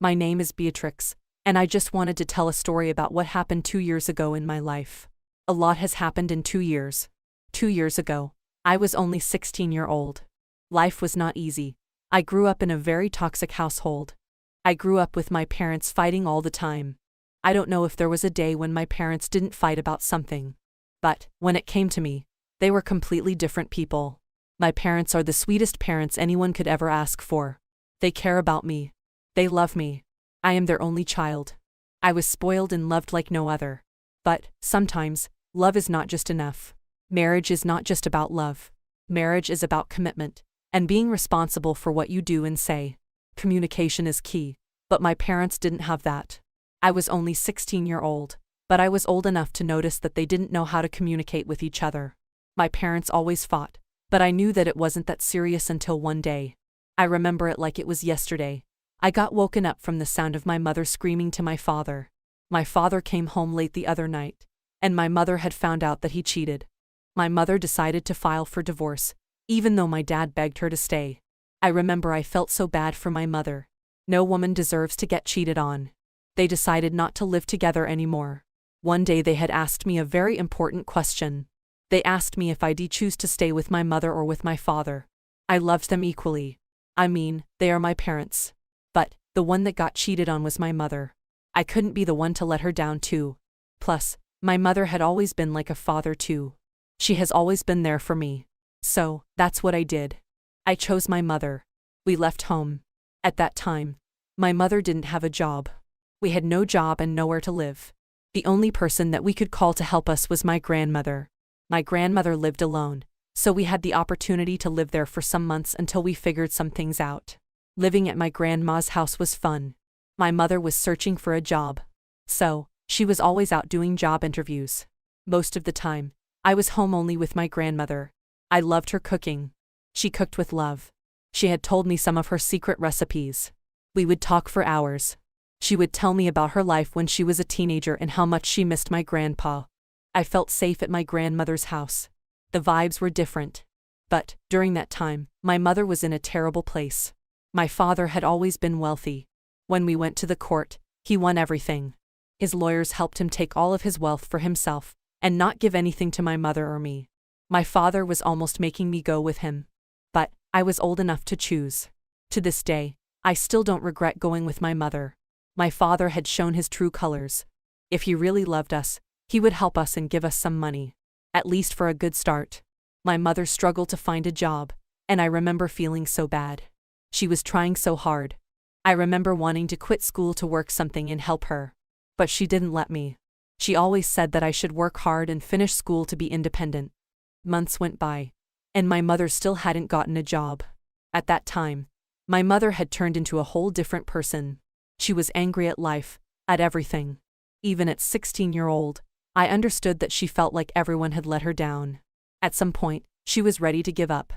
My name is Beatrix, and I just wanted to tell a story about what happened 2 years ago in my life. A lot has happened in 2 years. 2 years ago, I was only 16-year-old. Life was not easy. I grew up in a very toxic household. I grew up with my parents fighting all the time. I don't know if there was a day when my parents didn't fight about something. But, when it came to me, they were completely different people. My parents are the sweetest parents anyone could ever ask for. They care about me. They love me. I am their only child. I was spoiled and loved like no other. But, sometimes, love is not just enough. Marriage is not just about love. Marriage is about commitment, and being responsible for what you do and say. Communication is key, but my parents didn't have that. I was only 16-year-old, but I was old enough to notice that they didn't know how to communicate with each other. My parents always fought, but I knew that it wasn't that serious until one day. I remember it like it was yesterday. I got woken up from the sound of my mother screaming to my father. My father came home late the other night, and my mother had found out that he cheated. My mother decided to file for divorce, even though my dad begged her to stay. I remember I felt so bad for my mother. No woman deserves to get cheated on. They decided not to live together anymore. One day they had asked me a very important question. They asked me if I'd choose to stay with my mother or with my father. I loved them equally. I mean, they are my parents. But, the one that got cheated on was my mother. I couldn't be the one to let her down too. Plus, my mother had always been like a father too. She has always been there for me. So, that's what I did. I chose my mother. We left home. At that time, my mother didn't have a job. We had no job and nowhere to live. The only person that we could call to help us was my grandmother. My grandmother lived alone, so we had the opportunity to live there for some months until we figured some things out. Living at my grandma's house was fun. My mother was searching for a job. So, she was always out doing job interviews. Most of the time, I was home only with my grandmother. I loved her cooking. She cooked with love. She had told me some of her secret recipes. We would talk for hours. She would tell me about her life when she was a teenager and how much she missed my grandpa. I felt safe at my grandmother's house. The vibes were different. But, during that time, my mother was in a terrible place. My father had always been wealthy. When we went to the court, he won everything. His lawyers helped him take all of his wealth for himself, and not give anything to my mother or me. My father was almost making me go with him. But, I was old enough to choose. To this day, I still don't regret going with my mother. My father had shown his true colors. If he really loved us, he would help us and give us some money. At least for a good start. My mother struggled to find a job, and I remember feeling so bad. She was trying so hard. I remember wanting to quit school to work something and help her. But she didn't let me. She always said that I should work hard and finish school to be independent. Months went by, and my mother still hadn't gotten a job. At that time, my mother had turned into a whole different person. She was angry at life, at everything. Even at 16-year-old, I understood that she felt like everyone had let her down. At some point, she was ready to give up.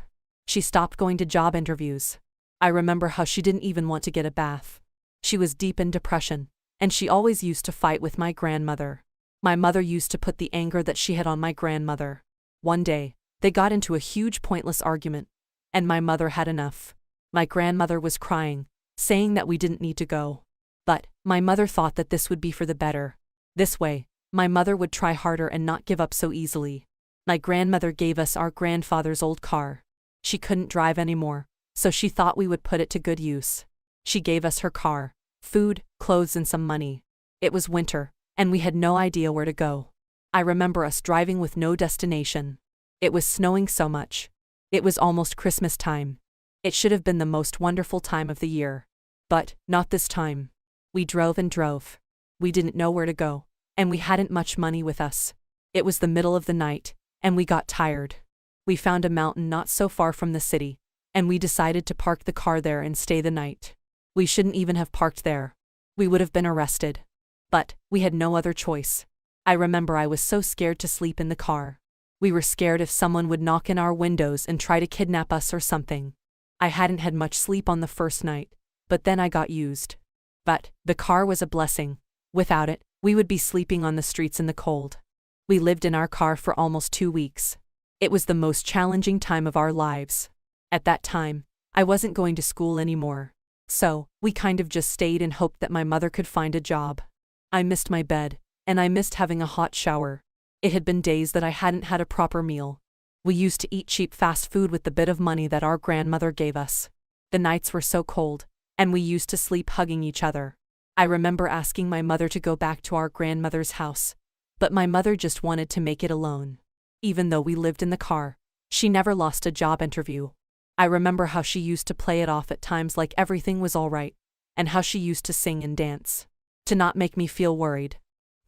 She stopped going to job interviews. I remember how she didn't even want to get a bath. She was deep in depression, and she always used to fight with my grandmother. My mother used to put the anger that she had on my grandmother. One day, they got into a huge pointless argument, and my mother had enough. My grandmother was crying, saying that we didn't need to go. But, my mother thought that this would be for the better. This way, my mother would try harder and not give up so easily. My grandmother gave us our grandfather's old car. She couldn't drive anymore, so she thought we would put it to good use. She gave us her car, food, clothes and some money. It was winter, and we had no idea where to go. I remember us driving with no destination. It was snowing so much. It was almost Christmas time. It should have been the most wonderful time of the year. But, not this time. We drove and drove. We didn't know where to go, and we hadn't much money with us. It was the middle of the night, and we got tired. We found a mountain not so far from the city, and we decided to park the car there and stay the night. We shouldn't even have parked there. We would have been arrested. But, we had no other choice. I remember I was so scared to sleep in the car. We were scared if someone would knock in our windows and try to kidnap us or something. I hadn't had much sleep on the first night, but then I got used. But, the car was a blessing. Without it, we would be sleeping on the streets in the cold. We lived in our car for almost 2 weeks. It was the most challenging time of our lives. At that time, I wasn't going to school anymore. So, we kind of just stayed and hoped that my mother could find a job. I missed my bed, and I missed having a hot shower. It had been days that I hadn't had a proper meal. We used to eat cheap fast food with the bit of money that our grandmother gave us. The nights were so cold, and we used to sleep hugging each other. I remember asking my mother to go back to our grandmother's house, but my mother just wanted to make it alone. Even though we lived in the car, she never lost a job interview. I remember how she used to play it off at times like everything was all right, and how she used to sing and dance to not make me feel worried.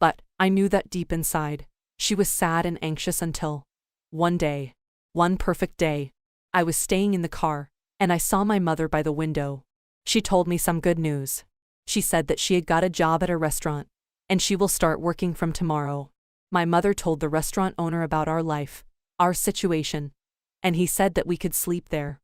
But I knew that deep inside, she was sad and anxious until one day, one perfect day, I was staying in the car, and I saw my mother by the window. She told me some good news. She said that she had got a job at a restaurant, and she will start working from tomorrow. My mother told the restaurant owner about our life, our situation, and he said that we could sleep there.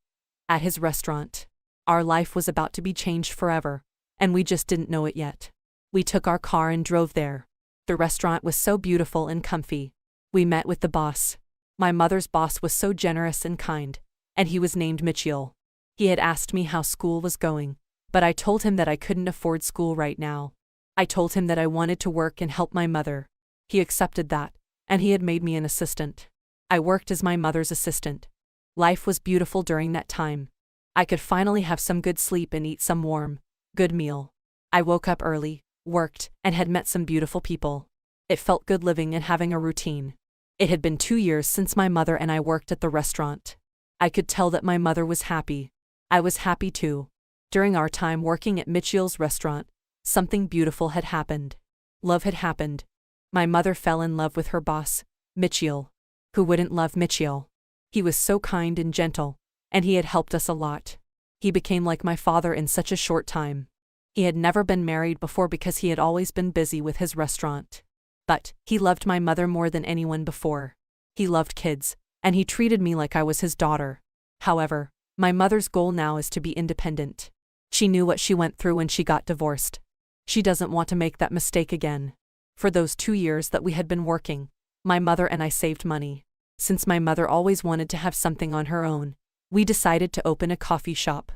At his restaurant. Our life was about to be changed forever, and we just didn't know it yet. We took our car and drove there. The restaurant was so beautiful and comfy. We met with the boss. My mother's boss was so generous and kind, and he was named Mitchell. He had asked me how school was going, but I told him that I couldn't afford school right now. I told him that I wanted to work and help my mother. He accepted that, and he had made me an assistant. I worked as my mother's assistant. Life was beautiful during that time. I could finally have some good sleep and eat some warm, good meal. I woke up early, worked, and had met some beautiful people. It felt good living and having a routine. It had been 2 years since my mother and I worked at the restaurant. I could tell that my mother was happy. I was happy too. During our time working at Mitchell's restaurant, something beautiful had happened. Love had happened. My mother fell in love with her boss, Mitchell. Who wouldn't love Mitchell? He was so kind and gentle, and he had helped us a lot. He became like my father in such a short time. He had never been married before because he had always been busy with his restaurant. But he loved my mother more than anyone before. He loved kids, and he treated me like I was his daughter. However, my mother's goal now is to be independent. She knew what she went through when she got divorced. She doesn't want to make that mistake again. For those 2 years that we had been working, my mother and I saved money. Since my mother always wanted to have something on her own, we decided to open a coffee shop.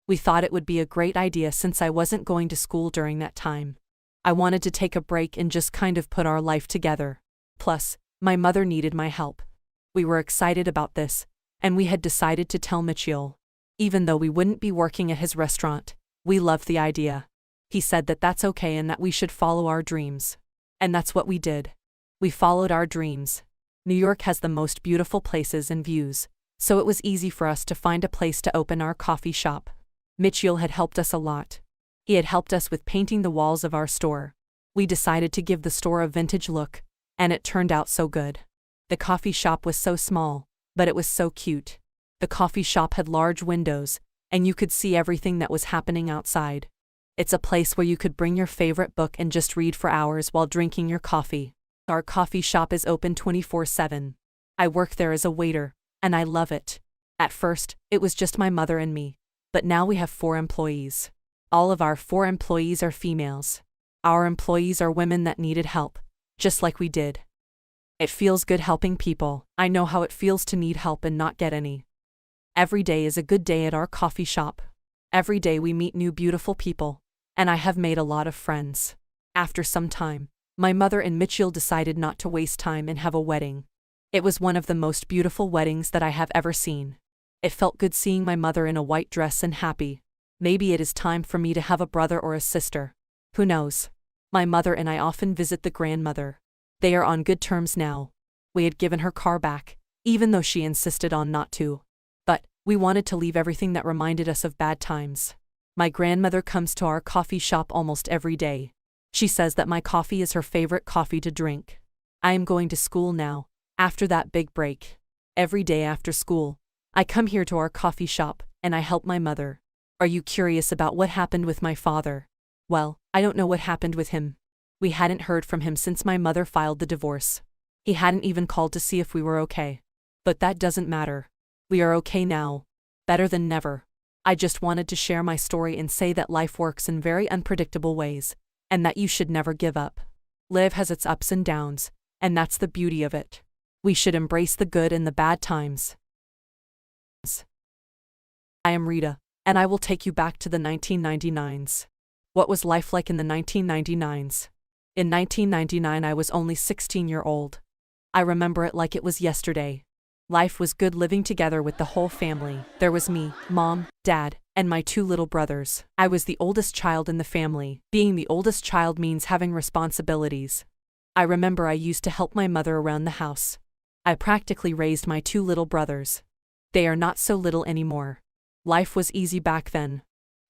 We thought it would be a great idea since I wasn't going to school during that time. I wanted to take a break and just kind of put our life together. Plus, my mother needed my help. We were excited about this, and we had decided to tell Mitchell. Even though we wouldn't be working at his restaurant, we loved the idea. He said that that's okay and that we should follow our dreams. And that's what we did. We followed our dreams. New York has the most beautiful places and views, so it was easy for us to find a place to open our coffee shop. Mitchell had helped us a lot. He had helped us with painting the walls of our store. We decided to give the store a vintage look, and it turned out so good. The coffee shop was so small, but it was so cute. The coffee shop had large windows, and you could see everything that was happening outside. It's a place where you could bring your favorite book and just read for hours while drinking your coffee. Our coffee shop is open 24/7. I work there as a waiter, and I love it. At first, it was just my mother and me, but now we have 4 employees. All of our 4 employees are females. Our employees are women that needed help, just like we did. It feels good helping people. I know how it feels to need help and not get any. Every day is a good day at our coffee shop. Every day we meet new beautiful people, and I have made a lot of friends. After some time, my mother and Mitchell decided not to waste time and have a wedding. It was one of the most beautiful weddings that I have ever seen. It felt good seeing my mother in a white dress and happy. Maybe it is time for me to have a brother or a sister. Who knows? My mother and I often visit the grandmother. They are on good terms now. We had given her car back, even though she insisted on not to. But we wanted to leave everything that reminded us of bad times. My grandmother comes to our coffee shop almost every day. She says that my coffee is her favorite coffee to drink. I am going to school now, after that big break. Every day after school, I come here to our coffee shop, and I help my mother. Are you curious about what happened with my father? Well, I don't know what happened with him. We hadn't heard from him since my mother filed the divorce. He hadn't even called to see if we were okay. But that doesn't matter. We are okay now. Better than never. I just wanted to share my story and say that life works in very unpredictable ways, and that you should never give up. Life has its ups and downs, and that's the beauty of it. We should embrace the good and the bad times. I am Rita, and I will take you back to the 1999s. What was life like in the 1999s? In 1999 I was only 16-year-old. I remember it like it was yesterday. Life was good living together with the whole family. There was me, mom, dad, and my 2 little brothers. I was the oldest child in the family. Being the oldest child means having responsibilities. I remember I used to help my mother around the house. I practically raised my 2 little brothers. They are not so little anymore. Life was easy back then.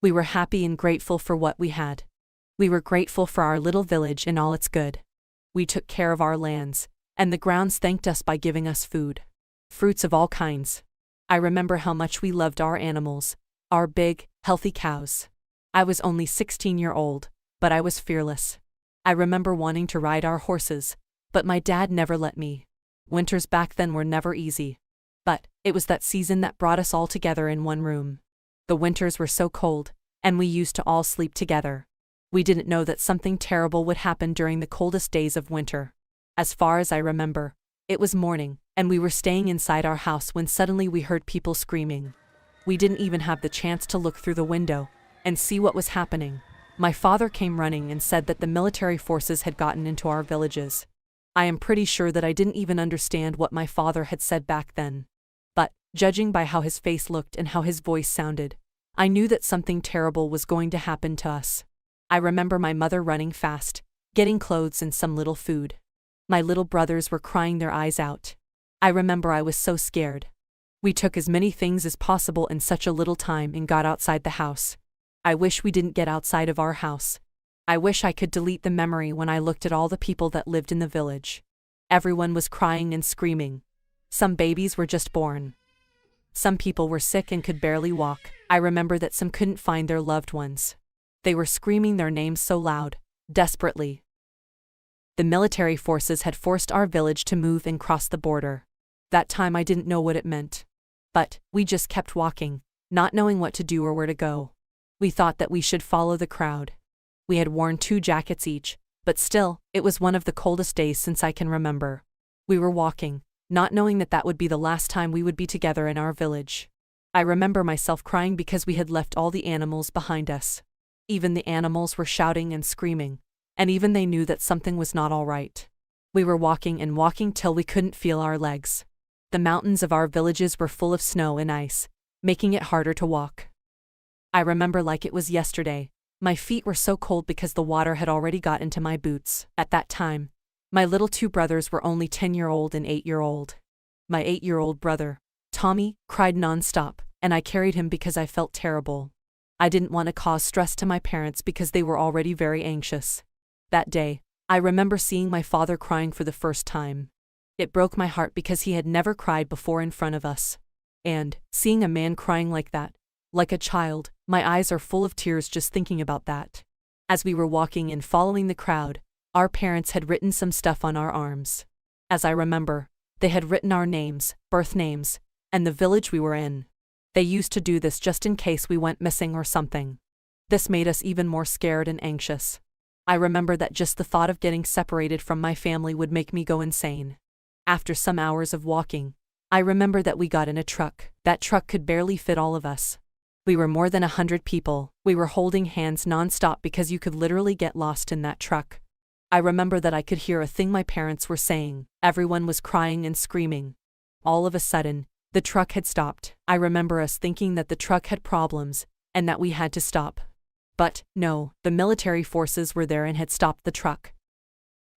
We were happy and grateful for what we had. We were grateful for our little village and all its good. We took care of our lands, and the grounds thanked us by giving us food. Fruits of all kinds. I remember how much we loved our animals, our big, healthy cows. I was only 16-year-old, but I was fearless. I remember wanting to ride our horses, but my dad never let me. Winters back then were never easy. But it was that season that brought us all together in one room. The winters were so cold, and we used to all sleep together. We didn't know that something terrible would happen during the coldest days of winter. As far as I remember, it was morning, and we were staying inside our house when suddenly we heard people screaming. We didn't even have the chance to look through the window and see what was happening. My father came running and said that the military forces had gotten into our villages. I am pretty sure that I didn't even understand what my father had said back then. But, judging by how his face looked and how his voice sounded, I knew that something terrible was going to happen to us. I remember my mother running fast, getting clothes and some little food. My little brothers were crying their eyes out. I remember I was so scared. We took as many things as possible in such a little time and got outside the house. I wish we didn't get outside of our house. I wish I could delete the memory when I looked at all the people that lived in the village. Everyone was crying and screaming. Some babies were just born. Some people were sick and could barely walk. I remember that some couldn't find their loved ones. They were screaming their names so loud, desperately. The military forces had forced our village to move and cross the border. That time I didn't know what it meant. But we just kept walking, not knowing what to do or where to go. We thought that we should follow the crowd. We had worn 2 jackets each, but still, it was one of the coldest days since I can remember. We were walking, not knowing that that would be the last time we would be together in our village. I remember myself crying because we had left all the animals behind us. Even the animals were shouting and screaming, and even they knew that something was not all right. We were walking and walking till we couldn't feel our legs. The mountains of our villages were full of snow and ice, making it harder to walk. I remember like it was yesterday. My feet were so cold because the water had already got into my boots. At that time, my little 2 brothers were only 10-year-old and 8-year-old. My 8-year-old brother, Tommy, cried non-stop, and I carried him because I felt terrible. I didn't want to cause stress to my parents because they were already very anxious. That day, I remember seeing my father crying for the first time. It broke my heart because he had never cried before in front of us. And, seeing a man crying like that, like a child, my eyes are full of tears just thinking about that. As we were walking and following the crowd, our parents had written some stuff on our arms. As I remember, they had written our names, birth names, and the village we were in. They used to do this just in case we went missing or something. This made us even more scared and anxious. I remember that just the thought of getting separated from my family would make me go insane. After some hours of walking, I remember that we got in a truck. That truck could barely fit all of us. We were more than 100 people. We were holding hands non-stop because you could literally get lost in that truck. I remember that I could hear a thing my parents were saying. Everyone was crying and screaming. All of a sudden, the truck had stopped. I remember us thinking that the truck had problems, and that we had to stop. But, no, the military forces were there and had stopped the truck.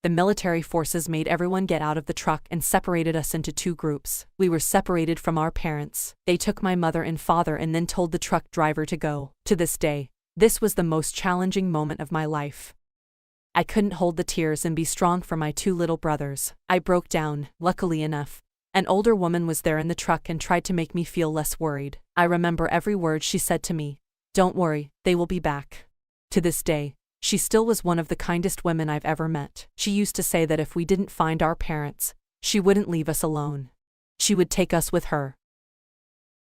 The military forces made everyone get out of the truck and separated us into 2 groups. We were separated from our parents. They took my mother and father and then told the truck driver to go. To this day, this was the most challenging moment of my life. I couldn't hold the tears and be strong for my 2 little brothers. I broke down. Luckily enough, an older woman was there in the truck and tried to make me feel less worried. I remember every word she said to me. Don't worry, they will be back. To this day, she still was one of the kindest women I've ever met. She used to say that if we didn't find our parents, she wouldn't leave us alone. She would take us with her.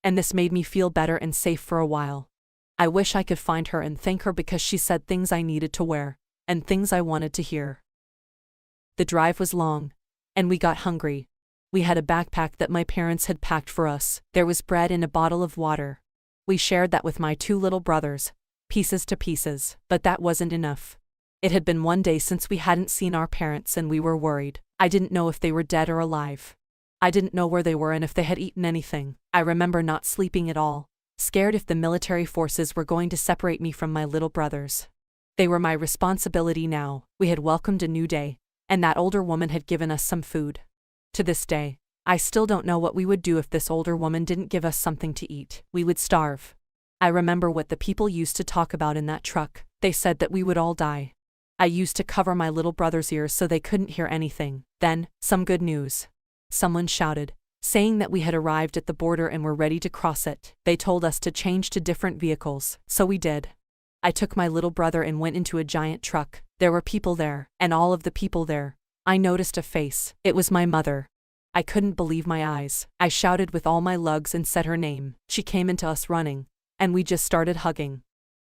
And this made me feel better and safe for a while. I wish I could find her and thank her because she said things I needed to wear, and things I wanted to hear. The drive was long, and we got hungry. We had a backpack that my parents had packed for us. There was bread and a bottle of water. We shared that with my two little brothers, pieces to pieces, but that wasn't enough. It had been one day since we hadn't seen our parents and we were worried. I didn't know if they were dead or alive. I didn't know where they were and if they had eaten anything. I remember not sleeping at all, scared if the military forces were going to separate me from my little brothers. They were my responsibility now. We had welcomed a new day, and that older woman had given us some food. To this day, I still don't know what we would do if this older woman didn't give us something to eat. We would starve. I remember what the people used to talk about in that truck. They said that we would all die. I used to cover my little brother's ears so they couldn't hear anything. Then, some good news. Someone shouted, saying that we had arrived at the border and were ready to cross it. They told us to change to different vehicles, so we did. I took my little brother and went into a giant truck. There were people there, and all of the people there, I noticed a face. It was my mother. I couldn't believe my eyes. I shouted with all my lungs and said her name. She came into us running, and we just started hugging.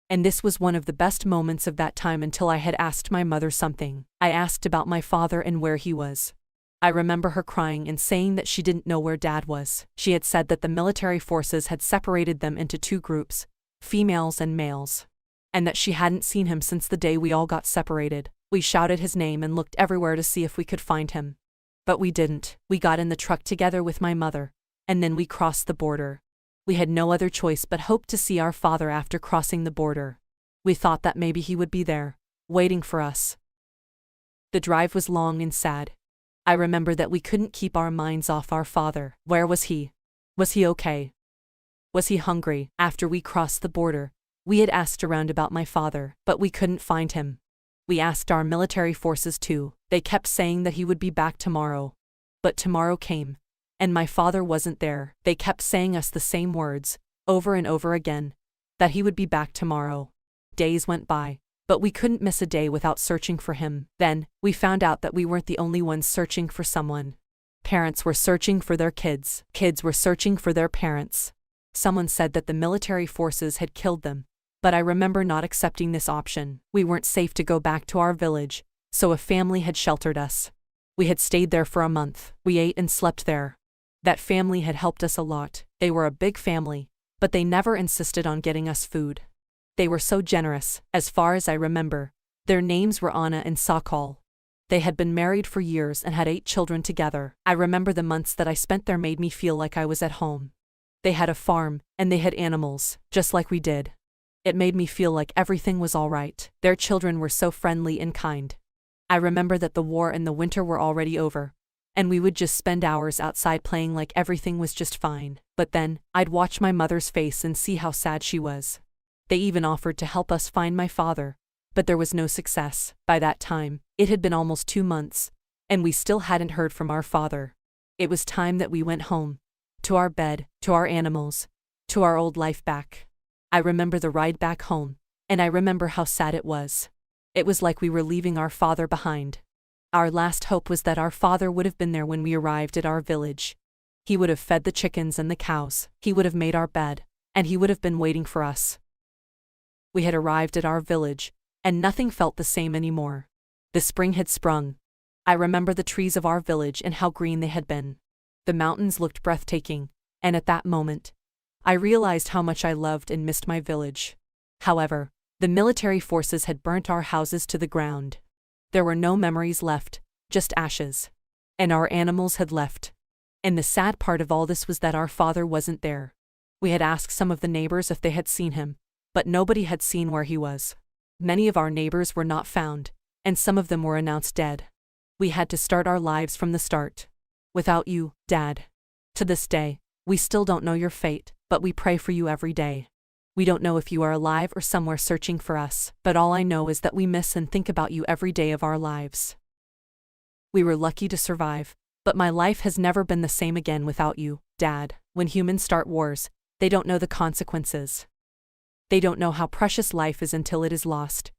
And this was one of the best moments of that time until I had asked my mother something. I asked about my father and where he was. I remember her crying and saying that she didn't know where Dad was. She had said that the military forces had separated them into two groups, females and males, and that she hadn't seen him since the day we all got separated. We shouted his name and looked everywhere to see if we could find him. But we didn't. We got in the truck together with my mother, and then we crossed the border. We had no other choice but hope to see our father after crossing the border. We thought that maybe he would be there, waiting for us. The drive was long and sad. I remember that we couldn't keep our minds off our father. Where was he? Was he okay? Was he hungry? After we crossed the border, we had asked around about my father, but we couldn't find him. We asked our military forces too. They kept saying that he would be back tomorrow. But tomorrow came, and my father wasn't there. They kept saying us the same words, over and over again, that he would be back tomorrow. Days went by, but we couldn't miss a day without searching for him. Then, we found out that we weren't the only ones searching for someone. Parents were searching for their kids. Kids were searching for their parents. Someone said that the military forces had killed them, but I remember not accepting this option. We weren't safe to go back to our village, so a family had sheltered us. We had stayed there for a month. We ate and slept there. That family had helped us a lot. They were a big family, but they never insisted on getting us food. They were so generous. As far as I remember, their names were Anna and Sakal. They had been married for years and had 8 children together. I remember the months that I spent there made me feel like I was at home. They had a farm, and they had animals, just like we did. It made me feel like everything was all right. Their children were so friendly and kind. I remember that the war and the winter were already over, and we would just spend hours outside playing like everything was just fine. But then, I'd watch my mother's face and see how sad she was. They even offered to help us find my father, but there was no success. By that time, it had been almost 2 months, and we still hadn't heard from our father. It was time that we went home, to our bed, to our animals, to our old life back. I remember the ride back home, and I remember how sad it was. It was like we were leaving our father behind. Our last hope was that our father would have been there when we arrived at our village. He would have fed the chickens and the cows, he would have made our bed, and he would have been waiting for us. We had arrived at our village, and nothing felt the same anymore. The spring had sprung. I remember the trees of our village and how green they had been. The mountains looked breathtaking, and at that moment, I realized how much I loved and missed my village. However, the military forces had burnt our houses to the ground. There were no memories left, just ashes. And our animals had left. And the sad part of all this was that our father wasn't there. We had asked some of the neighbors if they had seen him, but nobody had seen where he was. Many of our neighbors were not found, and some of them were announced dead. We had to start our lives from the start. Without you, Dad. To this day, we still don't know your fate, but we pray for you every day. We don't know if you are alive or somewhere searching for us, but all I know is that we miss and think about you every day of our lives. We were lucky to survive, but my life has never been the same again without you, Dad. When humans start wars, they don't know the consequences. They don't know how precious life is until it is lost.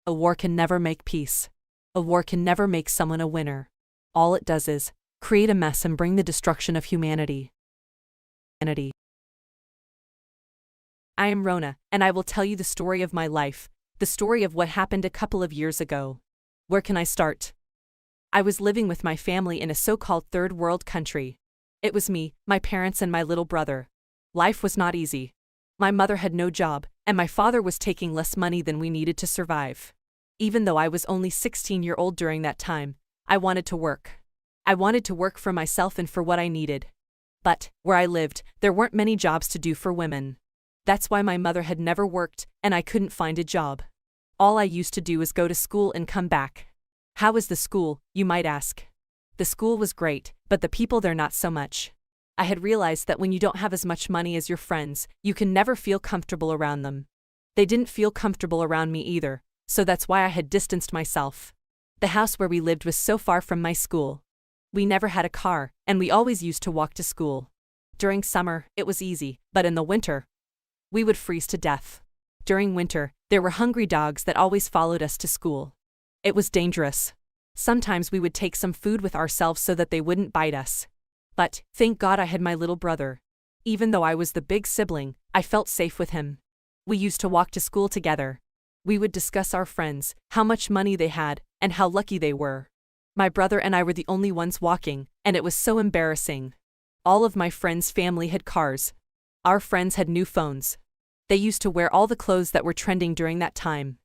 A war can never make peace. A war can never make someone a winner. All it does is create a mess and bring the destruction of humanity. I am Rona, and I will tell you the story of my life, the story of what happened a couple of years ago. Where can I start? I was living with my family in a so-called third world country. It was me, my parents, and my little brother. Life was not easy. My mother had no job, and my father was taking less money than we needed to survive. Even though I was only 16-year-old during that time, I wanted to work. I wanted to work for myself and for what I needed. But, where I lived, there weren't many jobs to do for women. That's why my mother had never worked, and I couldn't find a job. All I used to do was go to school and come back. How was the school, you might ask? The school was great, but the people there not so much. I had realized that when you don't have as much money as your friends, you can never feel comfortable around them. They didn't feel comfortable around me either, so that's why I had distanced myself. The house where we lived was so far from my school. We never had a car, and we always used to walk to school. During summer, it was easy, but in the winter, we would freeze to death. During winter, there were hungry dogs that always followed us to school. It was dangerous. Sometimes we would take some food with ourselves so that they wouldn't bite us. But, thank God I had my little brother. Even though I was the big sibling, I felt safe with him. We used to walk to school together. We would discuss our friends, how much money they had, and how lucky they were. My brother and I were the only ones walking, and it was so embarrassing. All of my friends' family had cars. Our friends had new phones. They used to wear all the clothes that were trending during that time.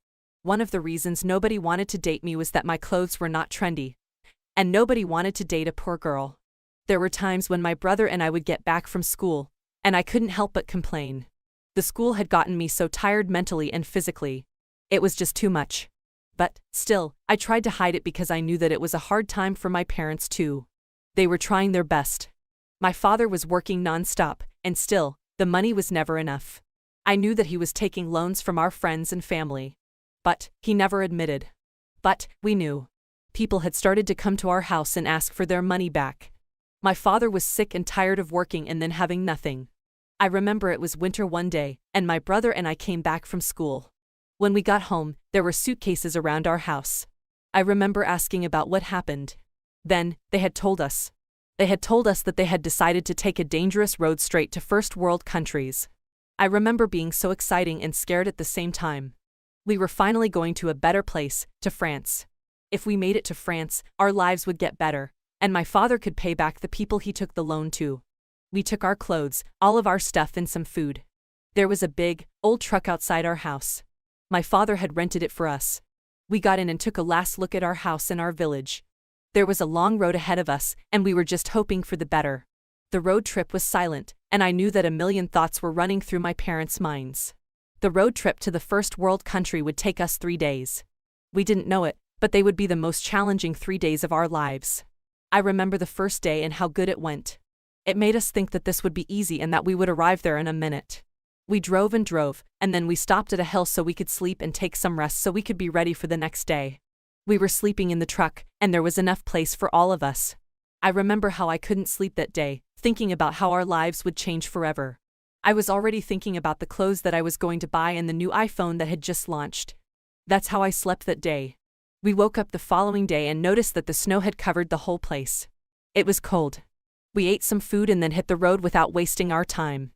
One of the reasons nobody wanted to date me was that my clothes were not trendy. And nobody wanted to date a poor girl. There were times when my brother and I would get back from school, and I couldn't help but complain. The school had gotten me so tired mentally and physically. It was just too much. But, still, I tried to hide it because I knew that it was a hard time for my parents too. They were trying their best. My father was working non-stop, and still, the money was never enough. I knew that he was taking loans from our friends and family. But, he never admitted. But, we knew. People had started to come to our house and ask for their money back. My father was sick and tired of working and then having nothing. I remember it was winter one day, and my brother and I came back from school. When we got home, there were suitcases around our house. I remember asking about what happened. Then, they had told us. They had told us that they had decided to take a dangerous road straight to first world countries. I remember being so exciting and scared at the same time. We were finally going to a better place, to France. If we made it to France, our lives would get better, and my father could pay back the people he took the loan to. We took our clothes, all of our stuff and some food. There was a big, old truck outside our house. My father had rented it for us. We got in and took a last look at our house and our village. There was a long road ahead of us, and we were just hoping for the better. The road trip was silent, and I knew that a million thoughts were running through my parents' minds. The road trip to the first world country would take us 3 days. We didn't know it, but they would be the most challenging 3 days of our lives. I remember the first day and how good it went. It made us think that this would be easy and that we would arrive there in a minute. We drove and drove, and then we stopped at a hill so we could sleep and take some rest so we could be ready for the next day. We were sleeping in the truck, and there was enough place for all of us. I remember how I couldn't sleep that day, thinking about how our lives would change forever. I was already thinking about the clothes that I was going to buy and the new iPhone that had just launched. That's how I slept that day. We woke up the following day and noticed that the snow had covered the whole place. It was cold. We ate some food and then hit the road without wasting our time.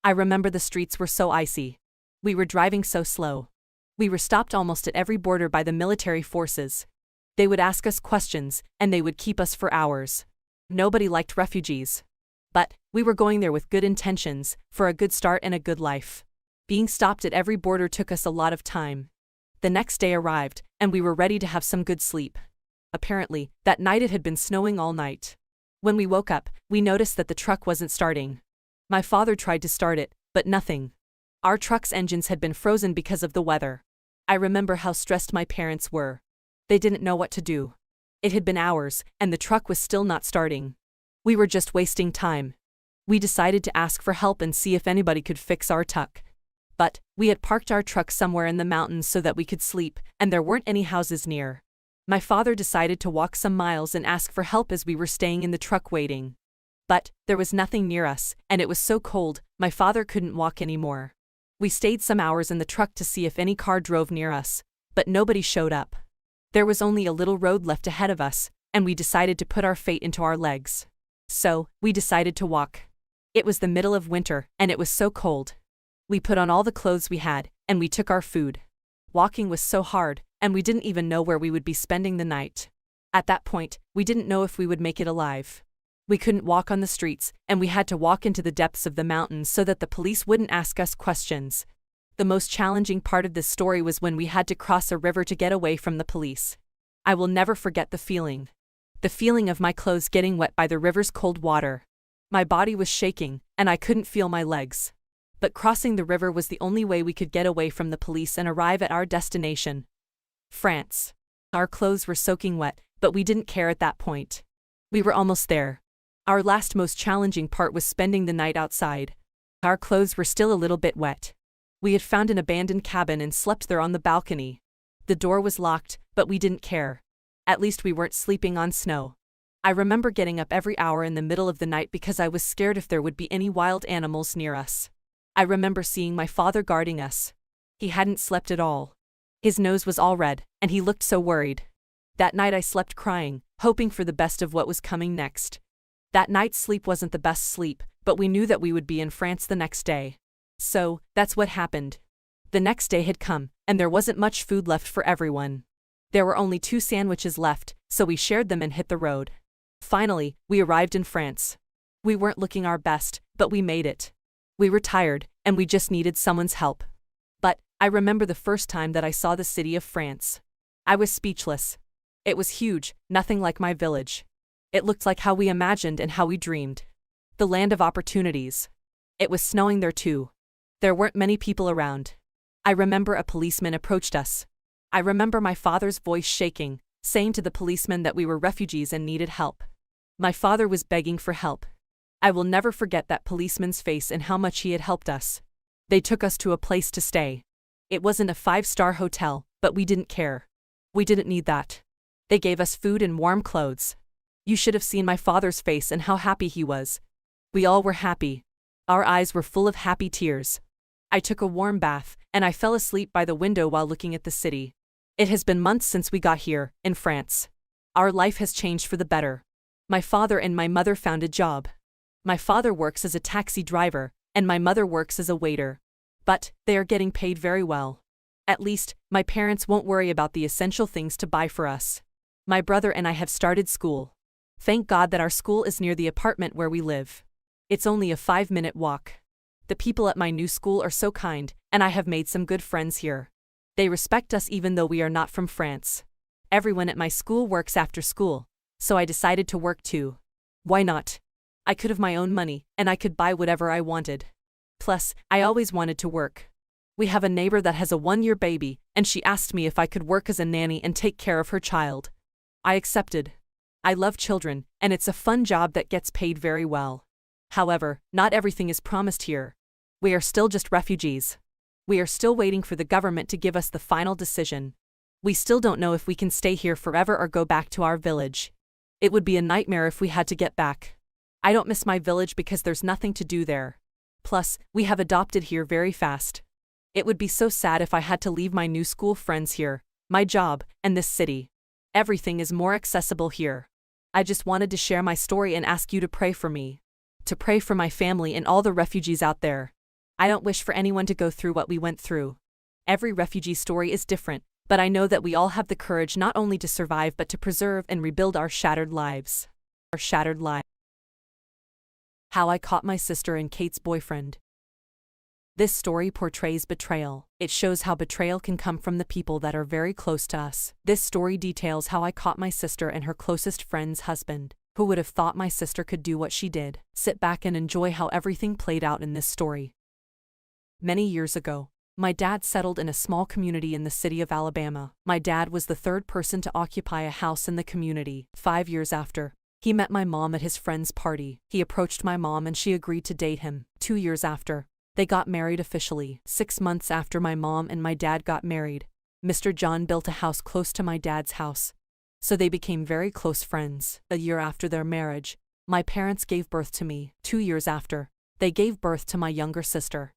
I remember the streets were so icy. We were driving so slow. We were stopped almost at every border by the military forces. They would ask us questions, and they would keep us for hours. Nobody liked refugees. But, we were going there with good intentions, for a good start and a good life. Being stopped at every border took us a lot of time. The next day arrived, and we were ready to have some good sleep. Apparently, that night it had been snowing all night. When we woke up, we noticed that the truck wasn't starting. My father tried to start it, but nothing. Our truck's engines had been frozen because of the weather. I remember how stressed my parents were. They didn't know what to do. It had been hours, and the truck was still not starting. We were just wasting time. We decided to ask for help and see if anybody could fix our truck. But, we had parked our truck somewhere in the mountains so that we could sleep, and there weren't any houses near. My father decided to walk some miles and ask for help as we were staying in the truck waiting. But, there was nothing near us, and it was so cold, my father couldn't walk anymore. We stayed some hours in the truck to see if any car drove near us, but nobody showed up. There was only a little road left ahead of us, and we decided to put our fate into our legs. So, we decided to walk. It was the middle of winter, and it was so cold. We put on all the clothes we had, and we took our food. Walking was so hard, and we didn't even know where we would be spending the night. At that point, we didn't know if we would make it alive. We couldn't walk on the streets, and we had to walk into the depths of the mountains so that the police wouldn't ask us questions. The most challenging part of this story was when we had to cross a river to get away from the police. I will never forget the feeling. The feeling of my clothes getting wet by the river's cold water. My body was shaking, and I couldn't feel my legs. But crossing the river was the only way we could get away from the police and arrive at our destination. France. Our clothes were soaking wet, but we didn't care at that point. We were almost there. Our last most challenging part was spending the night outside. Our clothes were still a little bit wet. We had found an abandoned cabin and slept there on the balcony. The door was locked, but we didn't care. At least we weren't sleeping on snow. I remember getting up every hour in the middle of the night because I was scared if there would be any wild animals near us. I remember seeing my father guarding us. He hadn't slept at all. His nose was all red, and he looked so worried. That night I slept crying, hoping for the best of what was coming next. That night's sleep wasn't the best sleep, but we knew that we would be in France the next day. So, that's what happened. The next day had come, and there wasn't much food left for everyone. There were only 2 sandwiches left, so we shared them and hit the road. Finally, we arrived in France. We weren't looking our best, but we made it. We were tired, and we just needed someone's help. But, I remember the first time that I saw the city of France. I was speechless. It was huge, nothing like my village. It looked like how we imagined and how we dreamed. The land of opportunities. It was snowing there too. There weren't many people around. I remember a policeman approached us. I remember my father's voice shaking, saying to the policeman that we were refugees and needed help. My father was begging for help. I will never forget that policeman's face and how much he had helped us. They took us to a place to stay. It wasn't a 5-star hotel, but we didn't care. We didn't need that. They gave us food and warm clothes. You should have seen my father's face and how happy he was. We all were happy. Our eyes were full of happy tears. I took a warm bath, and I fell asleep by the window while looking at the city. It has been months since we got here, in France. Our life has changed for the better. My father and my mother found a job. My father works as a taxi driver, and my mother works as a waiter. But, they are getting paid very well. At least, my parents won't worry about the essential things to buy for us. My brother and I have started school. Thank God that our school is near the apartment where we live. It's only a 5-minute walk. The people at my new school are so kind, and I have made some good friends here. They respect us even though we are not from France. Everyone at my school works after school, so I decided to work too. Why not? I could have my own money, and I could buy whatever I wanted. Plus, I always wanted to work. We have a neighbor that has a 1-year baby, and she asked me if I could work as a nanny and take care of her child. I accepted. I love children, and it's a fun job that gets paid very well. However, not everything is promised here. We are still just refugees. We are still waiting for the government to give us the final decision. We still don't know if we can stay here forever or go back to our village. It would be a nightmare if we had to get back. I don't miss my village because there's nothing to do there. Plus, we have adopted here very fast. It would be so sad if I had to leave my new school friends here, my job, and this city. Everything is more accessible here. I just wanted to share my story and ask you to pray for me. To pray for my family and all the refugees out there. I don't wish for anyone to go through what we went through. Every refugee story is different, but I know that we all have the courage not only to survive but to preserve and rebuild our shattered lives. Our shattered lives. How I Caught My Sister and Kate's Boyfriend. This story portrays betrayal. It shows how betrayal can come from the people that are very close to us. This story details how I caught my sister and her closest friend's husband. Who would have thought my sister could do what she did? Sit back and enjoy how everything played out in this story. Many years ago, my dad settled in a small community in the city of Alabama. My dad was the 3rd person to occupy a house in the community. 5 years after, he met my mom at his friend's party. He approached my mom and she agreed to date him. 2 years after, they got married officially. 6 months after my mom and my dad got married, Mr. John built a house close to my dad's house. So they became very close friends. A year after their marriage, my parents gave birth to me. 2 years after, they gave birth to my younger sister.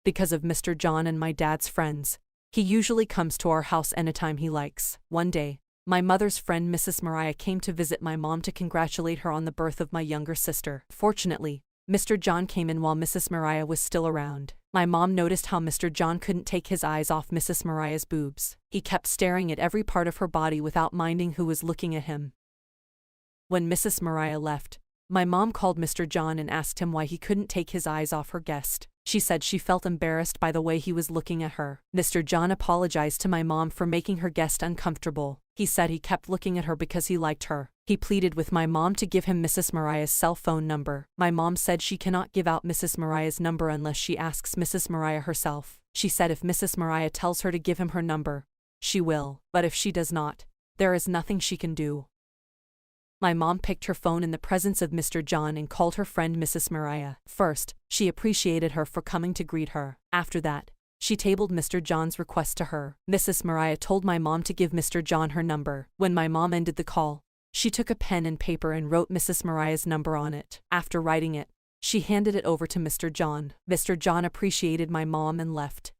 Because of Mr. John and my dad's friends, he usually comes to our house anytime he likes. One day, my mother's friend Mrs. Mariah came to visit my mom to congratulate her on the birth of my younger sister. Fortunately, Mr. John came in while Mrs. Mariah was still around. My mom noticed how Mr. John couldn't take his eyes off Mrs. Mariah's boobs. He kept staring at every part of her body without minding who was looking at him. When Mrs. Mariah left, my mom called Mr. John and asked him why he couldn't take his eyes off her guest. She said she felt embarrassed by the way he was looking at her. Mr. John apologized to my mom for making her guest uncomfortable. He said he kept looking at her because he liked her. He pleaded with my mom to give him Mrs. Mariah's cell phone number. My mom said she cannot give out Mrs. Mariah's number unless she asks Mrs. Mariah herself. She said if Mrs. Mariah tells her to give him her number, she will, but if she does not, there is nothing she can do. My mom picked her phone in the presence of Mr. John and called her friend Mrs. Mariah. First, she appreciated her for coming to greet her. After that, she tabled Mr. John's request to her. Mrs. Mariah told my mom to give Mr. John her number. When my mom ended the call, she took a pen and paper and wrote Mrs. Mariah's number on it. After writing it, she handed it over to Mr. John. Mr. John appreciated my mom and left.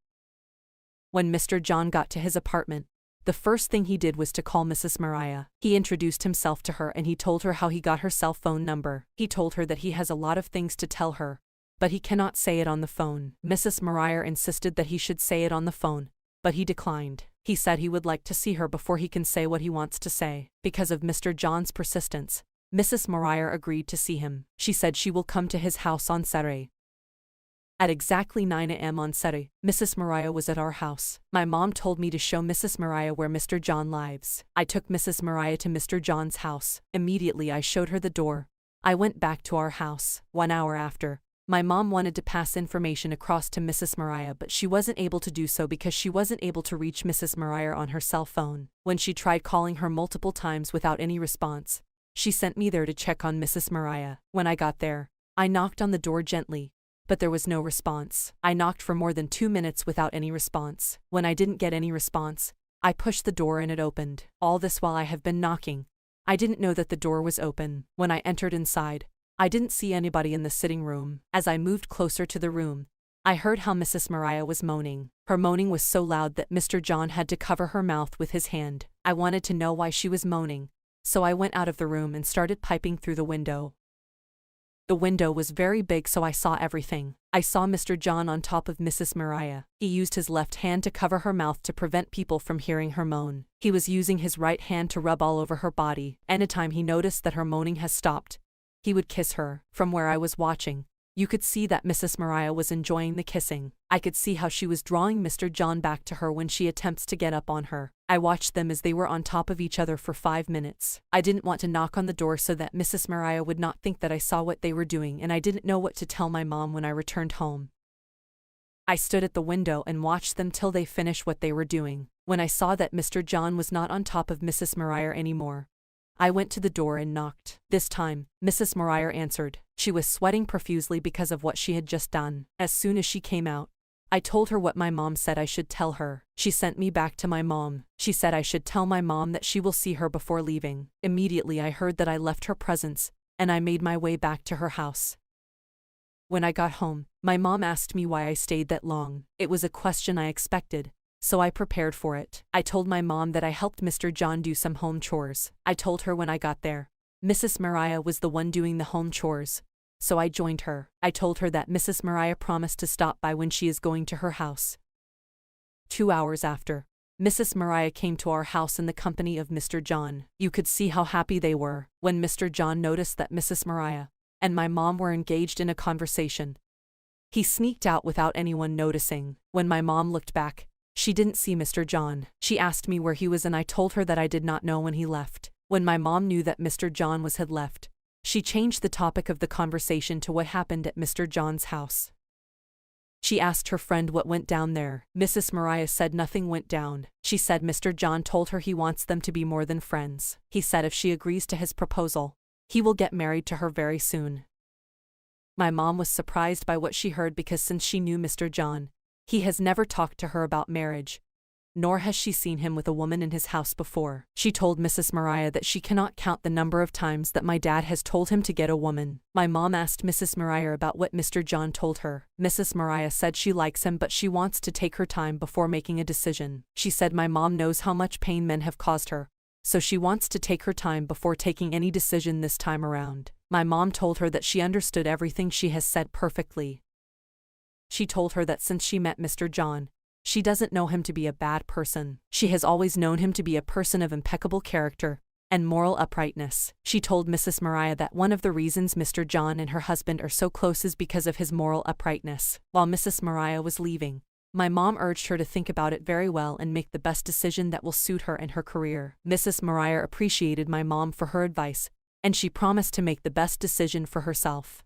When Mr. John got to his apartment, the first thing he did was to call Mrs. Mariah. He introduced himself to her and he told her how he got her cell phone number. He told her that he has a lot of things to tell her, but he cannot say it on the phone. Mrs. Mariah insisted that he should say it on the phone, but he declined. He said he would like to see her before he can say what he wants to say. Because of Mr. John's persistence, Mrs. Mariah agreed to see him. She said she will come to his house on Saturday. At exactly 9 a.m. on Saturday, Mrs. Mariah was at our house. My mom told me to show Mrs. Mariah where Mr. John lives. I took Mrs. Mariah to Mr. John's house. Immediately I showed her the door. I went back to our house. 1 hour after, my mom wanted to pass information across to Mrs. Mariah, but she wasn't able to do so because she wasn't able to reach Mrs. Mariah on her cell phone. When she tried calling her multiple times without any response, she sent me there to check on Mrs. Mariah. When I got there, I knocked on the door gently, but there was no response. I knocked for more than 2 minutes without any response. When I didn't get any response, I pushed the door and it opened. All this while I have been knocking. I didn't know that the door was open. When I entered inside, I didn't see anybody in the sitting room. As I moved closer to the room, I heard how Mrs. Mariah was moaning. Her moaning was so loud that Mr. John had to cover her mouth with his hand. I wanted to know why she was moaning, so I went out of the room and started piping through the window. The window was very big, so I saw everything. I saw Mr. John on top of Mrs. Mariah. He used his left hand to cover her mouth to prevent people from hearing her moan. He was using his right hand to rub all over her body. Anytime he noticed that her moaning has stopped, he would kiss her. From where I was watching, you could see that Mrs. Mariah was enjoying the kissing. I could see how she was drawing Mr. John back to her when she attempts to get up on her. I watched them as they were on top of each other for 5 minutes. I didn't want to knock on the door so that Mrs. Mariah would not think that I saw what they were doing, and I didn't know what to tell my mom when I returned home. I stood at the window and watched them till they finished what they were doing. When I saw that Mr. John was not on top of Mrs. Mariah anymore, I went to the door and knocked. This time, Mrs. Mariah answered. She was sweating profusely because of what she had just done. As soon as she came out, I told her what my mom said I should tell her. She sent me back to my mom. She said I should tell my mom that she will see her before leaving. Immediately I heard that I left her presence, and I made my way back to her house. When I got home, my mom asked me why I stayed that long. It was a question I expected, so I prepared for it. I told my mom that I helped Mr. John do some home chores. I told her when I got there, Mrs. Mariah was the one doing the home chores, so I joined her. I told her that Mrs. Mariah promised to stop by when she is going to her house. 2 hours after, Mrs. Mariah came to our house in the company of Mr. John. You could see how happy they were. When Mr. John noticed that Mrs. Mariah and my mom were engaged in a conversation, he sneaked out without anyone noticing. When my mom looked back, she didn't see Mr. John. She asked me where he was and I told her that I did not know when he left. When my mom knew that Mr. John had left, she changed the topic of the conversation to what happened at Mr. John's house. She asked her friend what went down there. Mrs. Mariah said nothing went down. She said Mr. John told her he wants them to be more than friends. He said if she agrees to his proposal, he will get married to her very soon. My mom was surprised by what she heard because since she knew Mr. John, he has never talked to her about marriage, nor has she seen him with a woman in his house before. She told Mrs. Mariah that she cannot count the number of times that my dad has told him to get a woman. My mom asked Mrs. Mariah about what Mr. John told her. Mrs. Mariah said she likes him but she wants to take her time before making a decision. She said my mom knows how much pain men have caused her, so she wants to take her time before taking any decision this time around. My mom told her that she understood everything she has said perfectly. She told her that since she met Mr. John, she doesn't know him to be a bad person. She has always known him to be a person of impeccable character, and moral uprightness. She told Mrs. Mariah that one of the reasons Mr. John and her husband are so close is because of his moral uprightness. While Mrs. Mariah was leaving, my mom urged her to think about it very well and make the best decision that will suit her and her career. Mrs. Mariah appreciated my mom for her advice, and she promised to make the best decision for herself.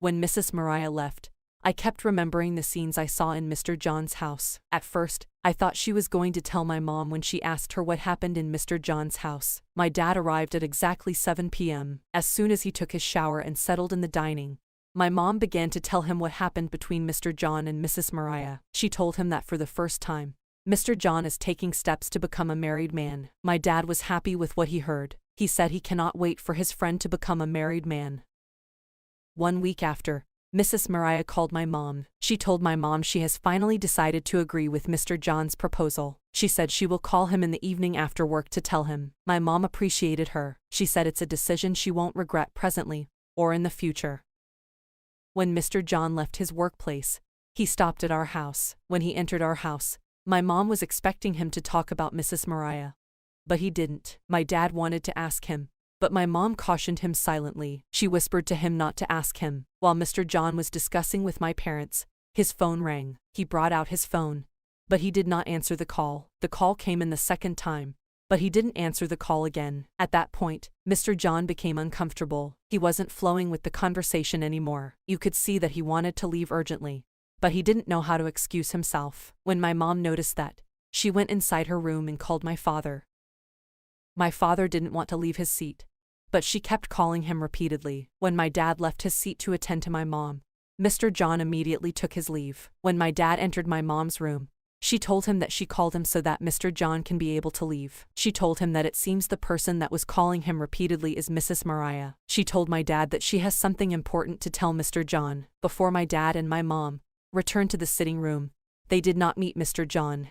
When Mrs. Mariah left, I kept remembering the scenes I saw in Mr. John's house. At first, I thought she was going to tell my mom when she asked her what happened in Mr. John's house. My dad arrived at exactly 7 p.m. As soon as he took his shower and settled in the dining, my mom began to tell him what happened between Mr. John and Mrs. Mariah. She told him that for the first time, Mr. John is taking steps to become a married man. My dad was happy with what he heard. He said he cannot wait for his friend to become a married man. 1 week after, Mrs. Mariah called my mom. She told my mom she has finally decided to agree with Mr. John's proposal. She said she will call him in the evening after work to tell him. My mom appreciated her. She said it's a decision she won't regret presently or in the future. When Mr. John left his workplace, he stopped at our house. When he entered our house, my mom was expecting him to talk about Mrs. Mariah, but he didn't. My dad wanted to ask him, but my mom cautioned him silently. She whispered to him not to ask him. While Mr. John was discussing with my parents, his phone rang. He brought out his phone, but he did not answer the call. The call came in the second time, but he didn't answer the call again. At that point, Mr. John became uncomfortable. He wasn't flowing with the conversation anymore. You could see that he wanted to leave urgently, but he didn't know how to excuse himself. When my mom noticed that, she went inside her room and called my father. My father didn't want to leave his seat, but she kept calling him repeatedly. When my dad left his seat to attend to my mom, Mr. John immediately took his leave. When my dad entered my mom's room, she told him that she called him so that Mr. John can be able to leave. She told him that it seems the person that was calling him repeatedly is Mrs. Mariah. She told my dad that she has something important to tell Mr. John. Before my dad and my mom returned to the sitting room, they did not meet Mr. John.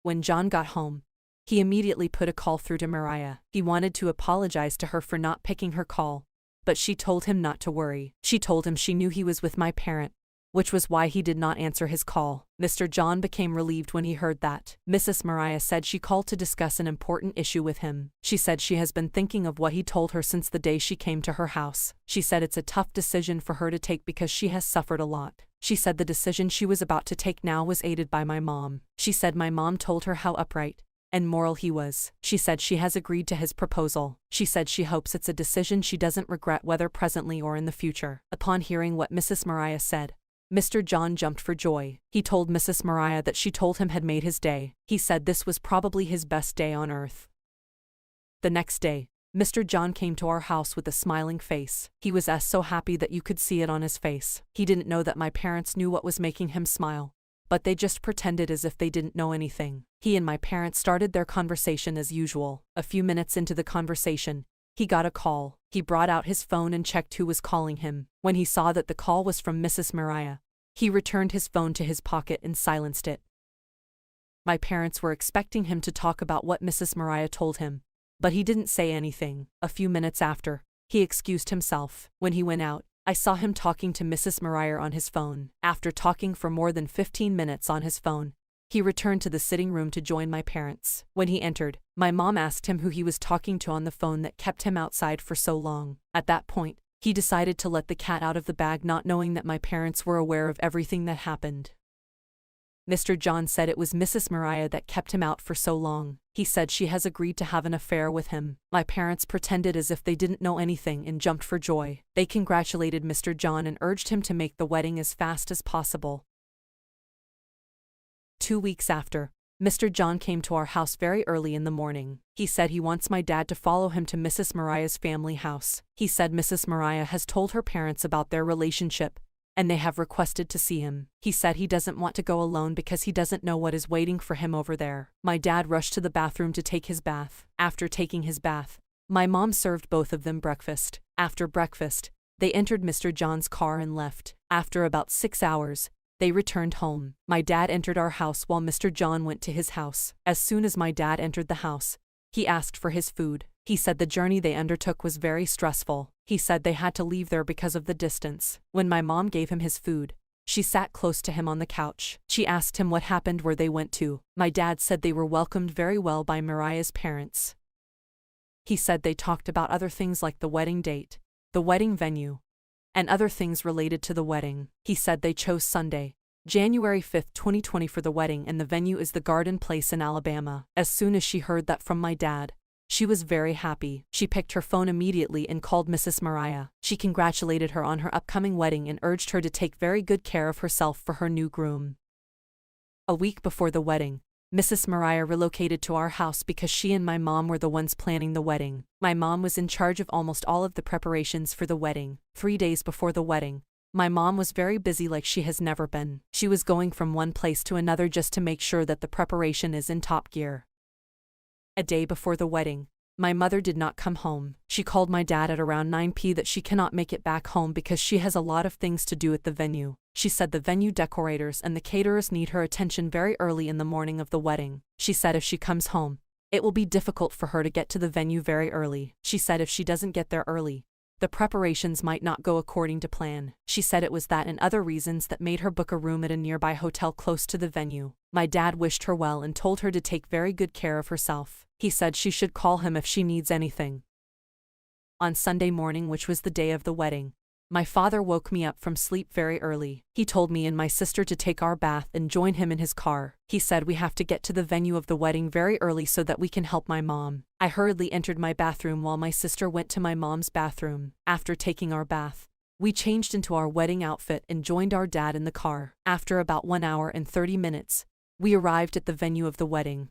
When John got home, he immediately put a call through to Mariah. He wanted to apologize to her for not picking her call, but she told him not to worry. She told him she knew he was with my parent, which was why he did not answer his call. Mr. John became relieved when he heard that. Mrs. Mariah said she called to discuss an important issue with him. She said she has been thinking of what he told her since the day she came to her house. She said it's a tough decision for her to take because she has suffered a lot. She said the decision she was about to take now was aided by my mom. She said my mom told her how upright and moral he was. She said she has agreed to his proposal. She said she hopes it's a decision she doesn't regret whether presently or in the future. Upon hearing what Mrs. Mariah said, Mr. John jumped for joy. He told Mrs. Mariah that she told him had made his day. He said this was probably his best day on earth. The next day, Mr. John came to our house with a smiling face. He was so happy that you could see it on his face. He didn't know that my parents knew what was making him smile, but they just pretended as if they didn't know anything. He and my parents started their conversation as usual. A few minutes into the conversation, he got a call. He brought out his phone and checked who was calling him. When he saw that the call was from Mrs. Mariah, he returned his phone to his pocket and silenced it. My parents were expecting him to talk about what Mrs. Mariah told him, but he didn't say anything. A few minutes after, he excused himself. When he went out, I saw him talking to Mrs. Mariah on his phone. After talking for more than 15 minutes on his phone, he returned to the sitting room to join my parents. When he entered, my mom asked him who he was talking to on the phone that kept him outside for so long. At that point, he decided to let the cat out of the bag, not knowing that my parents were aware of everything that happened. Mr. John said it was Mrs. Mariah that kept him out for so long. He said she has agreed to have an affair with him. My parents pretended as if they didn't know anything and jumped for joy. They congratulated Mr. John and urged him to make the wedding as fast as possible. 2 weeks after, Mr. John came to our house very early in the morning. He said he wants my dad to follow him to Mrs. Mariah's family house. He said Mrs. Mariah has told her parents about their relationship, and they have requested to see him. He said he doesn't want to go alone because he doesn't know what is waiting for him over there. My dad rushed to the bathroom to take his bath. After taking his bath, my mom served both of them breakfast. After breakfast, they entered Mr. John's car and left. After about 6 hours, they returned home. My dad entered our house while Mr. John went to his house. As soon as my dad entered the house, he asked for his food. He said the journey they undertook was very stressful. He said they had to leave there because of the distance. When my mom gave him his food, she sat close to him on the couch. She asked him what happened, where they went to. My dad said they were welcomed very well by Mariah's parents. He said they talked about other things like the wedding date, the wedding venue, and other things related to the wedding. He said they chose Sunday, January 5, 2020 for the wedding, and the venue is the Garden Place in Alabama. As soon as she heard that from my dad, she was very happy. She picked her phone immediately and called Mrs. Mariah. She congratulated her on her upcoming wedding and urged her to take very good care of herself for her new groom. A week before the wedding, Mrs. Mariah relocated to our house because she and my mom were the ones planning the wedding. My mom was in charge of almost all of the preparations for the wedding. 3 days before the wedding, my mom was very busy like she has never been. She was going from one place to another just to make sure that the preparation is in top gear. A day before the wedding, my mother did not come home. She called my dad at around 9 p.m. that she cannot make it back home because she has a lot of things to do at the venue. She said the venue decorators and the caterers need her attention very early in the morning of the wedding. She said if she comes home, it will be difficult for her to get to the venue very early. She said if she doesn't get there early, the preparations might not go according to plan. She said it was that and other reasons that made her book a room at a nearby hotel close to the venue. My dad wished her well and told her to take very good care of herself. He said she should call him if she needs anything. On Sunday morning, which was the day of the wedding, my father woke me up from sleep very early. He told me and my sister to take our bath and join him in his car. He said we have to get to the venue of the wedding very early so that we can help my mom. I hurriedly entered my bathroom while my sister went to my mom's bathroom. After taking our bath, we changed into our wedding outfit and joined our dad in the car. After about 1 hour and 30 minutes, we arrived at the venue of the wedding.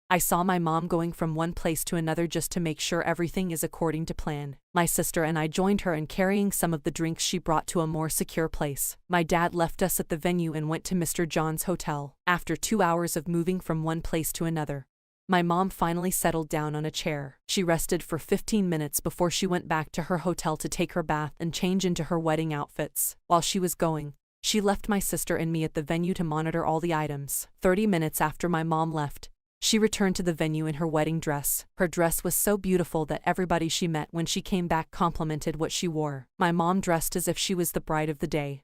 I saw my mom going from one place to another just to make sure everything is according to plan. My sister and I joined her in carrying some of the drinks she brought to a more secure place. My dad left us at the venue and went to Mr. John's hotel. After 2 hours of moving from one place to another, my mom finally settled down on a chair. She rested for 15 minutes before she went back to her hotel to take her bath and change into her wedding outfits. While she was going, she left my sister and me at the venue to monitor all the items. 30 minutes after my mom left, she returned to the venue in her wedding dress. Her dress was so beautiful that everybody she met when she came back complimented what she wore. My mom dressed as if she was the bride of the day.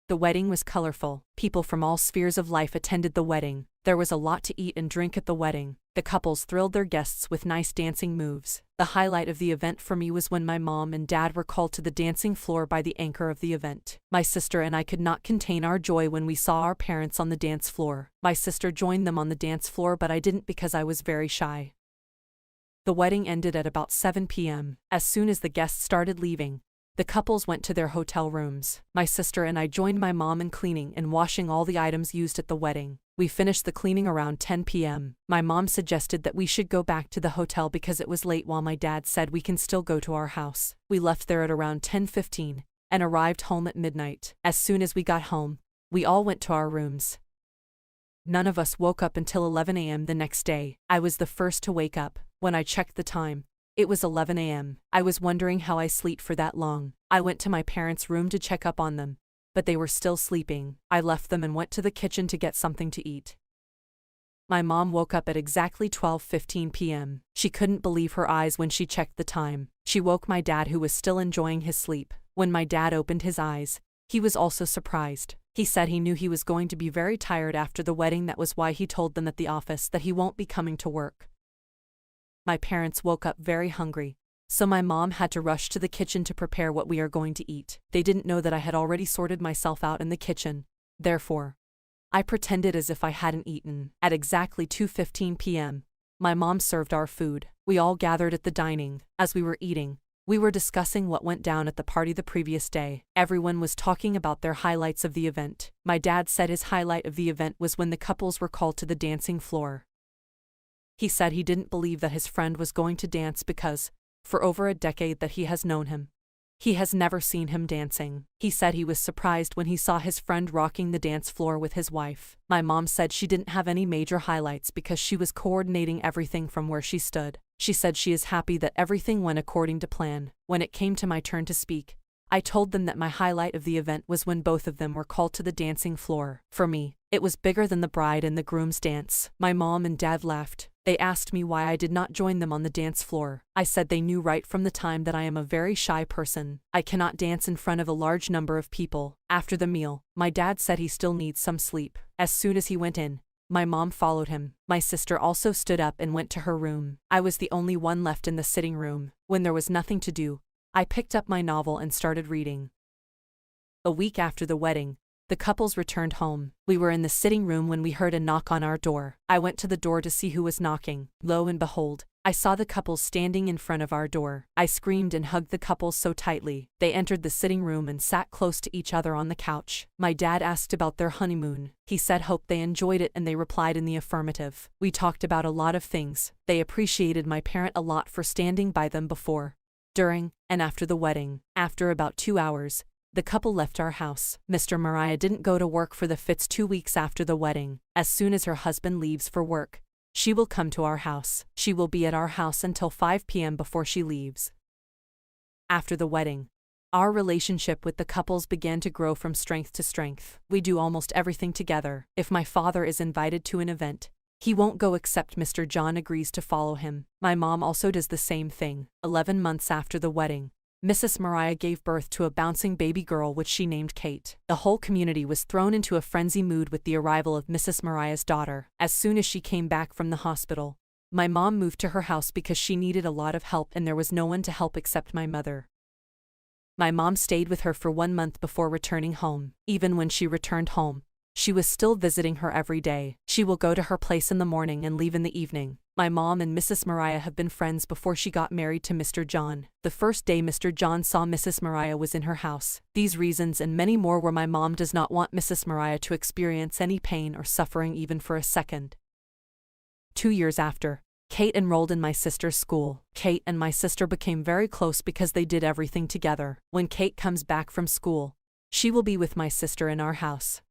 The wedding was colorful. People from all spheres of life attended the wedding. There was a lot to eat and drink at the wedding. The couples thrilled their guests with nice dancing moves. The highlight of the event for me was when my mom and dad were called to the dancing floor by the anchor of the event. My sister and I could not contain our joy when we saw our parents on the dance floor. My sister joined them on the dance floor, but I didn't because I was very shy. The wedding ended at about 7 p.m. As soon as the guests started leaving, the couples went to their hotel rooms. My sister and I joined my mom in cleaning and washing all the items used at the wedding. We finished the cleaning around 10 p.m. My mom suggested that we should go back to the hotel because it was late, while my dad said we can still go to our house. We left there at around 10:15 and arrived home at midnight. As soon as we got home, we all went to our rooms. None of us woke up until 11 a.m. the next day. I was the first to wake up. When I checked the time, it was 11 a.m. I was wondering how I slept for that long. I went to my parents' room to check up on them, but they were still sleeping. I left them and went to the kitchen to get something to eat. My mom woke up at exactly 12:15 p.m. She couldn't believe her eyes when she checked the time. She woke my dad, who was still enjoying his sleep. When my dad opened his eyes, he was also surprised. He said he knew he was going to be very tired after the wedding. That was why he told them at the office that he won't be coming to work. My parents woke up very hungry, so my mom had to rush to the kitchen to prepare what we are going to eat. They didn't know that I had already sorted myself out in the kitchen. Therefore, I pretended as if I hadn't eaten. At exactly 2:15 p.m., my mom served our food. We all gathered at the dining. As we were eating, we were discussing what went down at the party the previous day. Everyone was talking about their highlights of the event. My dad said his highlight of the event was when the couples were called to the dancing floor. He said he didn't believe that his friend was going to dance because, for over a decade that he has known him, he has never seen him dancing. He said he was surprised when he saw his friend rocking the dance floor with his wife. My mom said she didn't have any major highlights because she was coordinating everything from where she stood. She said she is happy that everything went according to plan. When it came to my turn to speak, I told them that my highlight of the event was when both of them were called to the dancing floor. For me, it was bigger than the bride and the groom's dance. My mom and dad laughed. They asked me why I did not join them on the dance floor. I said they knew right from the time that I am a very shy person. I cannot dance in front of a large number of people. After the meal, my dad said he still needs some sleep. As soon as he went in, My mom followed him. My sister also stood up and went to her room. I was the only one left in the sitting room. When there was nothing to do, I picked up my novel and started reading. A week after the wedding, the couples returned home. We were in the sitting room when we heard a knock on our door. I went to the door to see who was knocking. Lo and behold, I saw the couples standing in front of our door. I screamed and hugged the couples so tightly. They entered the sitting room and sat close to each other on the couch. My dad asked about their honeymoon. He said hope they enjoyed it and they replied in the affirmative. We talked about a lot of things. They appreciated my parent a lot for standing by them before, during, and after the wedding. After about 2 hours, the couple left our house. Mr. Mariah didn't go to work for the Fitz 2 weeks after the wedding. As soon as her husband leaves for work, she will come to our house. She will be at our house until 5 p.m. before she leaves. After the wedding, our relationship with the couples began to grow from strength to strength. We do almost everything together. If my father is invited to an event, he won't go except Mr. John agrees to follow him. My mom also does the same thing. 11 months after the wedding, Mrs. Mariah gave birth to a bouncing baby girl which she named Kate. The whole community was thrown into a frenzy mood with the arrival of Mrs. Mariah's daughter. As soon as she came back from the hospital, my mom moved to her house because she needed a lot of help and there was no one to help except my mother. My mom stayed with her for 1 month before returning home. Even when she returned home, she was still visiting her every day. She will go to her place in the morning and leave in the evening. My mom and Mrs. Mariah have been friends before she got married to Mr. John. The first day Mr. John saw Mrs. Mariah was in her house. These reasons and many more were my mom does not want Mrs. Mariah to experience any pain or suffering even for a second. 2 years after, Kate enrolled in my sister's school. Kate and my sister became very close because they did everything together. When Kate comes back from school, she will be with my sister in our house.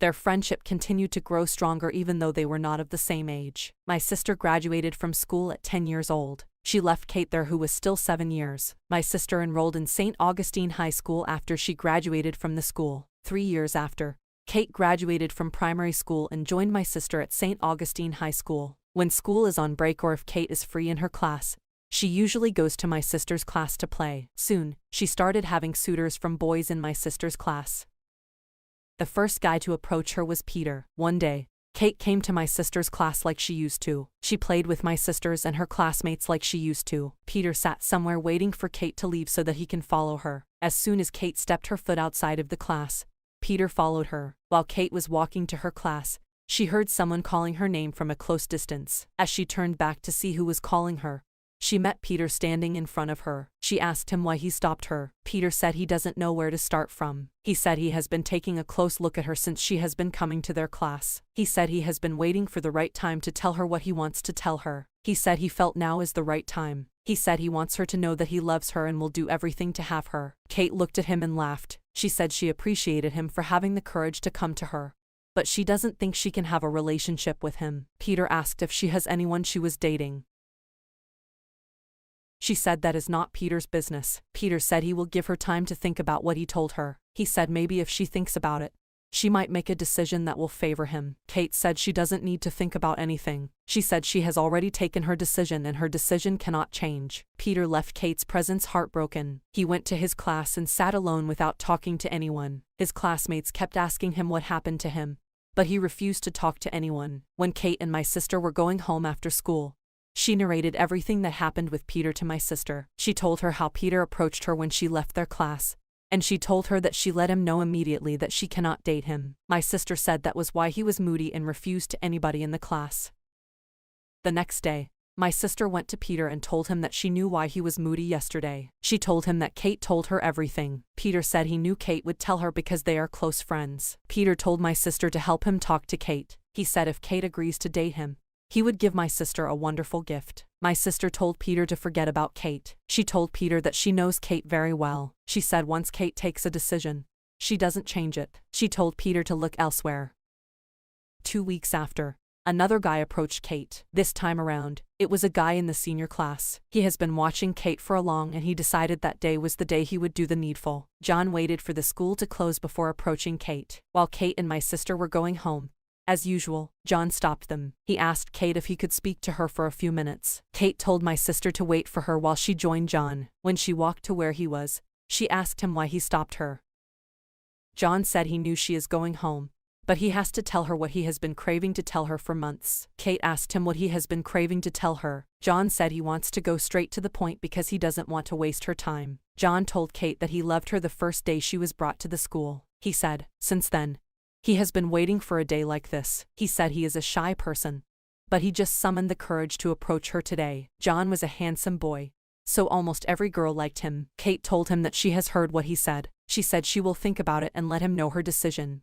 Their friendship continued to grow stronger even though they were not of the same age. My sister graduated from school at 10 years old. She left Kate there who was still 7 years. My sister enrolled in St. Augustine High School after she graduated from the school. 3 years after, Kate graduated from primary school and joined my sister at St. Augustine High School. When school is on break or if Kate is free in her class, she usually goes to my sister's class to play. Soon, she started having suitors from boys in my sister's class. The first guy to approach her was Peter. One day, Kate came to my sister's class like she used to. She played with my sisters and her classmates like she used to. Peter sat somewhere waiting for Kate to leave so that he can follow her. As soon as Kate stepped her foot outside of the class, Peter followed her. While Kate was walking to her class, she heard someone calling her name from a close distance. As she turned back to see who was calling her, she met Peter standing in front of her. She asked him why he stopped her. Peter said he doesn't know where to start from. He said he has been taking a close look at her since she has been coming to their class. He said he has been waiting for the right time to tell her what he wants to tell her. He said he felt now is the right time. He said he wants her to know that he loves her and will do everything to have her. Kate looked at him and laughed. She said she appreciated him for having the courage to come to her, but she doesn't think she can have a relationship with him. Peter asked if she has anyone she was dating. She said that is not Peter's business. Peter said he will give her time to think about what he told her. He said maybe if she thinks about it, she might make a decision that will favor him. Kate said she doesn't need to think about anything. She said she has already taken her decision and her decision cannot change. Peter left Kate's presence heartbroken. He went to his class and sat alone without talking to anyone. His classmates kept asking him what happened to him, but he refused to talk to anyone. When Kate and my sister were going home after school, she narrated everything that happened with Peter to my sister. She told her how Peter approached her when she left their class, and she told her that she let him know immediately that she cannot date him. My sister said that was why he was moody and refused to anybody in the class. The next day, my sister went to Peter and told him that she knew why he was moody yesterday. She told him that Kate told her everything. Peter said he knew Kate would tell her because they are close friends. Peter told my sister to help him talk to Kate. He said if Kate agrees to date him, he would give my sister a wonderful gift. My sister told Peter to forget about Kate. She told Peter that she knows Kate very well. She said once Kate takes a decision, she doesn't change it. She told Peter to look elsewhere. 2 weeks after, another guy approached Kate. This time around, it was a guy in the senior class. He has been watching Kate for a long and he decided that day was the day he would do the needful. John waited for the school to close before approaching Kate. While Kate and my sister were going home, as usual, John stopped them. He asked Kate if he could speak to her for a few minutes. Kate told my sister to wait for her while she joined John. When she walked to where he was, she asked him why he stopped her. John said he knew she is going home, But he has to tell her what he has been craving to tell her for months. Kate asked him what he has been craving to tell her. John said he wants to go straight to the point because he doesn't want to waste her time. John told Kate that he loved her the first day she was brought to the school. He said, since then, he has been waiting for a day like this. He said he is a shy person, but he just summoned the courage to approach her today. John was a handsome boy, so almost every girl liked him. Kate told him that she has heard what he said. She said she will think about it and let him know her decision.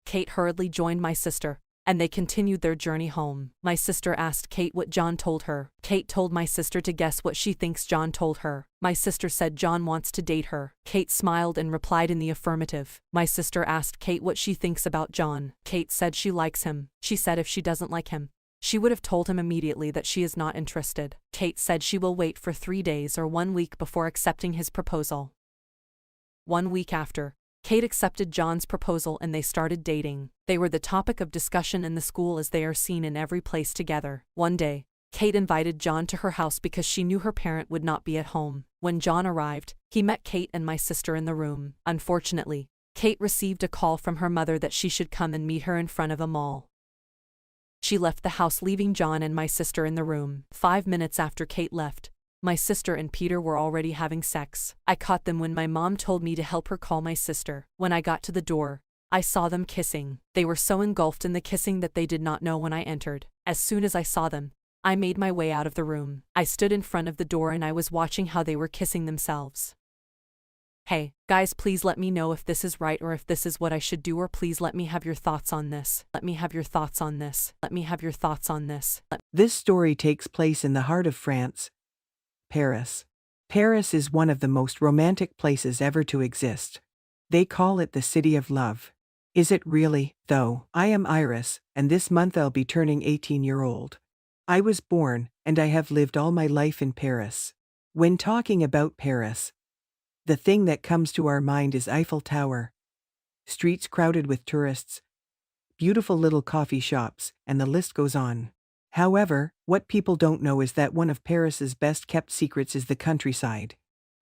Kate hurriedly joined my sister, and they continued their journey home. My sister asked Kate what John told her. Kate told my sister to guess what she thinks John told her. My sister said John wants to date her. Kate smiled and replied in the affirmative. My sister asked Kate what she thinks about John. Kate said she likes him. She said if she doesn't like him, she would have told him immediately that she is not interested. Kate said she will wait for 3 days or 1 week before accepting his proposal. 1 week after, Kate accepted John's proposal and they started dating. They were the topic of discussion in the school as they are seen in every place together. One day, Kate invited John to her house because she knew her parent would not be at home. When John arrived, he met Kate and my sister in the room. Unfortunately, Kate received a call from her mother that she should come and meet her in front of a mall. She left the house leaving John and my sister in the room. 5 minutes after Kate left, my sister and Peter were already having sex. I caught them when my mom told me to help her call my sister. When I got to the door, I saw them kissing. They were so engulfed in the kissing that they did not know when I entered. As soon as I saw them, I made my way out of the room. I stood in front of the door and I was watching how they were kissing themselves. Hey, guys, please let me know if this is right or if this is what I should do, or please let me have your thoughts on this. Let me have your thoughts on this. Let me have your thoughts on this. This story takes place in the heart of France, Paris. Paris is one of the most romantic places ever to exist. They call it the city of love. Is it really, though? I am Iris, and this month I'll be turning 18-year-old. I was born, and I have lived all my life in Paris. When talking about Paris, the thing that comes to our mind is Eiffel Tower, streets crowded with tourists, beautiful little coffee shops, and the list goes on. However, what people don't know is that one of Paris's best-kept secrets is the countryside.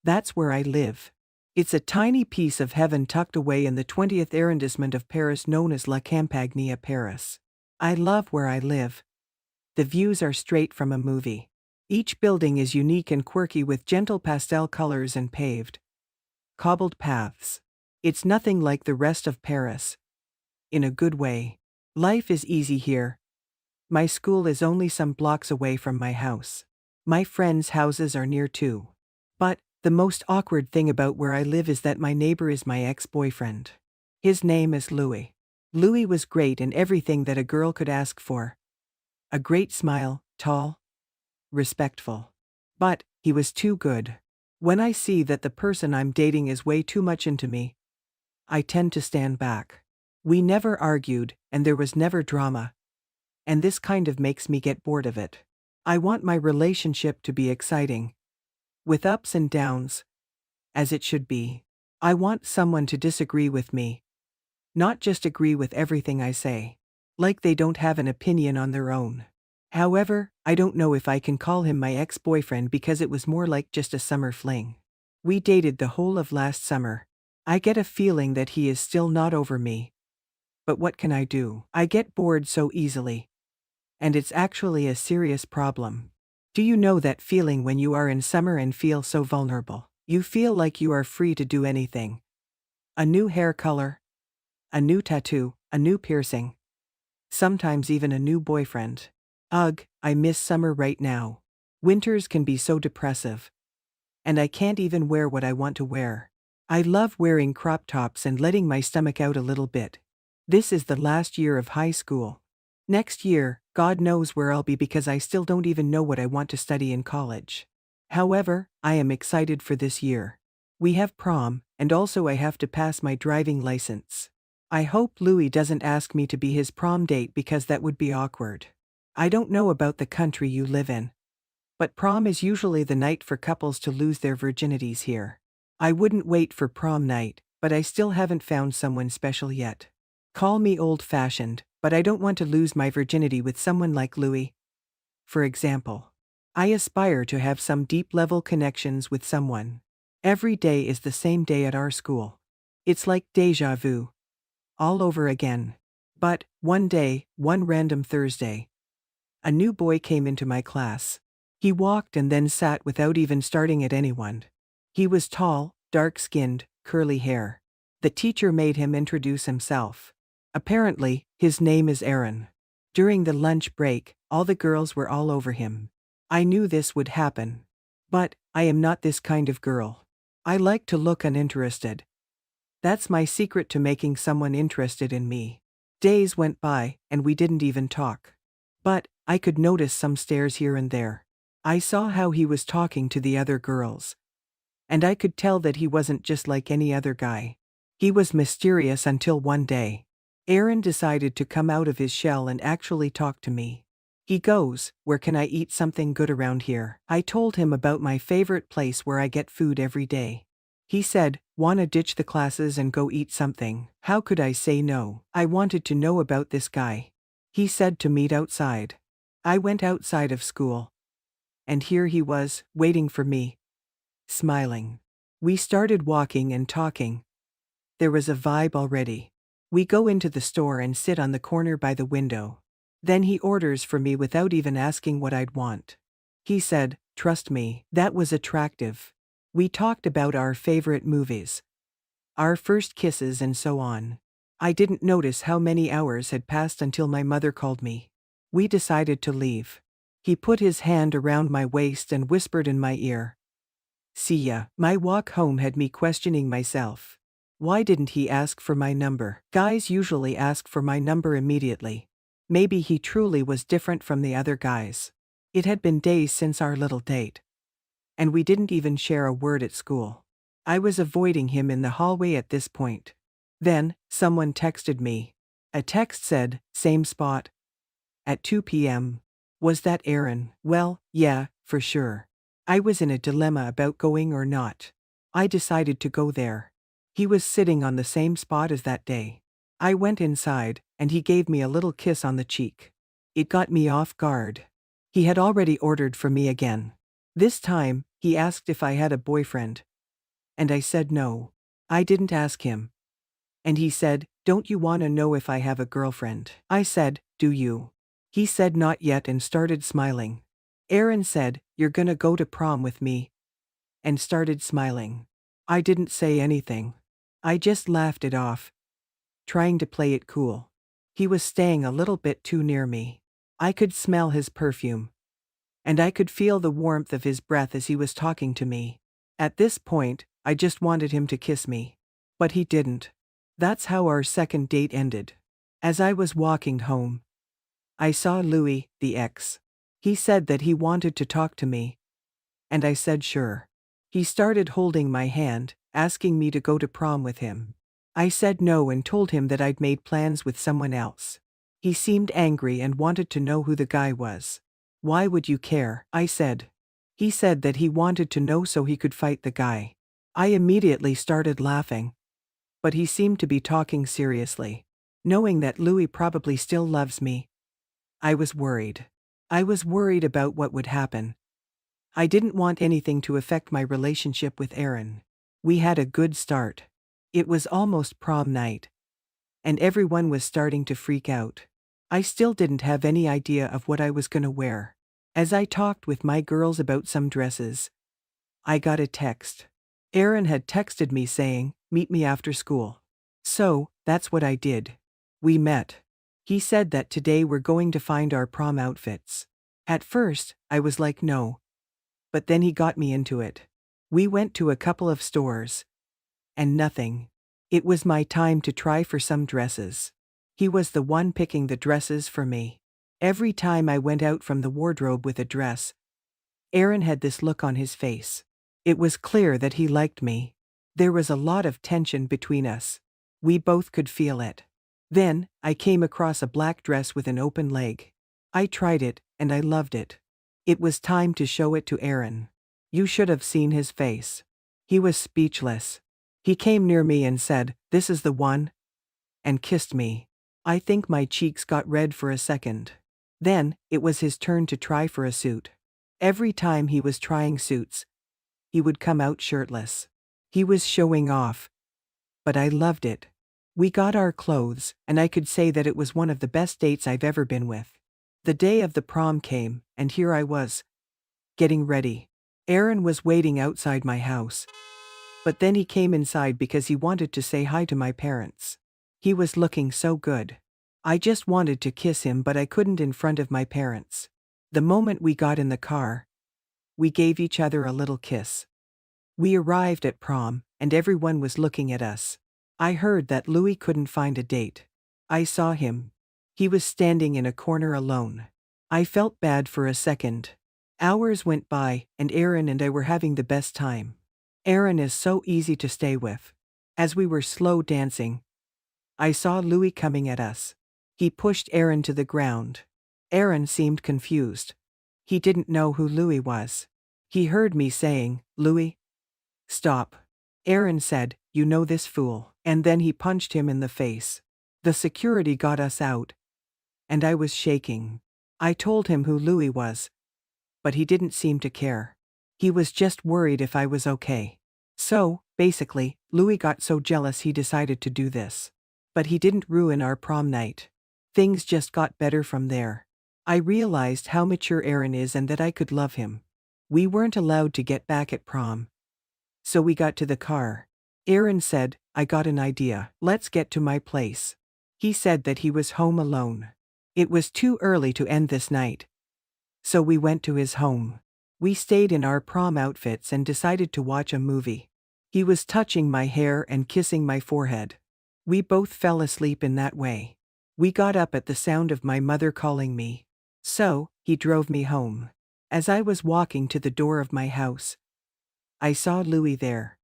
That's where I live. It's a tiny piece of heaven tucked away in the 20th arrondissement of Paris known as La Campagne à Paris. I love where I live. The views are straight from a movie. Each building is unique and quirky with gentle pastel colors and paved, cobbled paths. It's nothing like the rest of Paris. In a good way. Life is easy here. My school is only some blocks away from my house. My friends' houses are near too. But the most awkward thing about where I live is that my neighbor is my ex-boyfriend. His name is Louis. Louis was great in everything that a girl could ask for. A great smile, tall, respectful. But he was too good. When I see that the person I'm dating is way too much into me, I tend to stand back. We never argued, and there was never drama. And this kind of makes me get bored of it. I want my relationship to be exciting, with ups and downs, as it should be. I want someone to disagree with me, not just agree with everything I say, like they don't have an opinion on their own. However, I don't know if I can call him my ex-boyfriend because it was more like just a summer fling. We dated the whole of last summer. I get a feeling that he is still not over me. But what can I do? I get bored so easily. And it's actually a serious problem. Do you know that feeling when you are in summer and feel so vulnerable? You feel like you are free to do anything. A new hair color, a new tattoo, a new piercing, sometimes even a new boyfriend. Ugh, I miss summer right now. Winters can be so depressive. And I can't even wear what I want to wear. I love wearing crop tops and letting my stomach out a little bit. This is the last year of high school. Next year, God knows where I'll be because I still don't even know what I want to study in college. However, I am excited for this year. We have prom, and also I have to pass my driving license. I hope Louis doesn't ask me to be his prom date because that would be awkward. I don't know about the country you live in, but prom is usually the night for couples to lose their virginities here. I wouldn't wait for prom night, but I still haven't found someone special yet. Call me old-fashioned, but I don't want to lose my virginity with someone like Louis. For example, I aspire to have some deep-level connections with someone. Every day is the same day at our school. It's like déjà vu. all over again. But, one day, one random Thursday, a new boy came into my class. He walked and then sat without even starting at anyone. He was tall, dark-skinned, curly hair. The teacher made him introduce himself. Apparently, his name is Aaron. During the lunch break, all the girls were all over him. I knew this would happen. But, I am not this kind of girl. I like to look uninterested. That's my secret to making someone interested in me. Days went by, and we didn't even talk. But, I could notice some stares here and there. I saw how he was talking to the other girls. And I could tell that he wasn't just like any other guy. He was mysterious until one day, Aaron decided to come out of his shell and actually talk to me. He goes, "Where can I eat something good around here?" I told him about my favorite place where I get food every day. He said, "Wanna ditch the classes and go eat something?" How could I say no? I wanted to know about this guy. He said to meet outside. I went outside of school. And here he was, waiting for me, smiling. We started walking and talking. There was a vibe already. We go into the store and sit on the corner by the window. Then he orders for me without even asking what I'd want. He said, "Trust me." That was attractive. We talked about our favorite movies, our first kisses, and so on. I didn't notice how many hours had passed until my mother called me. We decided to leave. He put his hand around my waist and whispered in my ear, "See ya." My walk home had me questioning myself. Why didn't he ask for my number? Guys usually ask for my number immediately. Maybe he truly was different from the other guys. It had been days since our little date. And we didn't even share a word at school. I was avoiding him in the hallway at this point. Then, someone texted me. A text said, "Same spot. At 2 p.m. Was that Aaron? Well, yeah, for sure. I was in a dilemma about going or not. I decided to go there. He was sitting on the same spot as that day. I went inside, and he gave me a little kiss on the cheek. It got me off guard. He had already ordered for me again. This time, he asked if I had a boyfriend. And I said no. I didn't ask him. And he said, "Don't you want to know if I have a girlfriend?" I said, "Do you?" He said not yet and started smiling. Aaron said, "You're gonna go to prom with me?" And started smiling. I didn't say anything. I just laughed it off, trying to play it cool. He was staying a little bit too near me. I could smell his perfume. And I could feel the warmth of his breath as he was talking to me. At this point, I just wanted him to kiss me. But he didn't. That's how our second date ended. As I was walking home, I saw Louis, the ex. He said that he wanted to talk to me. And I said sure. He started holding my hand, asking me to go to prom with him. I said no and told him that I'd made plans with someone else. He seemed angry and wanted to know who the guy was. "Why would you care?" I said. He said that he wanted to know so he could fight the guy. I immediately started laughing. But he seemed to be talking seriously. Knowing that Louis probably still loves me, I was worried. I was worried about what would happen. I didn't want anything to affect my relationship with Aaron. We had a good start. It was almost prom night. And everyone was starting to freak out. I still didn't have any idea of what I was gonna wear. As I talked with my girls about some dresses, I got a text. Aaron had texted me saying, "Meet me after school." So, that's what I did. We met. He said that today we're going to find our prom outfits. At first, I was like no. But then he got me into it. We went to a couple of stores. And nothing. It was my time to try for some dresses. He was the one picking the dresses for me. Every time I went out from the wardrobe with a dress, Aaron had this look on his face. It was clear that he liked me. There was a lot of tension between us. We both could feel it. Then, I came across a black dress with an open leg. I tried it, and I loved it. It was time to show it to Aaron. You should have seen his face. He was speechless. He came near me and said, "This is the one," and kissed me. I think my cheeks got red for a second. Then, it was his turn to try for a suit. Every time he was trying suits, he would come out shirtless. He was showing off. But I loved it. We got our clothes, and I could say that it was one of the best dates I've ever been with. The day of the prom came, and here I was, getting ready. Aaron was waiting outside my house, but then he came inside because he wanted to say hi to my parents. He was looking so good. I just wanted to kiss him, but I couldn't in front of my parents. The moment we got in the car, we gave each other a little kiss. We arrived at prom, and everyone was looking at us. I heard that Louis couldn't find a date. I saw him. He was standing in a corner alone. I felt bad for a second. Hours went by, and Aaron and I were having the best time. Aaron is so easy to stay with. As we were slow dancing, I saw Louis coming at us. He pushed Aaron to the ground. Aaron seemed confused. He didn't know who Louis was. He heard me saying, "Louis, stop." Aaron said, "You know this fool," and then he punched him in the face. The security got us out, and I was shaking. I told him who Louis was, but he didn't seem to care. He was just worried if I was okay. So, basically, Louis got so jealous he decided to do this. But he didn't ruin our prom night. Things just got better from there. I realized how mature Aaron is and that I could love him. We weren't allowed to get back at prom, so we got to the car. Aaron said, "I got an idea. Let's get to my place." He said that he was home alone. It was too early to end this night, so we went to his home. We stayed in our prom outfits and decided to watch a movie. He was touching my hair and kissing my forehead. We both fell asleep in that way. We got up at the sound of my mother calling me. So, he drove me home. As I was walking to the door of my house, I saw Louis there.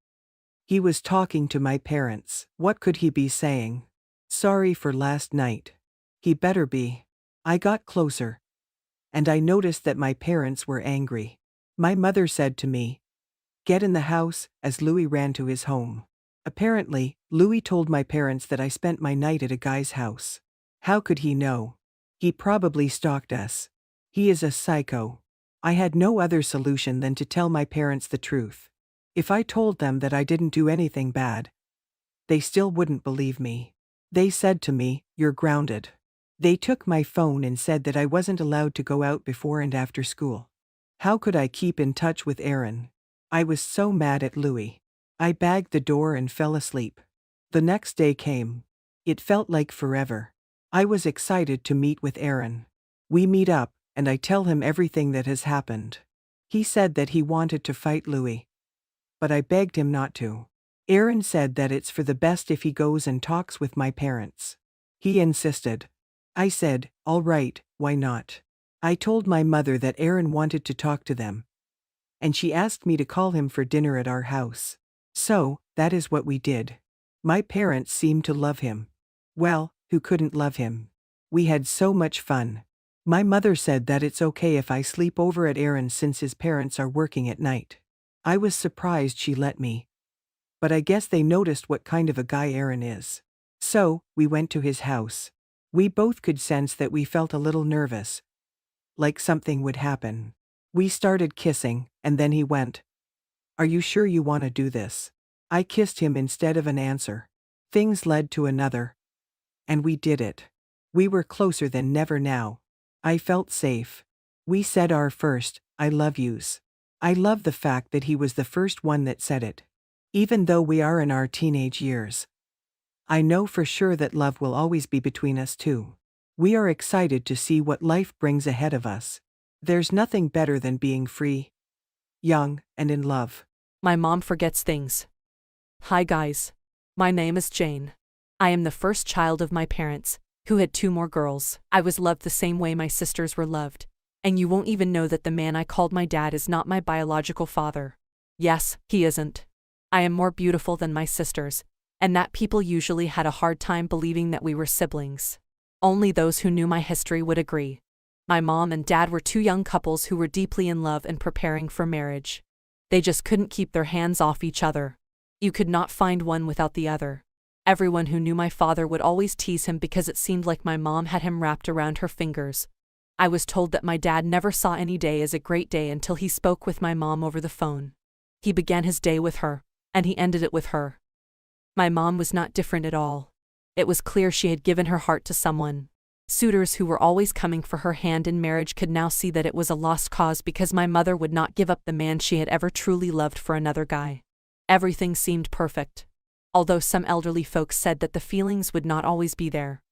He was talking to my parents. What could he be saying? Sorry for last night. He better be. I got closer, and I noticed that my parents were angry. My mother said to me, "Get in the house," as Louis ran to his home. Apparently, Louis told my parents that I spent my night at a guy's house. How could he know? He probably stalked us. He is a psycho. I had no other solution than to tell my parents the truth. If I told them that I didn't do anything bad, they still wouldn't believe me. They said to me, "You're grounded." They took my phone and said that I wasn't allowed to go out before and after school. How could I keep in touch with Aaron? I was so mad at Louis. I bagged the door and fell asleep. The next day came. It felt like forever. I was excited to meet with Aaron. We meet up, and I tell him everything that has happened. He said that he wanted to fight Louis, but I begged him not to. Aaron said that it's for the best if he goes and talks with my parents. He insisted. I said, "All right, why not?" I told my mother that Aaron wanted to talk to them, and she asked me to call him for dinner at our house. So, that is what we did. My parents seemed to love him. Well, who couldn't love him? We had so much fun. My mother said that it's okay if I sleep over at Aaron's since his parents are working at night. I was surprised she let me, but I guess they noticed what kind of a guy Aaron is. So, we went to his house. We both could sense that we felt a little nervous, like something would happen. We started kissing, and then he went, "Are you sure you want to do this?" I kissed him instead of an answer. Things led to another, and we did it. We were closer than never now. I felt safe. We said our first, "I love yous." I love the fact that he was the first one that said it. Even though we are in our teenage years, I know for sure that love will always be between us two. We are excited to see what life brings ahead of us. There's nothing better than being free, young, and in love. My mom forgets things. Hi guys. My name is Jane. I am the first child of my parents, who had 2 more girls. I was loved the same way my sisters were loved. And you won't even know that the man I called my dad is not my biological father. Yes, he isn't. I am more beautiful than my sisters, and that people usually had a hard time believing that we were siblings. Only those who knew my history would agree. My mom and dad were 2 young couples who were deeply in love and preparing for marriage. They just couldn't keep their hands off each other. You could not find one without the other. Everyone who knew my father would always tease him because it seemed like my mom had him wrapped around her fingers. I was told that my dad never saw any day as a great day until he spoke with my mom over the phone. He began his day with her, and he ended it with her. My mom was not different at all. It was clear she had given her heart to someone. Suitors who were always coming for her hand in marriage could now see that it was a lost cause because my mother would not give up the man she had ever truly loved for another guy. Everything seemed perfect. Although some elderly folks said that the feelings would not always be there.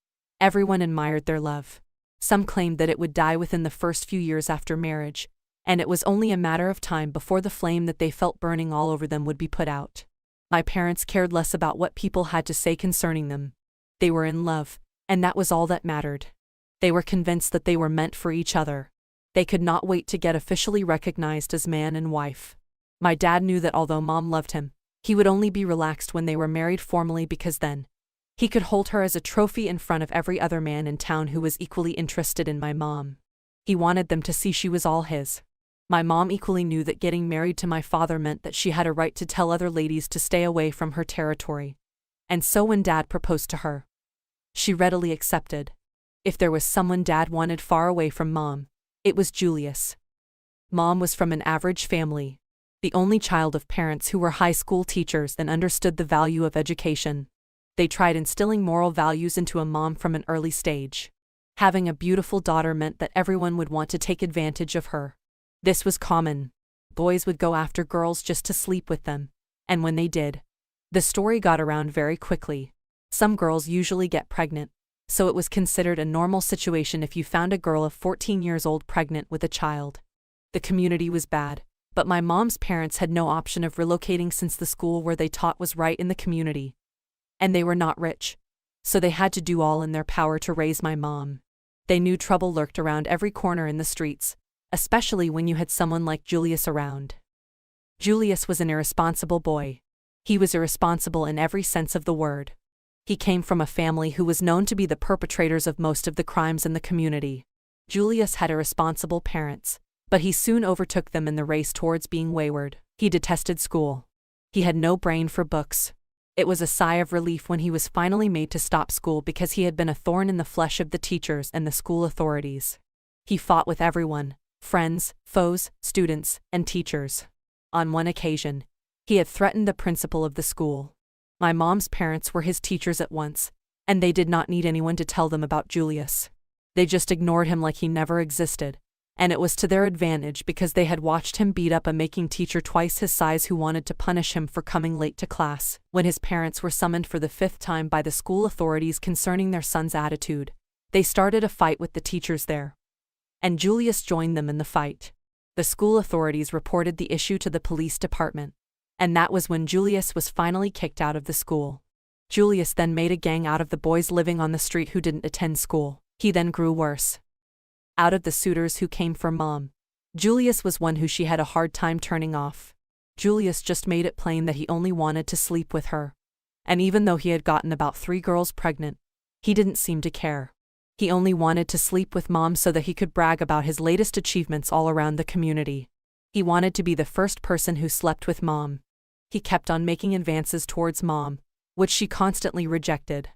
Everyone admired their love. Some claimed that it would die within the first few years after marriage, and it was only a matter of time before the flame that they felt burning all over them would be put out. My parents cared less about what people had to say concerning them. They were in love, and that was all that mattered. They were convinced that they were meant for each other. They could not wait to get officially recognized as man and wife. My dad knew that although Mom loved him, he would only be relaxed when they were married formally because then he could hold her as a trophy in front of every other man in town who was equally interested in my mom. He wanted them to see she was all his. My mom equally knew that getting married to my father meant that she had a right to tell other ladies to stay away from her territory. And so when Dad proposed to her, she readily accepted. If there was someone Dad wanted far away from Mom, it was Julius. Mom was from an average family, the only child of parents who were high school teachers and understood the value of education. They tried instilling moral values into a mom from an early stage. Having a beautiful daughter meant that everyone would want to take advantage of her. This was common. Boys would go after girls just to sleep with them, and when they did, the story got around very quickly. Some girls usually get pregnant, so it was considered a normal situation if you found a girl of 14 years old pregnant with a child. The community was bad, but my mom's parents had no option of relocating since the school where they taught was right in the community. And they were not rich, so they had to do all in their power to raise my mom. They knew trouble lurked around every corner in the streets, especially when you had someone like Julius around. Julius was an irresponsible boy. He was irresponsible in every sense of the word. He came from a family who was known to be the perpetrators of most of the crimes in the community. Julius had irresponsible parents, but he soon overtook them in the race towards being wayward. He detested school. He had no brain for books. It was a sigh of relief when he was finally made to stop school because he had been a thorn in the flesh of the teachers and the school authorities. He fought with everyone, friends, foes, students, and teachers. On one occasion, he had threatened the principal of the school. My mom's parents were his teachers at once, and they did not need anyone to tell them about Julius. They just ignored him like he never existed, and it was to their advantage because they had watched him beat up a making teacher twice his size who wanted to punish him for coming late to class. When his parents were summoned for the 5th time by the school authorities concerning their son's attitude, they started a fight with the teachers there. And Julius joined them in the fight. The school authorities reported the issue to the police department, and that was when Julius was finally kicked out of the school. Julius then made a gang out of the boys living on the street who didn't attend school. He then grew worse. Out of the suitors who came for Mom, Julius was one who she had a hard time turning off. Julius just made it plain that he only wanted to sleep with her. And even though he had gotten about 3 girls pregnant, he didn't seem to care. He only wanted to sleep with Mom so that he could brag about his latest achievements all around the community. He wanted to be the first person who slept with Mom. He kept on making advances towards Mom, which she constantly rejected.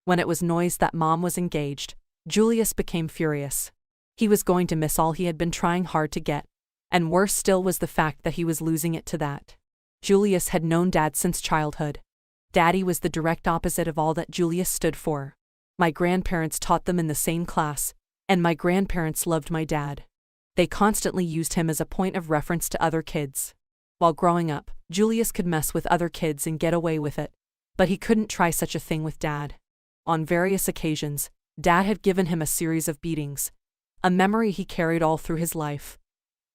When it was noised that Mom was engaged, Julius became furious. He was going to miss all he had been trying hard to get, and worse still was the fact that he was losing it to that. Julius had known Dad since childhood. Daddy was the direct opposite of all that Julius stood for. My grandparents taught them in the same class, and my grandparents loved my dad. They constantly used him as a point of reference to other kids. While growing up, Julius could mess with other kids and get away with it, but he couldn't try such a thing with Dad. On various occasions, Dad had given him a series of beatings, a memory he carried all through his life.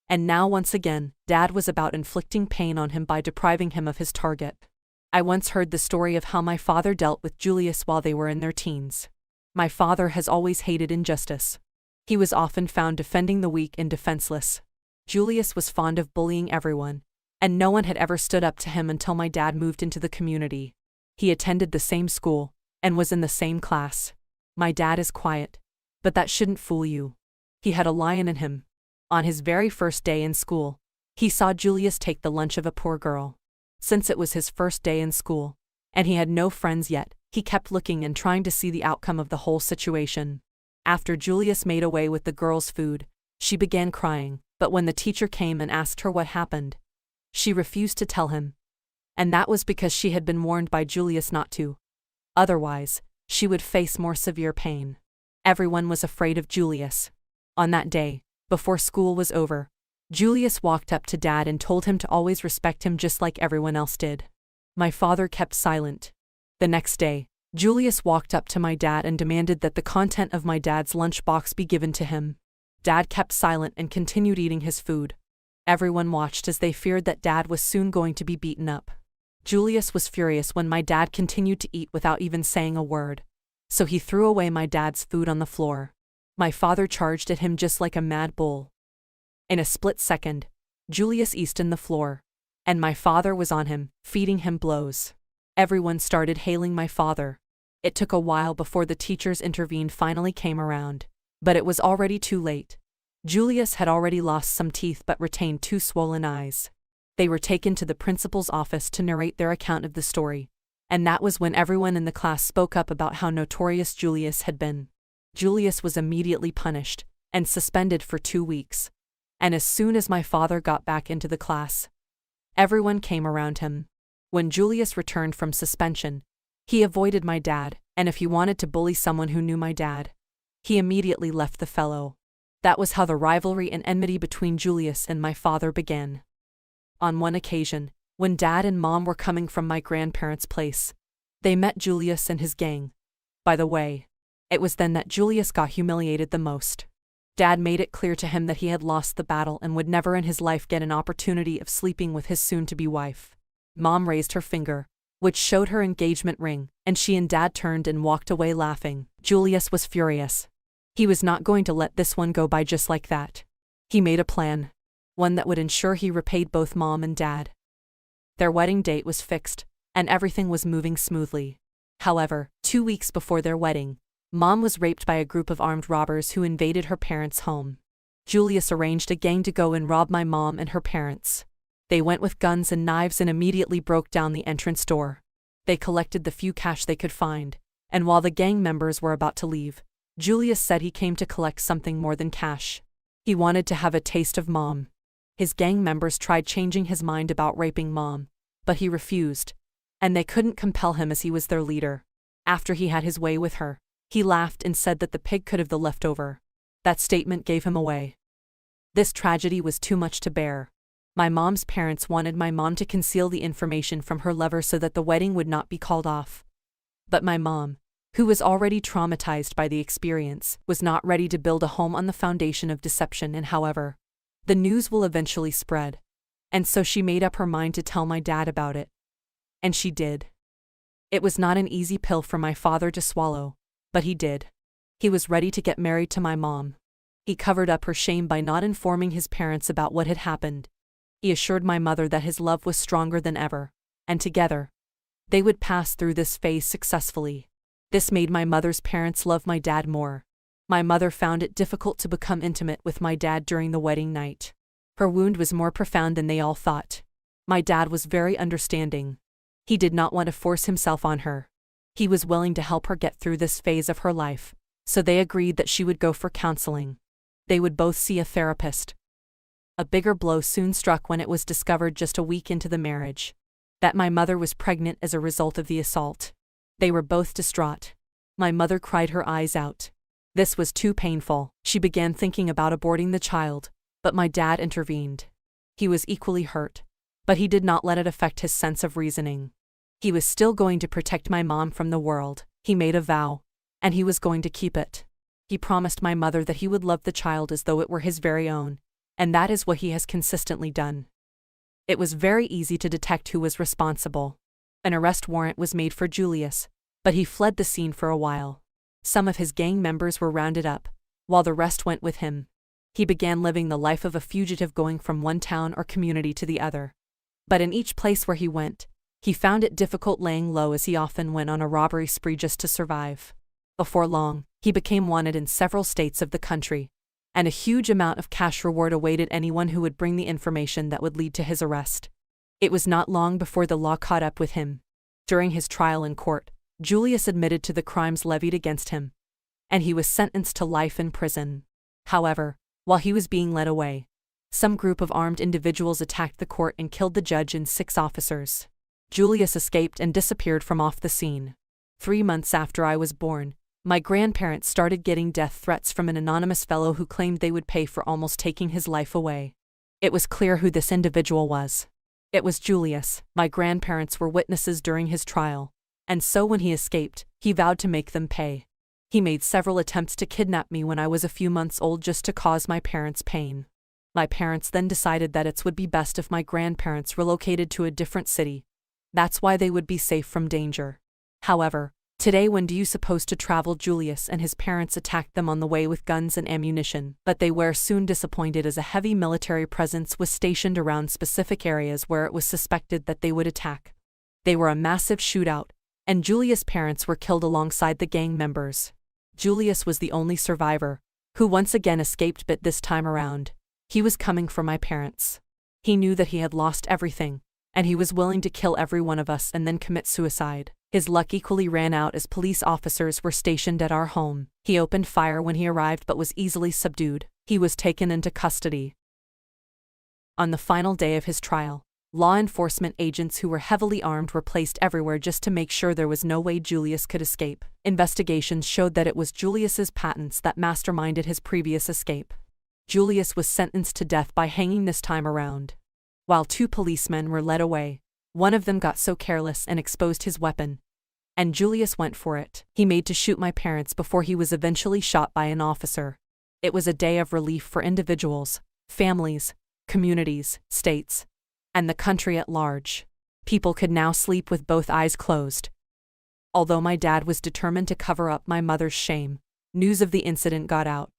And now once again, Dad was about inflicting pain on him by depriving him of his target. I once heard the story of how my father dealt with Julius while they were in their teens. My father has always hated injustice. He was often found defending the weak and defenseless. Julius was fond of bullying everyone, and no one had ever stood up to him until my dad moved into the community. He attended the same school, and was in the same class. My dad is quiet, but that shouldn't fool you. He had a lion in him. On his very first day in school, he saw Julius take the lunch of a poor girl. Since it was his first day in school, and he had no friends yet, he kept looking and trying to see the outcome of the whole situation. After Julius made away with the girl's food, she began crying, but when the teacher came and asked her what happened, she refused to tell him. And that was because she had been warned by Julius not to. Otherwise, she would face more severe pain. Everyone was afraid of Julius. On that day, before school was over, Julius walked up to Dad and told him to always respect him just like everyone else did. My father kept silent. The next day, Julius walked up to my dad and demanded that the content of my dad's lunchbox be given to him. Dad kept silent and continued eating his food. Everyone watched as they feared that Dad was soon going to be beaten up. Julius was furious when my dad continued to eat without even saying a word, so he threw away my dad's food on the floor. My father charged at him just like a mad bull. In a split second, Julius eased on the floor, and my father was on him, feeding him blows. Everyone started hailing my father. It took a while before the teachers intervened finally came around, but it was already too late. Julius had already lost some teeth but retained 2 swollen eyes. They were taken to the principal's office to narrate their account of the story, and that was when everyone in the class spoke up about how notorious Julius had been. Julius was immediately punished and suspended for 2 weeks. And as soon as my father got back into the class, everyone came around him. When Julius returned from suspension, he avoided my dad, and if he wanted to bully someone who knew my dad, he immediately left the fellow. That was how the rivalry and enmity between Julius and my father began. On one occasion, when Dad and Mom were coming from my grandparents' place, they met Julius and his gang. By the way, it was then that Julius got humiliated the most. Dad made it clear to him that he had lost the battle and would never in his life get an opportunity of sleeping with his soon-to-be wife. Mom raised her finger, which showed her engagement ring, and she and Dad turned and walked away laughing. Julius was furious. He was not going to let this one go by just like that. He made a plan, one that would ensure he repaid both Mom and Dad. Their wedding date was fixed, and everything was moving smoothly. However, 2 weeks before their wedding, Mom was raped by a group of armed robbers who invaded her parents' home. Julius arranged a gang to go and rob my mom and her parents. They went with guns and knives and immediately broke down the entrance door. They collected the few cash they could find, and while the gang members were about to leave, Julius said he came to collect something more than cash. He wanted to have a taste of Mom. His gang members tried changing his mind about raping Mom, but he refused, and they couldn't compel him as he was their leader. After he had his way with her, he laughed and said that the pig could have the leftover. That statement gave him away. This tragedy was too much to bear. My mom's parents wanted my mom to conceal the information from her lover so that the wedding would not be called off. But my mom, who was already traumatized by the experience, was not ready to build a home on the foundation of deception, and however, the news will eventually spread. And so she made up her mind to tell my dad about it. And she did. It was not an easy pill for my father to swallow, but he did. He was ready to get married to my mom. He covered up her shame by not informing his parents about what had happened. He assured my mother that his love was stronger than ever, and together, they would pass through this phase successfully. This made my mother's parents love my dad more. My mother found it difficult to become intimate with my dad during the wedding night. Her wound was more profound than they all thought. My dad was very understanding. He did not want to force himself on her. He was willing to help her get through this phase of her life, so they agreed that she would go for counseling. They would both see a therapist. A bigger blow soon struck when it was discovered just a week into the marriage that my mother was pregnant as a result of the assault. They were both distraught. My mother cried her eyes out. This was too painful. She began thinking about aborting the child, but my dad intervened. He was equally hurt, but he did not let it affect his sense of reasoning. He was still going to protect my mom from the world. He made a vow, and he was going to keep it. He promised my mother that he would love the child as though it were his very own, and that is what he has consistently done. It was very easy to detect who was responsible. An arrest warrant was made for Julius, but he fled the scene for a while. Some of his gang members were rounded up, while the rest went with him. He began living the life of a fugitive, going from one town or community to the other. But in each place where he went, he found it difficult laying low, as he often went on a robbery spree just to survive. Before long, he became wanted in several states of the country, and a huge amount of cash reward awaited anyone who would bring the information that would lead to his arrest. It was not long before the law caught up with him. During his trial in court, Julius admitted to the crimes levied against him, and he was sentenced to life in prison. However, while he was being led away, some group of armed individuals attacked the court and killed the judge and 6 officers. Julius escaped and disappeared from off the scene. 3 months after I was born, my grandparents started getting death threats from an anonymous fellow who claimed they would pay for almost taking his life away. It was clear who this individual was. It was Julius. My grandparents were witnesses during his trial, and so when he escaped, he vowed to make them pay. He made several attempts to kidnap me when I was a few months old just to cause my parents pain. My parents then decided that it would be best if my grandparents relocated to a different city. That's why they would be safe from danger. However, today when do you suppose to travel? Julius and his parents attacked them on the way with guns and ammunition, but they were soon disappointed as a heavy military presence was stationed around specific areas where it was suspected that they would attack. They were a massive shootout, and Julius' parents were killed alongside the gang members. Julius was the only survivor, who once again escaped, but this time around, he was coming for my parents. He knew that he had lost everything, and he was willing to kill every one of us and then commit suicide. His luck equally ran out as police officers were stationed at our home. He opened fire when he arrived but was easily subdued. He was taken into custody. On the final day of his trial, law enforcement agents who were heavily armed were placed everywhere just to make sure there was no way Julius could escape. Investigations showed that it was Julius's patents that masterminded his previous escape. Julius was sentenced to death by hanging this time around. While 2 policemen were led away, one of them got so careless and exposed his weapon, and Julius went for it. He made to shoot my parents before he was eventually shot by an officer. It was a day of relief for individuals, families, communities, states, and the country at large. People could now sleep with both eyes closed. Although my dad was determined to cover up my mother's shame, news of the incident got out,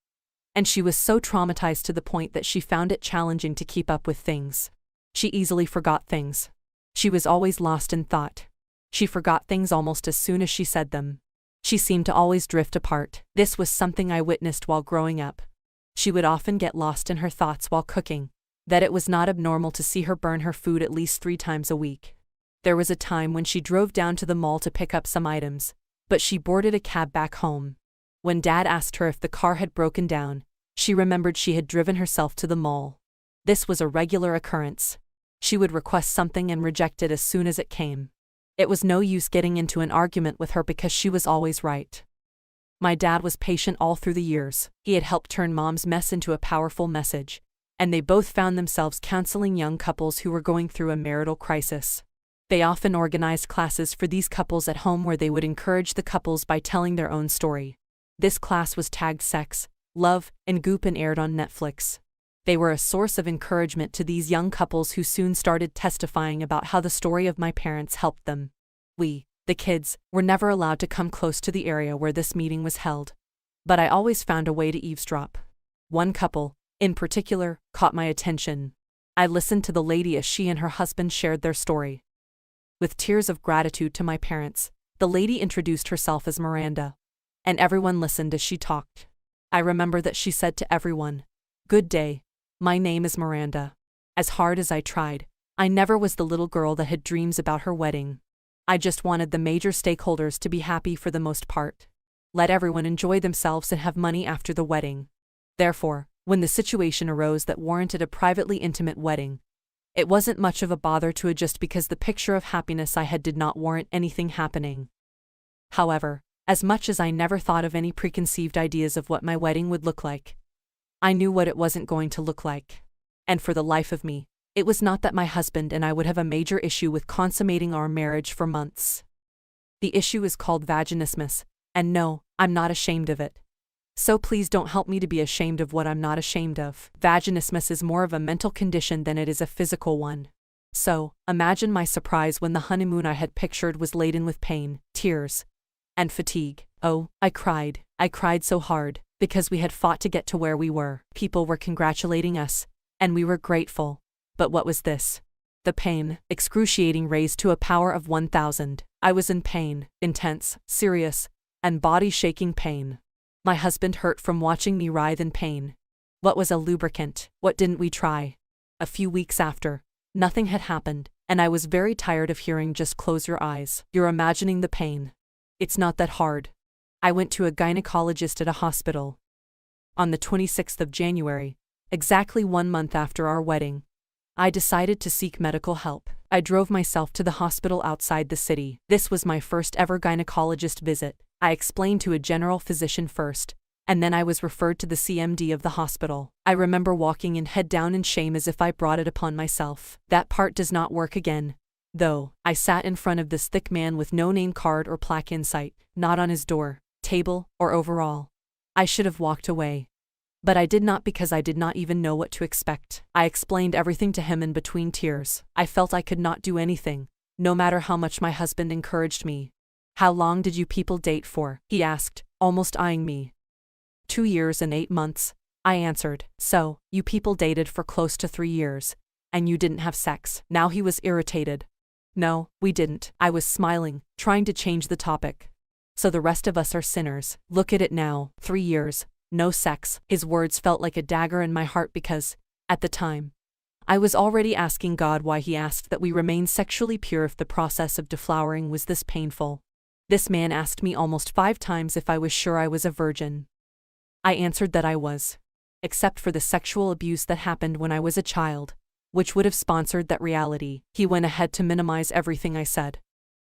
and she was so traumatized to the point that she found it challenging to keep up with things. She easily forgot things. She was always lost in thought. She forgot things almost as soon as she said them. She seemed to always drift apart. This was something I witnessed while growing up. She would often get lost in her thoughts while cooking, that it was not abnormal to see her burn her food at least 3 times a week. There was a time when she drove down to the mall to pick up some items, but she boarded a cab back home. When Dad asked her if the car had broken down, she remembered she had driven herself to the mall. This was a regular occurrence. She would request something and reject it as soon as it came. It was no use getting into an argument with her because she was always right. My dad was patient all through the years. He had helped turn Mom's mess into a powerful message, and they both found themselves counseling young couples who were going through a marital crisis. They often organized classes for these couples at home where they would encourage the couples by telling their own story. This class was tagged Sex, Love, and Goop and aired on Netflix. They were a source of encouragement to these young couples who soon started testifying about how the story of my parents helped them. We, the kids, were never allowed to come close to the area where this meeting was held. But I always found a way to eavesdrop. One couple, in particular, caught my attention. I listened to the lady as she and her husband shared their story. With tears of gratitude to my parents, the lady introduced herself as Miranda, and everyone listened as she talked. I remember that she said to everyone, "Good day. My name is Miranda." As hard as I tried, I never was the little girl that had dreams about her wedding. I just wanted the major stakeholders to be happy for the most part. Let everyone enjoy themselves and have money after the wedding. Therefore, when the situation arose that warranted a privately intimate wedding, it wasn't much of a bother to adjust because the picture of happiness I had did not warrant anything happening. However, as much as I never thought of any preconceived ideas of what my wedding would look like, I knew what it wasn't going to look like. And for the life of me, it was not that my husband and I would have a major issue with consummating our marriage for months. The issue is called vaginismus, and no, I'm not ashamed of it. So please don't help me to be ashamed of what I'm not ashamed of. Vaginismus is more of a mental condition than it is a physical one. So, imagine my surprise when the honeymoon I had pictured was laden with pain, tears, and fatigue. Oh, I cried so hard, because we had fought to get to where we were. People were congratulating us, and we were grateful. But what was this? The pain, excruciating, raised to a power of 1,000. I was in pain, intense, serious, and body-shaking pain. My husband hurt from watching me writhe in pain. What was a lubricant? What didn't we try? A few weeks after, nothing had happened, and I was very tired of hearing "just close your eyes. You're imagining the pain. It's not that hard." I went to a gynecologist at a hospital. On the 26th of January, exactly 1 month after our wedding, I decided to seek medical help. I drove myself to the hospital outside the city. This was my first ever gynecologist visit. I explained to a general physician first, and then I was referred to the CMD of the hospital. I remember walking in head down in shame as if I brought it upon myself. That part does not work again. Though, I sat in front of this thick man with no name card or plaque in sight, not on his door, table, or overall. I should have walked away. But I did not because I did not even know what to expect. I explained everything to him in between tears. I felt I could not do anything, no matter how much my husband encouraged me. "How long did you people date for?" he asked, almost eyeing me. 2 years and 8 months, I answered. "So, you people dated for close to 3 years, and you didn't have sex?" Now he was irritated. "No, we didn't." I was smiling, trying to change the topic. "So the rest of us are sinners. Look at it now, 3 years. No sex." His words felt like a dagger in my heart because, at the time, I was already asking God why he asked that we remain sexually pure if the process of deflowering was this painful. This man asked me almost 5 times if I was sure I was a virgin. I answered that I was, except for the sexual abuse that happened when I was a child, which would have sponsored that reality. He went ahead to minimize everything I said,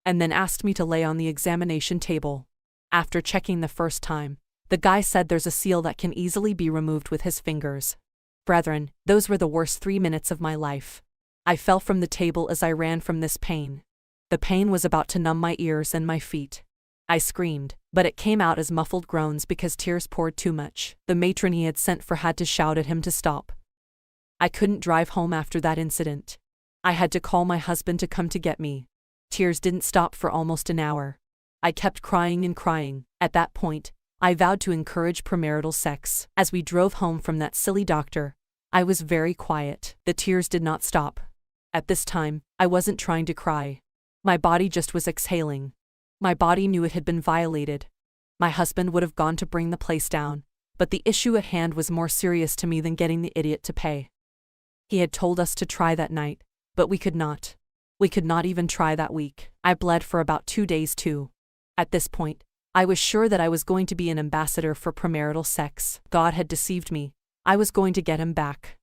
and then asked me to lay on the examination table. After checking the first time, the guy said there's a seal that can easily be removed with his fingers. Brethren, those were the worst 3 minutes of my life. I fell from the table as I ran from this pain. The pain was about to numb my ears and my feet. I screamed, but it came out as muffled groans because tears poured too much. The matron he had sent for had to shout at him to stop. I couldn't drive home after that incident. I had to call my husband to come to get me. Tears didn't stop for almost an hour. I kept crying and crying. At that point, I vowed to encourage premarital sex. As we drove home from that silly doctor, I was very quiet. The tears did not stop. At this time, I wasn't trying to cry. My body just was exhaling. My body knew it had been violated. My husband would have gone to bring the place down, but the issue at hand was more serious to me than getting the idiot to pay. He had told us to try that night, but we could not. We could not even try that week. I bled for about 2 days too. At this point, I was sure that I was going to be an ambassador for premarital sex. God had deceived me. I was going to get him back.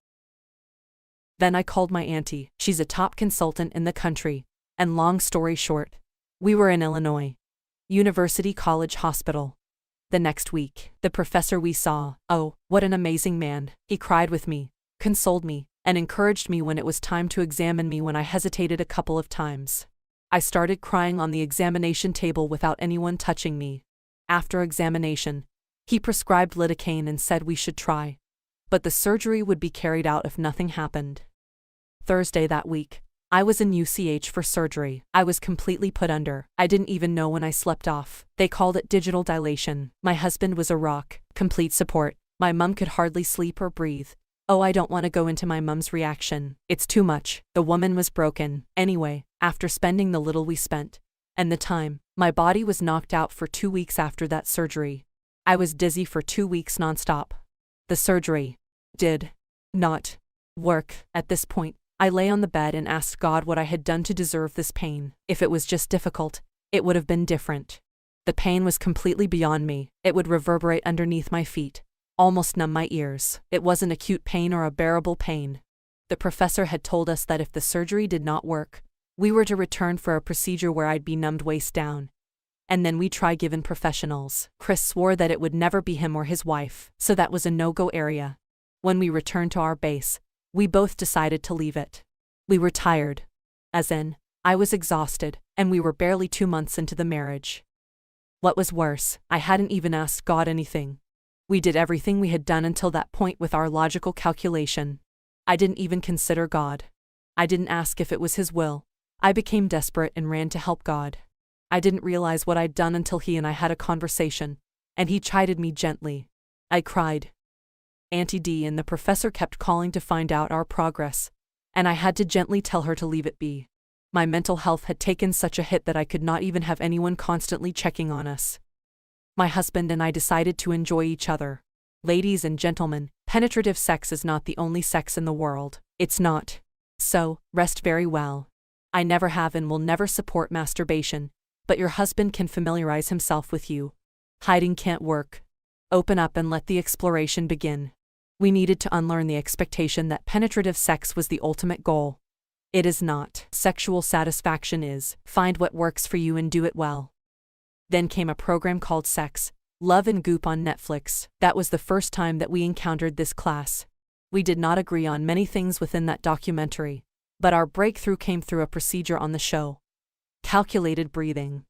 Then I called my auntie. She's a top consultant in the country, and long story short, we were in Illinois. University College Hospital. The next week, the professor we saw, oh, what an amazing man. He cried with me, consoled me, and encouraged me when it was time to examine me when I hesitated a couple of times. I started crying on the examination table without anyone touching me. After examination, he prescribed lidocaine and said we should try, but the surgery would be carried out if nothing happened. Thursday that week, I was in UCH for surgery. I was completely put under. I didn't even know when I slept off. They called it digital dilation. My husband was a rock, complete support. My mum could hardly sleep or breathe. Oh, I don't want to go into my mum's reaction. It's too much. The woman was broken. Anyway, after spending the little we spent, and the time, my body was knocked out for 2 weeks after that surgery. I was dizzy for 2 weeks nonstop. The surgery did not work. At this point, I lay on the bed and asked God what I had done to deserve this pain. If it was just difficult, it would have been different. The pain was completely beyond me. It would reverberate underneath my feet, almost numb my ears. It wasn't acute pain or a bearable pain. The professor had told us that if the surgery did not work, we were to return for a procedure where I'd be numbed waist down. And then we'd try given professionals. Chris swore that it would never be him or his wife, so that was a no-go area. When we returned to our base, we both decided to leave it. We were tired. As in, I was exhausted, and we were barely 2 months into the marriage. What was worse, I hadn't even asked God anything. We did everything we had done until that point with our logical calculation. I didn't even consider God. I didn't ask if it was His will. I became desperate and ran to help God. I didn't realize what I'd done until He and I had a conversation, and He chided me gently. I cried. Auntie D and the professor kept calling to find out our progress, and I had to gently tell her to leave it be. My mental health had taken such a hit that I could not even have anyone constantly checking on us. My husband and I decided to enjoy each other. Ladies and gentlemen, penetrative sex is not the only sex in the world. It's not. So, rest very well. I never have and will never support masturbation, but your husband can familiarize himself with you. Hiding can't work. Open up and let the exploration begin. We needed to unlearn the expectation that penetrative sex was the ultimate goal. It is not. Sexual satisfaction is. Find what works for you and do it well. Then came a program called Sex, Love and Goop on Netflix. That was the first time that we encountered this class. We did not agree on many things within that documentary, but our breakthrough came through a procedure on the show. Calculated breathing.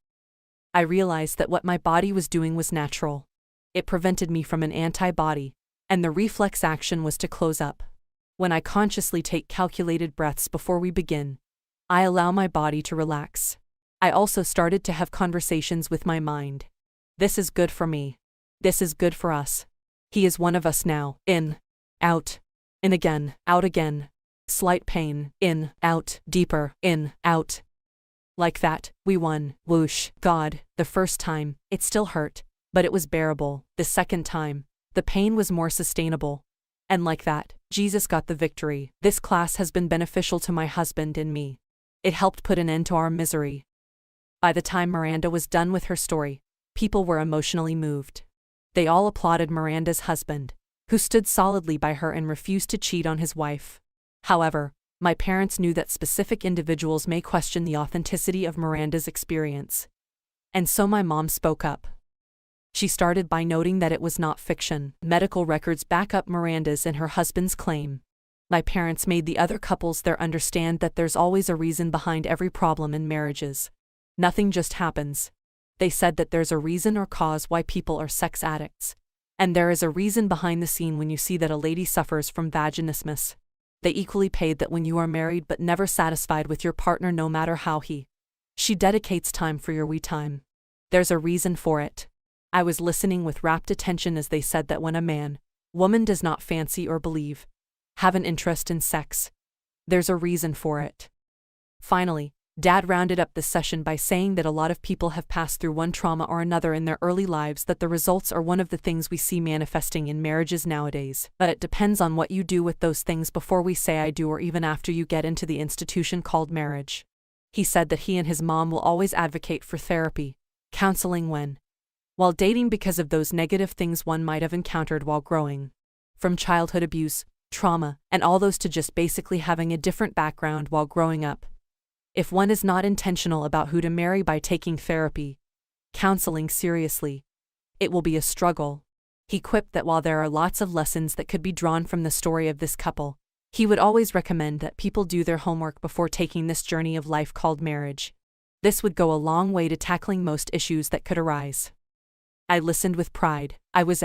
I realized that what my body was doing was natural. It prevented me from an antibody, and the reflex action was to close up. When I consciously take calculated breaths before we begin, I allow my body to relax. I also started to have conversations with my mind. This is good for me. This is good for us. He is one of us now. In, out, in again, out again. Slight pain, in, out, deeper, in, out. Like that, we won. Whoosh. God, the first time, it still hurt, but it was bearable. The second time, the pain was more sustainable. And like that, Jesus got the victory. This class has been beneficial to my husband and me. It helped put an end to our misery. By the time Miranda was done with her story, people were emotionally moved. They all applauded Miranda's husband, who stood solidly by her and refused to cheat on his wife. However, my parents knew that specific individuals may question the authenticity of Miranda's experience. And so my mom spoke up. She started by noting that it was not fiction. Medical records back up Miranda's and her husband's claim. My parents made the other couples there understand that there's always a reason behind every problem in marriages. Nothing just happens. They said that there's a reason or cause why people are sex addicts. And there is a reason behind the scene when you see that a lady suffers from vaginismus. They equally paid that when you are married but never satisfied with your partner no matter how she dedicates time for your we time. There's a reason for it. I was listening with rapt attention as they said that when a man, woman does not fancy or believe, have an interest in sex, there's a reason for it. Finally, Dad rounded up the session by saying that a lot of people have passed through one trauma or another in their early lives, that the results are one of the things we see manifesting in marriages nowadays. But it depends on what you do with those things before we say I do or even after you get into the institution called marriage. He said that he and his mom will always advocate for therapy, counseling while dating because of those negative things one might have encountered while growing. From childhood abuse, trauma, and all those to just basically having a different background while growing up. If one is not intentional about who to marry by taking therapy, counseling seriously, it will be a struggle. He quipped that while there are lots of lessons that could be drawn from the story of this couple, he would always recommend that people do their homework before taking this journey of life called marriage. This would go a long way to tackling most issues that could arise. I listened with pride. I was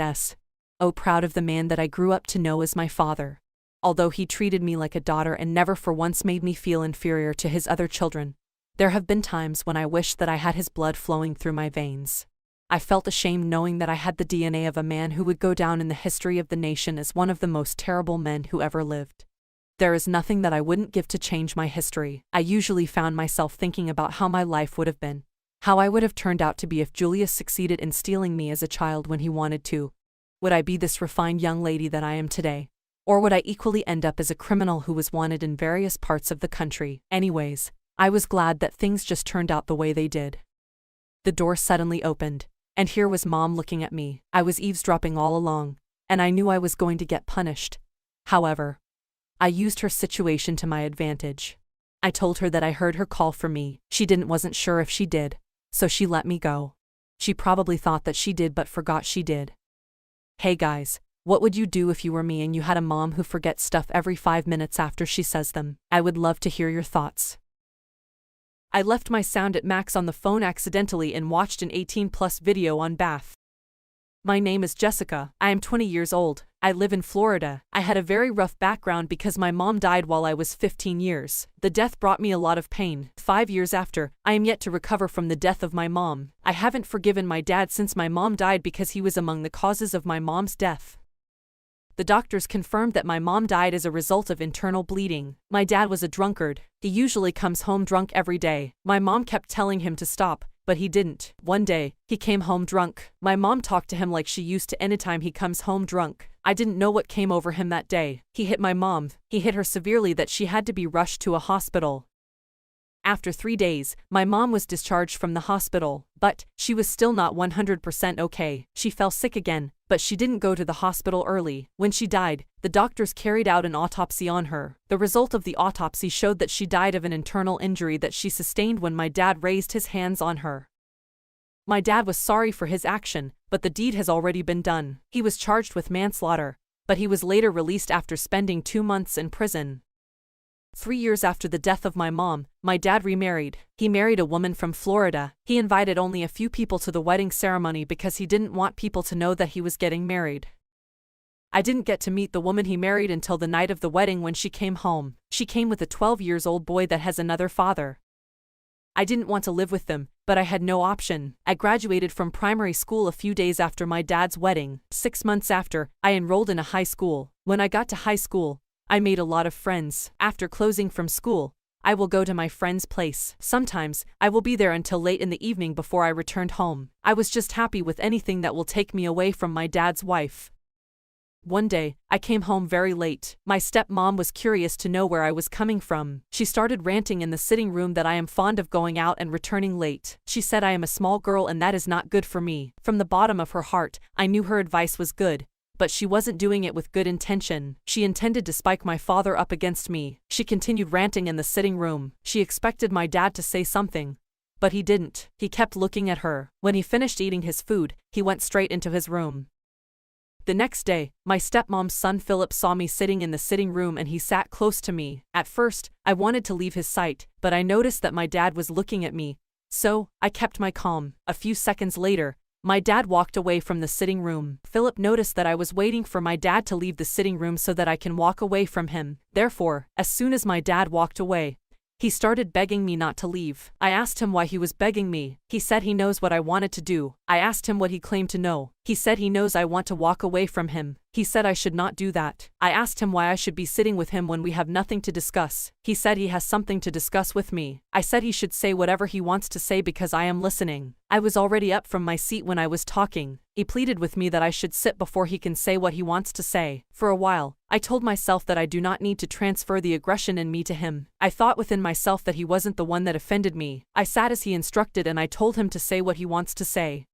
proud of the man that I grew up to know as my father. Although he treated me like a daughter and never for once made me feel inferior to his other children, there have been times when I wished that I had his blood flowing through my veins. I felt ashamed knowing that I had the DNA of a man who would go down in the history of the nation as one of the most terrible men who ever lived. There is nothing that I wouldn't give to change my history. I usually found myself thinking about how my life would have been, how I would have turned out to be if Julius succeeded in stealing me as a child when he wanted to. Would I be this refined young lady that I am today? Or would I equally end up as a criminal who was wanted in various parts of the country? Anyways, I was glad that things just turned out the way they did. The door suddenly opened, and here was Mom looking at me. I was eavesdropping all along, and I knew I was going to get punished. However, I used her situation to my advantage. I told her that I heard her call for me. She wasn't sure if she did, so she let me go. She probably thought that she did but forgot she did. Hey guys. What would you do if you were me and you had a mom who forgets stuff every 5 minutes after she says them? I would love to hear your thoughts. I left my sound at max on the phone accidentally and watched an 18+ video on bath. My name is Jessica. I am 20 years old. I live in Florida. I had a very rough background because my mom died while I was 15 years. The death brought me a lot of pain. 5 years after, I am yet to recover from the death of my mom. I haven't forgiven my dad since my mom died because he was among the causes of my mom's death. The doctors confirmed that my mom died as a result of internal bleeding. My dad was a drunkard. He usually comes home drunk every day. My mom kept telling him to stop, but he didn't. One day, he came home drunk. My mom talked to him like she used to anytime he comes home drunk. I didn't know what came over him that day. He hit my mom. He hit her severely that she had to be rushed to a hospital. After 3 days, my mom was discharged from the hospital, but she was still not 100% okay. She fell sick again, But she didn't go to the hospital early. When she died, the doctors carried out an autopsy on her. The result of the autopsy showed that she died of an internal injury that she sustained when my dad raised his hands on her. My dad was sorry for his action, but the deed has already been done. He was charged with manslaughter, but he was later released after spending 2 months in prison. 3 years after the death of my mom, my dad remarried. He married a woman from Florida. He invited only a few people to the wedding ceremony because he didn't want people to know that he was getting married. I didn't get to meet the woman he married until the night of the wedding when she came home. She came with a 12-year-old boy that has another father. I didn't want to live with them, but I had no option. I graduated from primary school a few days after my dad's wedding. 6 months after, I enrolled in a high school. When I got to high school, I made a lot of friends. After closing from school, I will go to my friend's place. Sometimes, I will be there until late in the evening before I returned home. I was just happy with anything that will take me away from my dad's wife. One day, I came home very late. My stepmom was curious to know where I was coming from. She started ranting in the sitting room that I am fond of going out and returning late. She said I am a small girl and that is not good for me. From the bottom of her heart, I knew her advice was good, but she wasn't doing it with good intention. She intended to spike my father up against me. She continued ranting in the sitting room. She expected my dad to say something, but he didn't. He kept looking at her. When he finished eating his food, he went straight into his room. The next day, my stepmom's son Philip saw me sitting in the sitting room and he sat close to me. At first, I wanted to leave his sight, but I noticed that my dad was looking at me, so I kept my calm. A few seconds later, my dad walked away from the sitting room. Philip noticed that I was waiting for my dad to leave the sitting room so that I can walk away from him. Therefore, as soon as my dad walked away, he started begging me not to leave. I asked him why he was begging me. He said he knows what I wanted to do. I asked him what he claimed to know. He said he knows I want to walk away from him. He said I should not do that. I asked him why I should be sitting with him when we have nothing to discuss. He said he has something to discuss with me. I said he should say whatever he wants to say because I am listening. I was already up from my seat when I was talking. He pleaded with me that I should sit before he can say what he wants to say. For a while, I told myself that I do not need to transfer the aggression in me to him. I thought within myself that he wasn't the one that offended me. I sat as he instructed and I told him to say what he wants to say.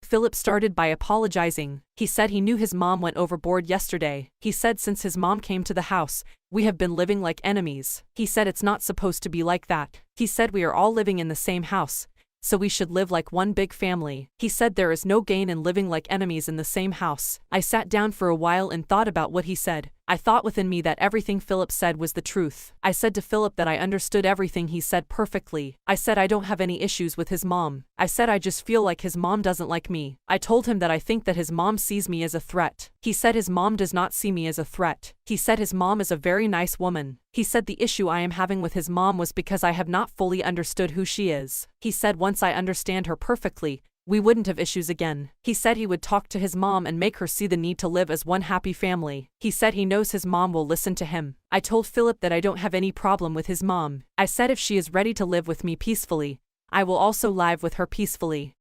Philip started by apologizing. He said he knew his mom went overboard yesterday. He said since his mom came to the house, we have been living like enemies. He said it's not supposed to be like that. He said we are all living in the same house, so we should live like one big family. He said there is no gain in living like enemies in the same house. I sat down for a while and thought about what he said. I thought within me that everything Philip said was the truth. I said to Philip that I understood everything he said perfectly. I said I don't have any issues with his mom. I said I just feel like his mom doesn't like me. I told him that I think that his mom sees me as a threat. He said his mom does not see me as a threat. He said his mom is a very nice woman. He said the issue I am having with his mom was because I have not fully understood who she is. He said once I understand her perfectly, we wouldn't have issues again. He said he would talk to his mom and make her see the need to live as one happy family. He said he knows his mom will listen to him. I told Philip that I don't have any problem with his mom. I said if she is ready to live with me peacefully, I will also live with her peacefully.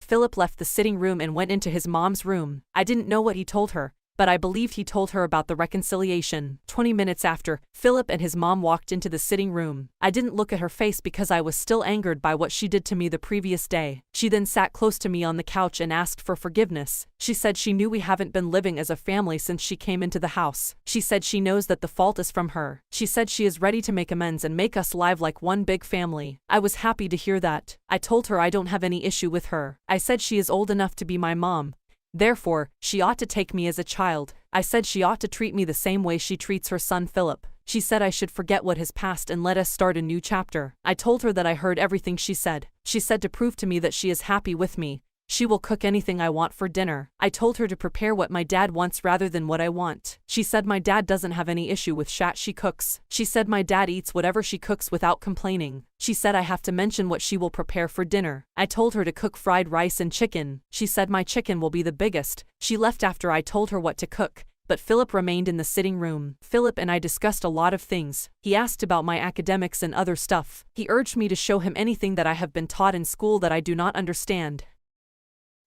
Philip left the sitting room and went into his mom's room. I didn't know what he told her, but I believed he told her about the reconciliation. 20 minutes after, Philip and his mom walked into the sitting room. I didn't look at her face because I was still angered by what she did to me the previous day. She then sat close to me on the couch and asked for forgiveness. She said she knew we haven't been living as a family since she came into the house. She said she knows that the fault is from her. She said she is ready to make amends and make us live like one big family. I was happy to hear that. I told her I don't have any issue with her. I said she is old enough to be my mom. Therefore, she ought to take me as a child. I said she ought to treat me the same way she treats her son Philip. She said I should forget what has passed and let us start a new chapter. I told her that I heard everything she said. She said to prove to me that she is happy with me, she will cook anything I want for dinner. I told her to prepare what my dad wants rather than what I want. She said my dad doesn't have any issue with shat she cooks. She said my dad eats whatever she cooks without complaining. She said I have to mention what she will prepare for dinner. I told her to cook fried rice and chicken. She said my chicken will be the biggest. She left after I told her what to cook, but Philip remained in the sitting room. Philip and I discussed a lot of things. He asked about my academics and other stuff. He urged me to show him anything that I have been taught in school that I do not understand.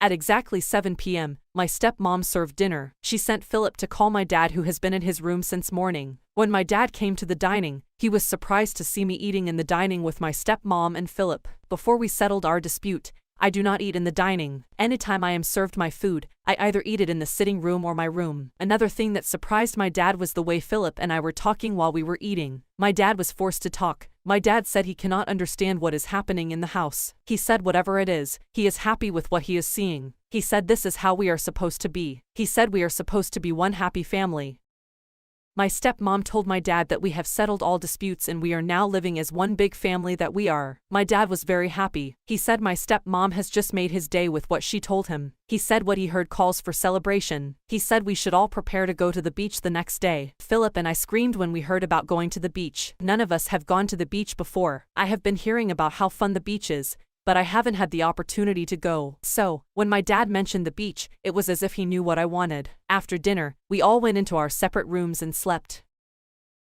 At exactly 7 p.m., my stepmom served dinner. She sent Philip to call my dad who has been in his room since morning. When my dad came to the dining, he was surprised to see me eating in the dining with my stepmom and Philip. Before we settled our dispute, I do not eat in the dining. Anytime I am served my food, I either eat it in the sitting room or my room. Another thing that surprised my dad was the way Philip and I were talking while we were eating. My dad was forced to talk. My dad said he cannot understand what is happening in the house. He said whatever it is, he is happy with what he is seeing. He said this is how we are supposed to be. He said we are supposed to be one happy family. My stepmom told my dad that we have settled all disputes and we are now living as one big family that we are. My dad was very happy. He said my stepmom has just made his day with what she told him. He said what he heard calls for celebration. He said we should all prepare to go to the beach the next day. Philip and I screamed when we heard about going to the beach. None of us have gone to the beach before. I have been hearing about how fun the beach is, but I haven't had the opportunity to go. So, when my dad mentioned the beach, it was as if he knew what I wanted. After dinner, we all went into our separate rooms and slept.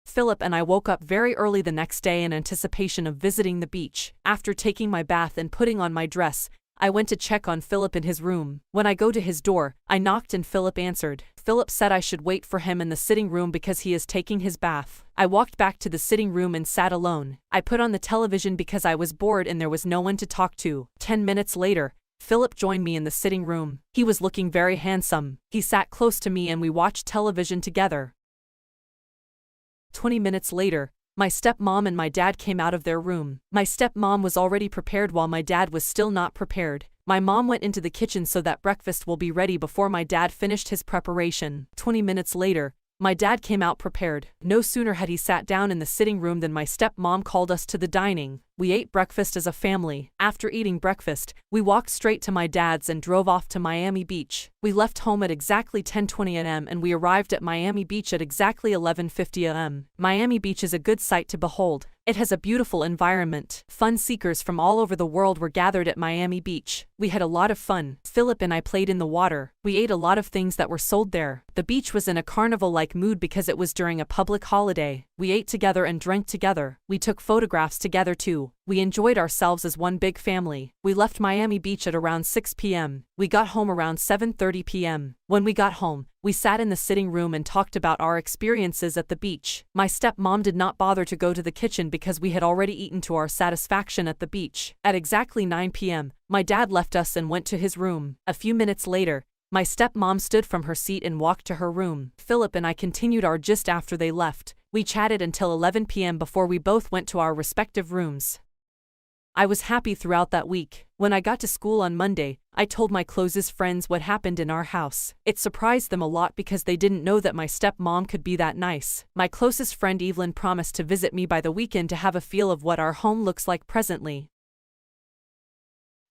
Philip and I woke up very early the next day in anticipation of visiting the beach. After taking my bath and putting on my dress, I went to check on Philip in his room. When I go to his door, I knocked and Philip answered. Philip said I should wait for him in the sitting room because he is taking his bath. I walked back to the sitting room and sat alone. I put on the television because I was bored and there was no one to talk to. 10 minutes later, Philip joined me in the sitting room. He was looking very handsome. He sat close to me and we watched television together. 20 minutes later, my stepmom and my dad came out of their room. My stepmom was already prepared while my dad was still not prepared. My mom went into the kitchen so that breakfast will be ready before my dad finished his preparation. 20 minutes later, my dad came out prepared. No sooner had he sat down in the sitting room than my stepmom called us to the dining. We ate breakfast as a family. After eating breakfast, we walked straight to my dad's and drove off to Miami Beach. We left home at exactly 10:20 a.m. and we arrived at Miami Beach at exactly 11:50 a.m. Miami Beach is a good sight to behold. It has a beautiful environment. Fun seekers from all over the world were gathered at Miami Beach. We had a lot of fun. Philip and I played in the water. We ate a lot of things that were sold there. The beach was in a carnival-like mood because it was during a public holiday. We ate together and drank together. We took photographs together too. We enjoyed ourselves as one big family. We left Miami Beach at around 6 p.m. We got home around 7:30 p.m. When we got home, we sat in the sitting room and talked about our experiences at the beach. My stepmom did not bother to go to the kitchen because we had already eaten to our satisfaction at the beach. At exactly 9 p.m., my dad left us and went to his room. A few minutes later, my stepmom stood from her seat and walked to her room. Philip and I continued our gist after they left. We chatted until 11 p.m. before we both went to our respective rooms. I was happy throughout that week. When I got to school on Monday, I told my closest friends what happened in our house. It surprised them a lot because they didn't know that my stepmom could be that nice. My closest friend Evelyn promised to visit me by the weekend to have a feel of what our home looks like presently.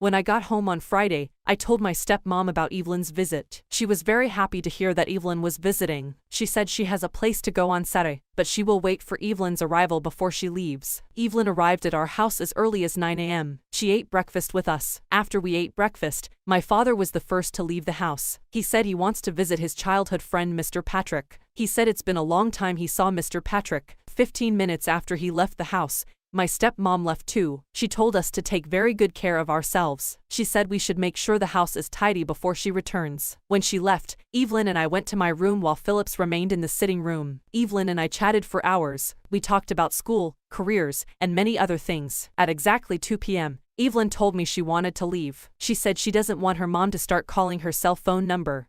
When I got home on Friday, I told my stepmom about Evelyn's visit. She was very happy to hear that Evelyn was visiting. She said she has a place to go on Saturday, but she will wait for Evelyn's arrival before she leaves. Evelyn arrived at our house as early as 9 a.m. She ate breakfast with us. After we ate breakfast, my father was the first to leave the house. He said he wants to visit his childhood friend Mr. Patrick. He said it's been a long time he saw Mr. Patrick. 15 minutes after he left the house, my stepmom left too. She told us to take very good care of ourselves. She said we should make sure the house is tidy before she returns. When she left, Evelyn and I went to my room while Phillips remained in the sitting room. Evelyn and I chatted for hours. We talked about school, careers, and many other things. At exactly 2 p.m., Evelyn told me she wanted to leave. She said she doesn't want her mom to start calling her cell phone number.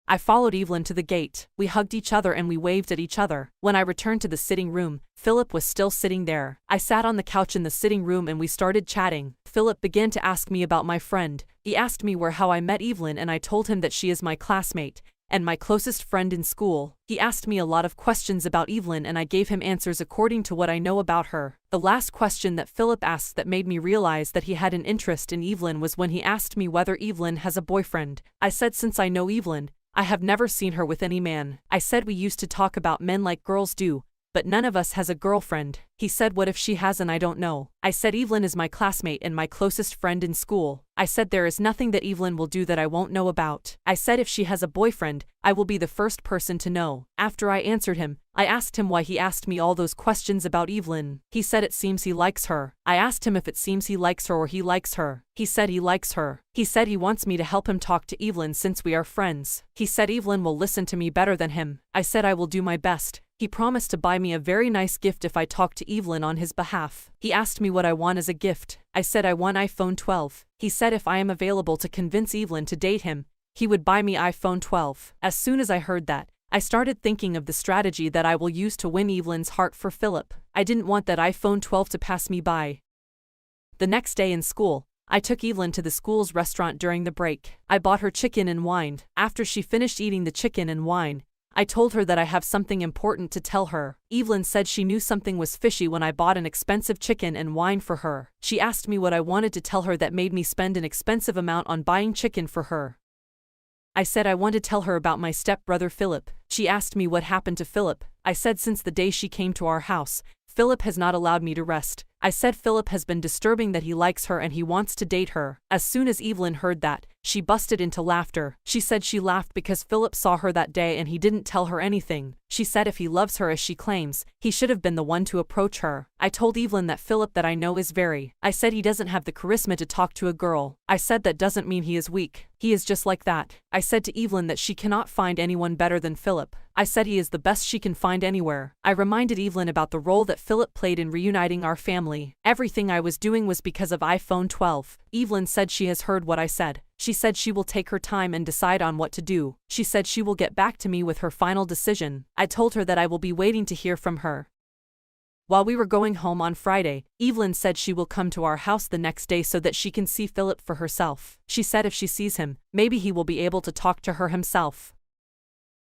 I followed Evelyn to the gate. We hugged each other and we waved at each other. When I returned to the sitting room, Philip was still sitting there. I sat on the couch in the sitting room and we started chatting. Philip began to ask me about my friend. He asked me how I met Evelyn and I told him that she is my classmate and my closest friend in school. He asked me a lot of questions about Evelyn and I gave him answers according to what I know about her. The last question that Philip asked that made me realize that he had an interest in Evelyn was when he asked me whether Evelyn has a boyfriend. I said since I know Evelyn, I have never seen her with any man. I said we used to talk about men like girls do, but none of us has a girlfriend. He said what if she has and I don't know. I said Evelyn is my classmate and my closest friend in school. I said there is nothing that Evelyn will do that I won't know about. I said if she has a boyfriend, I will be the first person to know. After I answered him, I asked him why he asked me all those questions about Evelyn. He said it seems he likes her. I asked him if it seems he likes her or he likes her. He said he likes her. He said he wants me to help him talk to Evelyn since we are friends. He said Evelyn will listen to me better than him. I said I will do my best. He promised to buy me a very nice gift if I talked to Evelyn on his behalf. He asked me what I want as a gift. I said I want iPhone 12. He said if I am available to convince Evelyn to date him, he would buy me iPhone 12. As soon as I heard that, I started thinking of the strategy that I will use to win Evelyn's heart for Philip. I didn't want that iPhone 12 to pass me by. The next day in school, I took Evelyn to the school's restaurant during the break. I bought her chicken and wine. After she finished eating the chicken and wine, I told her that I have something important to tell her. Evelyn said she knew something was fishy when I bought an expensive chicken and wine for her. She asked me what I wanted to tell her that made me spend an expensive amount on buying chicken for her. I said I want to tell her about my stepbrother Philip. She asked me what happened to Philip. I said since the day she came to our house, Philip has not allowed me to rest. I said Philip has been disturbing, that he likes her and he wants to date her. As soon as Evelyn heard that, she busted into laughter. She said she laughed because Philip saw her that day and he didn't tell her anything. She said if he loves her as she claims, he should have been the one to approach her. I told Evelyn that Philip that I know is very. I said he doesn't have the charisma to talk to a girl. I said that doesn't mean he is weak. He is just like that. I said to Evelyn that she cannot find anyone better than Philip. I said he is the best she can find anywhere. I reminded Evelyn about the role that Philip played in reuniting our family. Everything I was doing was because of iPhone 12. Evelyn said she has heard what I said. She said she will take her time and decide on what to do. She said she will get back to me with her final decision. I told her that I will be waiting to hear from her. While we were going home on Friday, Evelyn said she will come to our house the next day so that she can see Philip for herself. She said if she sees him, maybe he will be able to talk to her himself.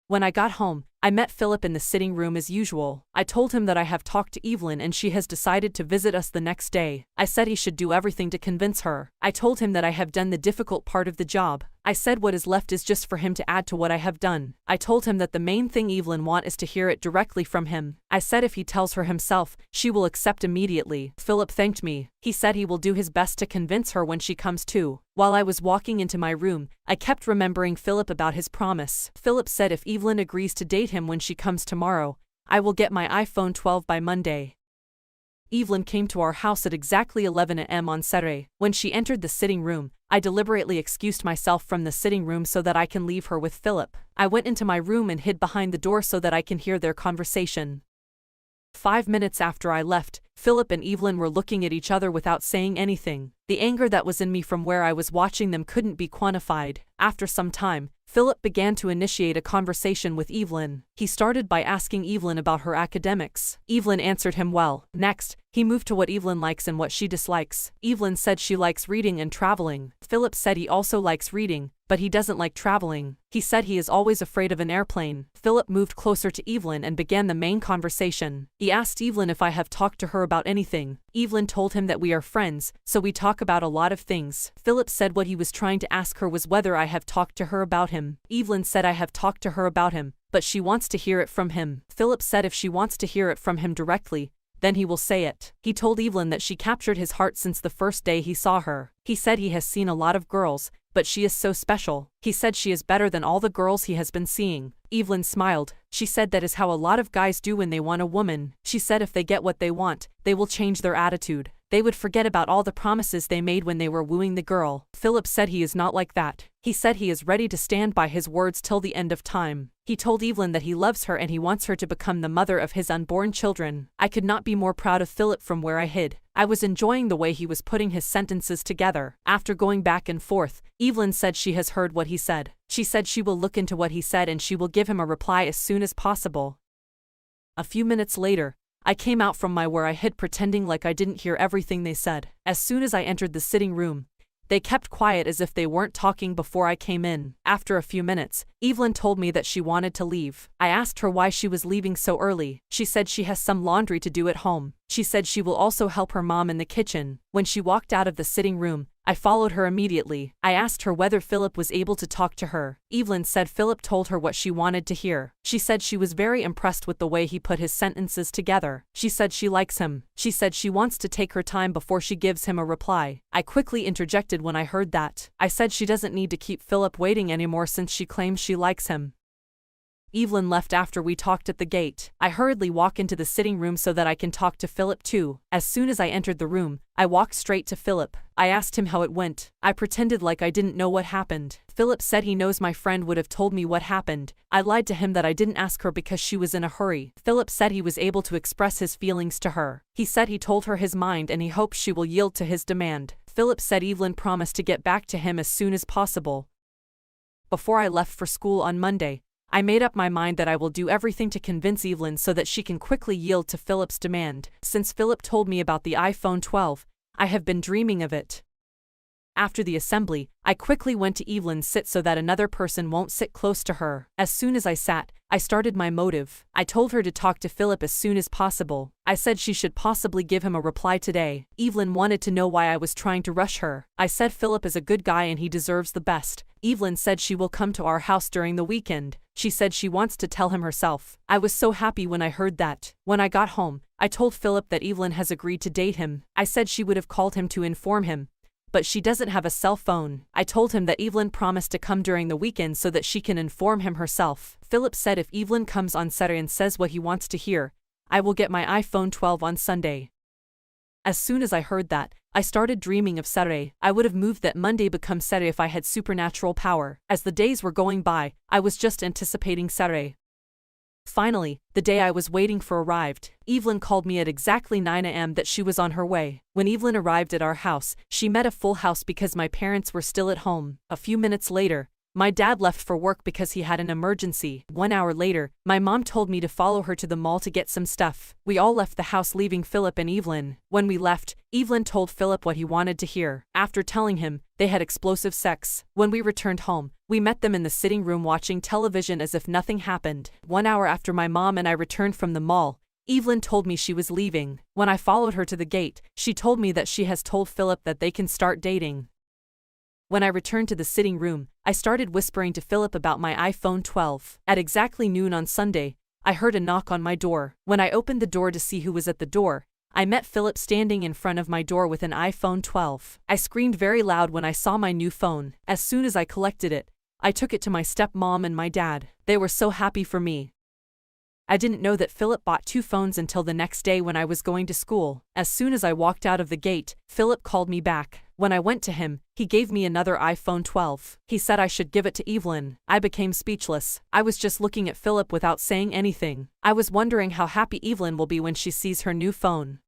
When I got home, I met Philip in the sitting room as usual. I told him that I have talked to Evelyn and she has decided to visit us the next day. I said he should do everything to convince her. I told him that I have done the difficult part of the job. I said what is left is just for him to add to what I have done. I told him that the main thing Evelyn wants is to hear it directly from him. I said if he tells her himself, she will accept immediately. Philip thanked me. He said he will do his best to convince her when she comes too. While I was walking into my room, I kept remembering Philip about his promise. Philip said if Evelyn agrees to date him when she comes tomorrow, I will get my iPhone 12 by Monday. Evelyn came to our house at exactly 11 a.m. on Saturday. When she entered the sitting room, I deliberately excused myself from the sitting room so that I can leave her with Philip. I went into my room and hid behind the door so that I can hear their conversation. 5 minutes after I left, Philip and Evelyn were looking at each other without saying anything. The anger that was in me from where I was watching them couldn't be quantified. After some time, Philip began to initiate a conversation with Evelyn. He started by asking Evelyn about her academics. Evelyn answered him well. Next, he moved to what Evelyn likes and what she dislikes. Evelyn said she likes reading and traveling. Philip said he also likes reading, but he doesn't like traveling. He said he is always afraid of an airplane. Philip moved closer to Evelyn and began the main conversation. He asked Evelyn if I have talked to her about anything. Evelyn told him that we are friends, so we talk about a lot of things. Philip said what he was trying to ask her was whether I have talked to her about him. Evelyn said I have talked to her about him, but she wants to hear it from him. Philip said if she wants to hear it from him directly, then he will say it. He told Evelyn that she captured his heart since the first day he saw her. He said he has seen a lot of girls, but she is so special. He said she is better than all the girls he has been seeing. Evelyn smiled. She said that is how a lot of guys do when they want a woman. She said if they get what they want, they will change their attitude. They would forget about all the promises they made when they were wooing the girl. Philip said he is not like that. He said he is ready to stand by his words till the end of time. He told Evelyn that he loves her and he wants her to become the mother of his unborn children. I could not be more proud of Philip from where I hid. I was enjoying the way he was putting his sentences together. After going back and forth, Evelyn said she has heard what he said. She said she will look into what he said and she will give him a reply as soon as possible. A few minutes later, I came out from my where I hid pretending like I didn't hear everything they said. As soon as I entered the sitting room, they kept quiet as if they weren't talking before I came in. After a few minutes, Evelyn told me that she wanted to leave. I asked her why she was leaving so early. She said she has some laundry to do at home. She said she will also help her mom in the kitchen. When she walked out of the sitting room, I followed her immediately. I asked her whether Philip was able to talk to her. Evelyn said Philip told her what she wanted to hear. She said she was very impressed with the way he put his sentences together. She said she likes him. She said she wants to take her time before she gives him a reply. I quickly interjected when I heard that. I said she doesn't need to keep Philip waiting anymore since she claims she likes him. Evelyn left after we talked at the gate. I hurriedly walk into the sitting room so that I can talk to Philip too. As soon as I entered the room, I walked straight to Philip. I asked him how it went. I pretended like I didn't know what happened. Philip said he knows my friend would have told me what happened. I lied to him that I didn't ask her because she was in a hurry. Philip said he was able to express his feelings to her. He said he told her his mind and he hopes she will yield to his demand. Philip said Evelyn promised to get back to him as soon as possible. Before I left for school on Monday, I made up my mind that I will do everything to convince Evelyn so that she can quickly yield to Philip's demand. Since Philip told me about the iPhone 12, I have been dreaming of it. After the assembly, I quickly went to Evelyn's sit so that another person won't sit close to her. As soon as I sat, I started my motive. I told her to talk to Philip as soon as possible. I said she should possibly give him a reply today. Evelyn wanted to know why I was trying to rush her. I said Philip is a good guy and he deserves the best. Evelyn said she will come to our house during the weekend. She said she wants to tell him herself. I was so happy when I heard that. When I got home, I told Philip that Evelyn has agreed to date him. I said she would have called him to inform him, but she doesn't have a cell phone. I told him that Evelyn promised to come during the weekend so that she can inform him herself. Philip said if Evelyn comes on Saturday and says what he wants to hear, I will get my iPhone 12 on Sunday. As soon as I heard that, I started dreaming of Saturday. I would have moved that Monday become Saturday if I had supernatural power. As the days were going by, I was just anticipating Saturday. Finally, the day I was waiting for arrived. Evelyn called me at exactly 9 a.m. that she was on her way. When Evelyn arrived at our house, she met a full house because my parents were still at home. A few minutes later, my dad left for work because he had an emergency. 1 hour later, my mom told me to follow her to the mall to get some stuff. We all left the house leaving Philip and Evelyn. When we left, Evelyn told Philip what he wanted to hear. After telling him, they had explosive sex. When we returned home, we met them in the sitting room watching television as if nothing happened. 1 hour after my mom and I returned from the mall, Evelyn told me she was leaving. When I followed her to the gate, she told me that she has told Philip that they can start dating. When I returned to the sitting room, I started whispering to Philip about my iPhone 12. At exactly noon on Sunday, I heard a knock on my door. When I opened the door to see who was at the door, I met Philip standing in front of my door with an iPhone 12. I screamed very loud when I saw my new phone. As soon as I collected it, I took it to my stepmom and my dad. They were so happy for me. I didn't know that Philip bought 2 phones until the next day when I was going to school. As soon as I walked out of the gate, Philip called me back. When I went to him, he gave me another iPhone 12. He said I should give it to Evelyn. I became speechless. I was just looking at Philip without saying anything. I was wondering how happy Evelyn will be when she sees her new phone.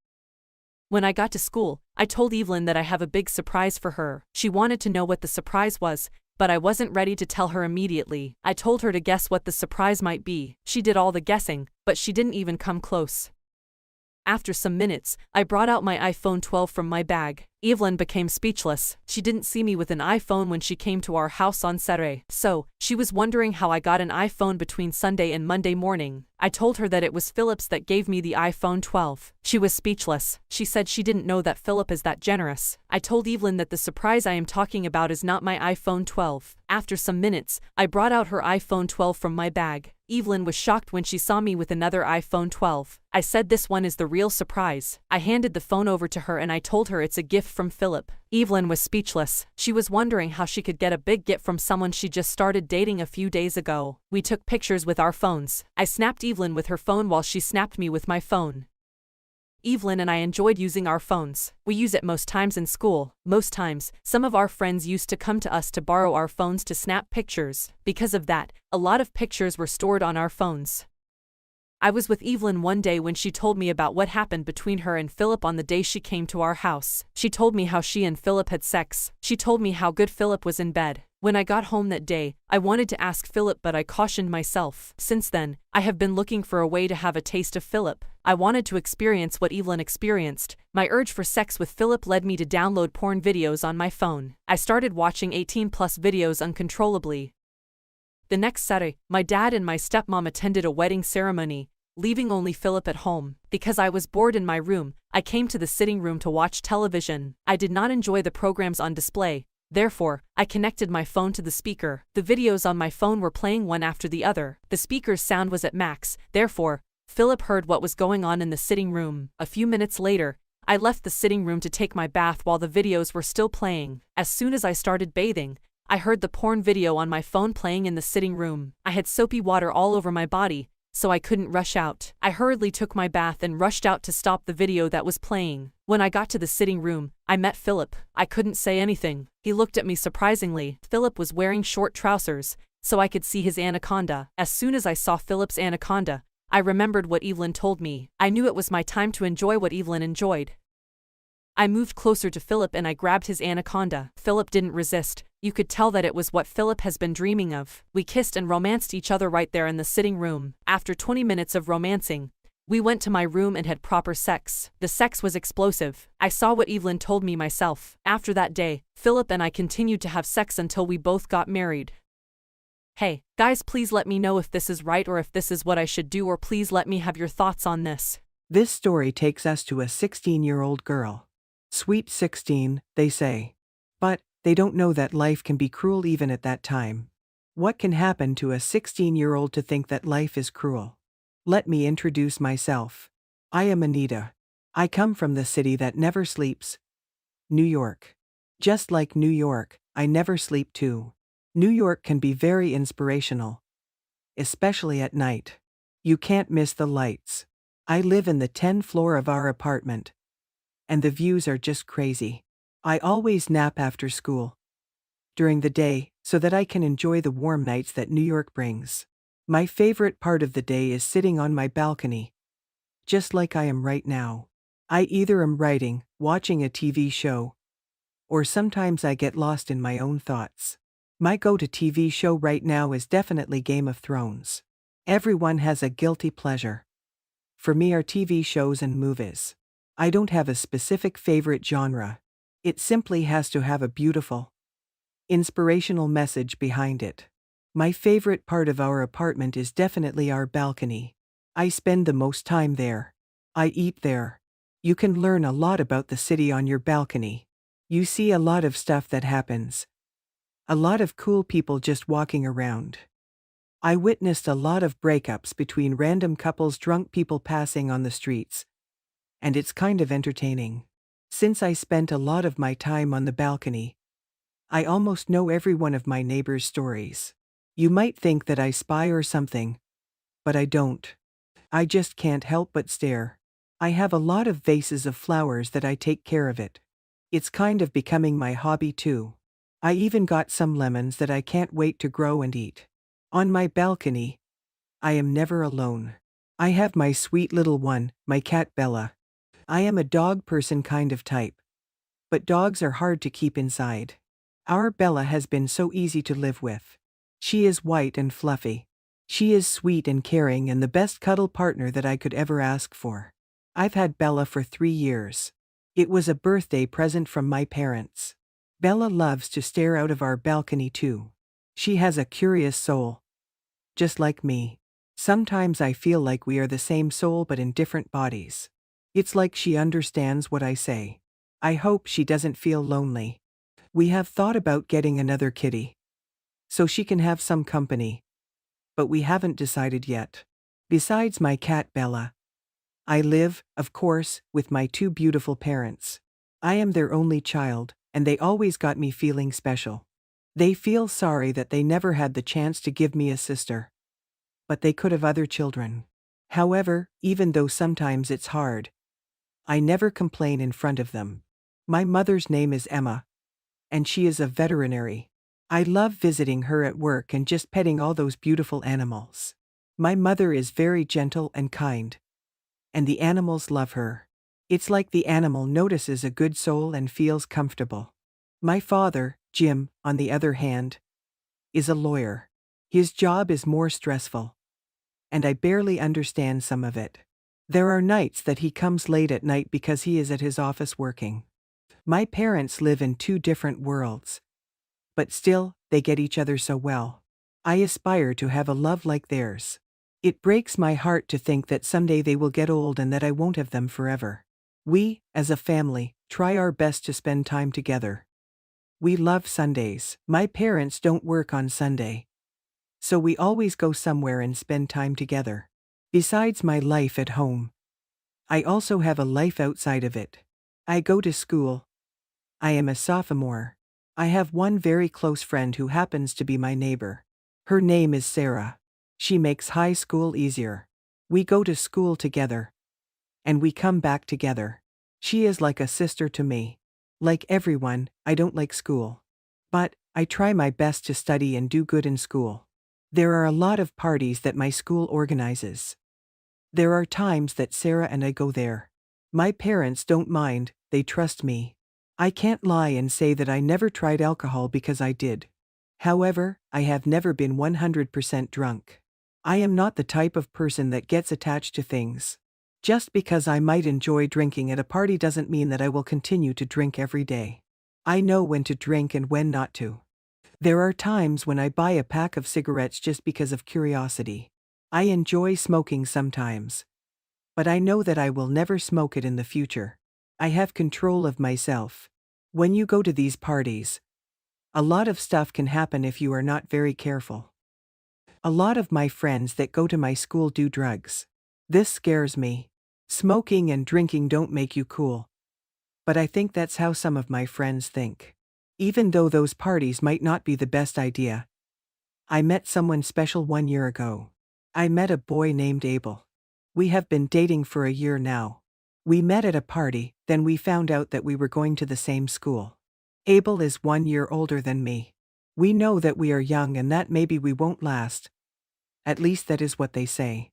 When I got to school, I told Evelyn that I have a big surprise for her. She wanted to know what the surprise was, but I wasn't ready to tell her immediately. I told her to guess what the surprise might be. She did all the guessing, but she didn't even come close. After some minutes, I brought out my iPhone 12 from my bag. Evelyn became speechless. She didn't see me with an iPhone when she came to our house on Saturday, so she was wondering how I got an iPhone between Sunday and Monday morning. I told her that it was Philip's that gave me the iPhone 12. She was speechless. She said she didn't know that Philip is that generous. I told Evelyn that the surprise I am talking about is not my iPhone 12. After some minutes, I brought out her iPhone 12 from my bag. Evelyn was shocked when she saw me with another iPhone 12. I said this one is the real surprise. I handed the phone over to her and I told her it's a gift from Philip. Evelyn was speechless. She was wondering how she could get a big gift from someone she just started dating a few days ago. We took pictures with our phones. I snapped Evelyn with her phone while she snapped me with my phone. Evelyn and I enjoyed using our phones. We use it most times in school. Most times, some of our friends used to come to us to borrow our phones to snap pictures. Because of that, a lot of pictures were stored on our phones. I was with Evelyn one day when she told me about what happened between her and Philip on the day she came to our house. She told me how she and Philip had sex. She told me how good Philip was in bed. When I got home that day, I wanted to ask Philip but I cautioned myself. Since then, I have been looking for a way to have a taste of Philip. I wanted to experience what Evelyn experienced. My urge for sex with Philip led me to download porn videos on my phone. I started watching 18+ videos uncontrollably. The next Saturday, my dad and my stepmom attended a wedding ceremony, leaving only Philip at home. Because I was bored in my room, I came to the sitting room to watch television. I did not enjoy the programs on display. Therefore, I connected my phone to the speaker. The videos on my phone were playing one after the other. The speaker's sound was at max. Therefore, Philip heard what was going on in the sitting room. A few minutes later, I left the sitting room to take my bath while the videos were still playing. As soon as I started bathing, I heard the porn video on my phone playing in the sitting room. I had soapy water all over my body, so I couldn't rush out. I hurriedly took my bath and rushed out to stop the video that was playing. When I got to the sitting room, I met Philip. I couldn't say anything. He looked at me surprisingly. Philip was wearing short trousers, so I could see his anaconda. As soon as I saw Philip's anaconda, I remembered what Evelyn told me. I knew it was my time to enjoy what Evelyn enjoyed. I moved closer to Philip and I grabbed his anaconda. Philip didn't resist. You could tell that it was what Philip has been dreaming of. We kissed and romanced each other right there in the sitting room. After 20 minutes of romancing, we went to my room and had proper sex. The sex was explosive. I saw what Evelyn told me myself. After that day, Philip and I continued to have sex until we both got married. Hey, guys, please let me know if this is right or if this is what I should do, or please let me have your thoughts on this. This story takes us to a 16-year-old girl. Sweet 16, they say. But they don't know that life can be cruel even at that time. What can happen to a 16-year-old to think that life is cruel? Let me introduce myself. I am Anita. I come from the city that never sleeps, New York. Just like New York, I never sleep too. New York can be very inspirational, especially at night. You can't miss the lights. I live in the 10th floor of our apartment, and the views are just crazy. I always nap after school during the day so that I can enjoy the warm nights that New York brings. My favorite part of the day is sitting on my balcony, just like I am right now. I either am writing, watching a TV show, or sometimes I get lost in my own thoughts. My go-to TV show right now is definitely Game of Thrones. Everyone has a guilty pleasure. For me are TV shows and movies. I don't have a specific favorite genre. It simply has to have a beautiful, inspirational message behind it. My favorite part of our apartment is definitely our balcony. I spend the most time there. I eat there. You can learn a lot about the city on your balcony. You see a lot of stuff that happens. A lot of cool people just walking around. I witnessed a lot of breakups between random couples, drunk people passing on the streets. And it's kind of entertaining. Since I spent a lot of my time on the balcony, I almost know every one of my neighbors' stories. You might think that I spy or something, but I don't. I just can't help but stare. I have a lot of vases of flowers that I take care of it. It's kind of becoming my hobby too. I even got some lemons that I can't wait to grow and eat. On my balcony, I am never alone. I have my sweet little one, my cat Bella. I am a dog person kind of type. But dogs are hard to keep inside. Our Bella has been so easy to live with. She is white and fluffy. She is sweet and caring and the best cuddle partner that I could ever ask for. I've had Bella for 3 years. It was a birthday present from my parents. Bella loves to stare out of our balcony too. She has a curious soul. Just like me. Sometimes I feel like we are the same soul but in different bodies. It's like she understands what I say. I hope she doesn't feel lonely. We have thought about getting another kitty, so she can have some company. But we haven't decided yet. Besides my cat Bella, I live, of course, with my 2 beautiful parents. I am their only child, and they always got me feeling special. They feel sorry that they never had the chance to give me a sister. But they could have other children. However, even though sometimes it's hard, I never complain in front of them. My mother's name is Emma, and she is a veterinary. I love visiting her at work and just petting all those beautiful animals. My mother is very gentle and kind, and the animals love her. It's like the animal notices a good soul and feels comfortable. My father, Jim, on the other hand, is a lawyer. His job is more stressful, and I barely understand some of it. There are nights that he comes late at night because he is at his office working. My parents live in 2 different worlds, but still, they get each other so well. I aspire to have a love like theirs. It breaks my heart to think that someday they will get old and that I won't have them forever. We, as a family, try our best to spend time together. We love Sundays. My parents don't work on Sunday, so we always go somewhere and spend time together. Besides my life at home, I also have a life outside of it. I go to school. I am a sophomore. I have one very close friend who happens to be my neighbor. Her name is Sarah. She makes high school easier. We go to school together. And we come back together. She is like a sister to me. Like everyone, I don't like school. But I try my best to study and do good in school. There are a lot of parties that my school organizes. There are times that Sarah and I go there. My parents don't mind, they trust me. I can't lie and say that I never tried alcohol because I did. However, I have never been 100% drunk. I am not the type of person that gets attached to things. Just because I might enjoy drinking at a party doesn't mean that I will continue to drink every day. I know when to drink and when not to. There are times when I buy a pack of cigarettes just because of curiosity. I enjoy smoking sometimes. But I know that I will never smoke it in the future. I have control of myself. When you go to these parties, a lot of stuff can happen if you are not very careful. A lot of my friends that go to my school do drugs. This scares me. Smoking and drinking don't make you cool. But I think that's how some of my friends think. Even though those parties might not be the best idea. I met someone special 1 year ago. I met a boy named Abel. We have been dating for a year now. We met at a party, then we found out that we were going to the same school. Abel is 1 year older than me. We know that we are young and that maybe we won't last. At least that is what they say.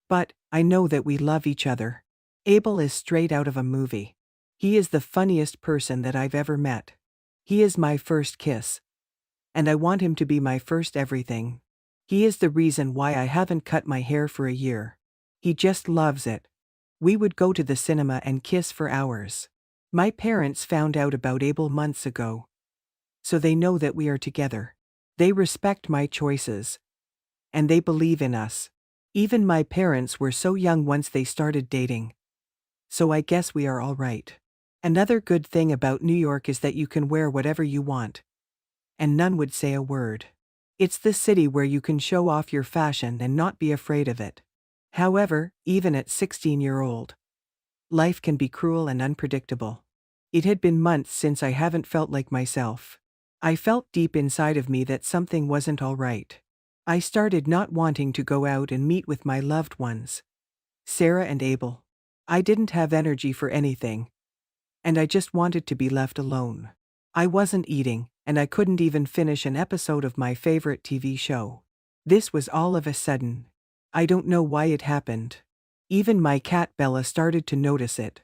But I know that we love each other. Abel is straight out of a movie. He is the funniest person that I've ever met. He is my first kiss. And I want him to be my first everything. He is the reason why I haven't cut my hair for a year. He just loves it. We would go to the cinema and kiss for hours. My parents found out about Abel months ago. So they know that we are together. They respect my choices. And they believe in us. Even my parents were so young once they started dating. So I guess we are all right. Another good thing about New York is that you can wear whatever you want. And none would say a word. It's the city where you can show off your fashion and not be afraid of it. However, even at 16-year-old, life can be cruel and unpredictable. It had been months since I haven't felt like myself. I felt deep inside of me that something wasn't all right. I started not wanting to go out and meet with my loved ones, Sarah and Abel. I didn't have energy for anything. And I just wanted to be left alone. I wasn't eating, and I couldn't even finish an episode of my favorite TV show. This was all of a sudden. I don't know why it happened. Even my cat Bella started to notice it.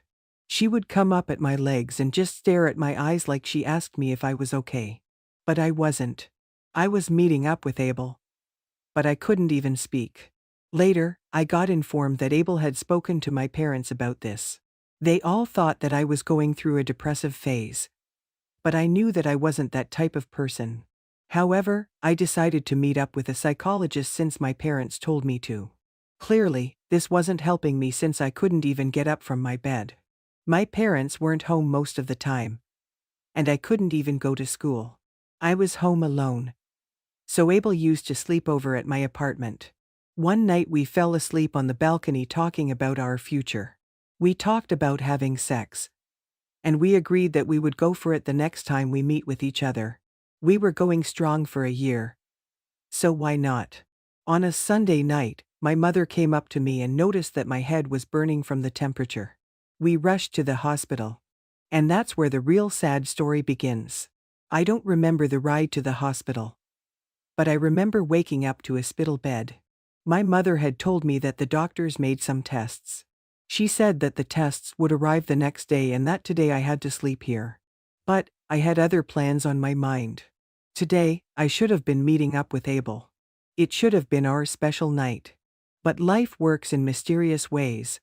She would come up at my legs and just stare at my eyes like she asked me if I was okay. But I wasn't. I was meeting up with Abel. But I couldn't even speak. Later, I got informed that Abel had spoken to my parents about this. They all thought that I was going through a depressive phase. But I knew that I wasn't that type of person. However, I decided to meet up with a psychologist since my parents told me to. Clearly, this wasn't helping me since I couldn't even get up from my bed. My parents weren't home most of the time. And I couldn't even go to school. I was home alone. So Abel used to sleep over at my apartment. One night we fell asleep on the balcony talking about our future. We talked about having sex. And we agreed that we would go for it the next time we meet with each other. We were going strong for a year. So why not? On a Sunday night, my mother came up to me and noticed that my head was burning from the temperature. We rushed to the hospital. And that's where the real sad story begins. I don't remember the ride to the hospital. But I remember waking up to a hospital bed. My mother had told me that the doctors made some tests. She said that the tests would arrive the next day and that today I had to sleep here. But I had other plans on my mind. Today, I should have been meeting up with Abel. It should have been our special night. But life works in mysterious ways.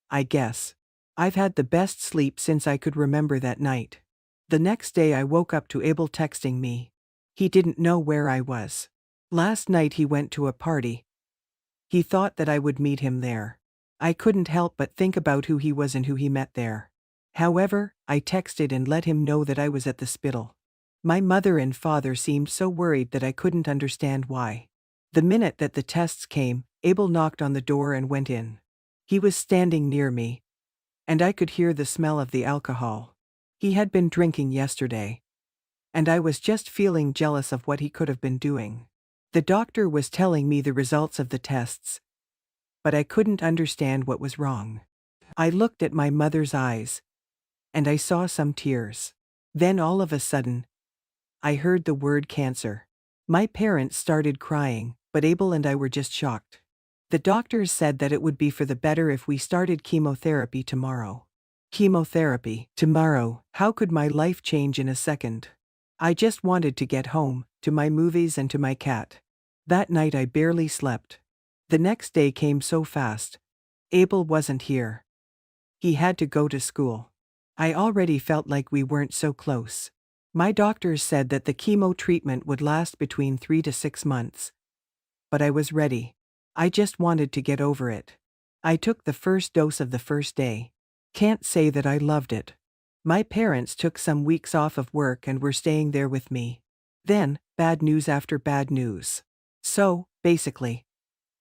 I guess. I've had the best sleep since I could remember that night. The next day I woke up to Abel texting me. He didn't know where I was. Last night he went to a party. He thought that I would meet him there. I couldn't help but think about who he was and who he met there. However, I texted and let him know that I was at the hospital. My mother and father seemed so worried that I couldn't understand why. The minute that the tests came, Abel knocked on the door and went in. He was standing near me. And I could hear the smell of the alcohol. He had been drinking yesterday. and I was just feeling jealous of what he could have been doing. The doctor was telling me the results of the tests, but I couldn't understand what was wrong. I looked at my mother's eyes, and I saw some tears. Then all of a sudden, I heard the word cancer. My parents started crying, but Abel and I were just shocked. The doctors said that it would be for the better if we started chemotherapy tomorrow. Chemotherapy, tomorrow, how could my life change in a second? I just wanted to get home, to my movies and to my cat. That night I barely slept. The next day came so fast. Abel wasn't here. He had to go to school. I already felt like we weren't so close. My doctors said that the chemo treatment would last between 3 to 6 months. But I was ready. I just wanted to get over it. I took the first dose of the first day. Can't say that I loved it. My parents took some weeks off of work and were staying there with me. Then, bad news after bad news. So, basically,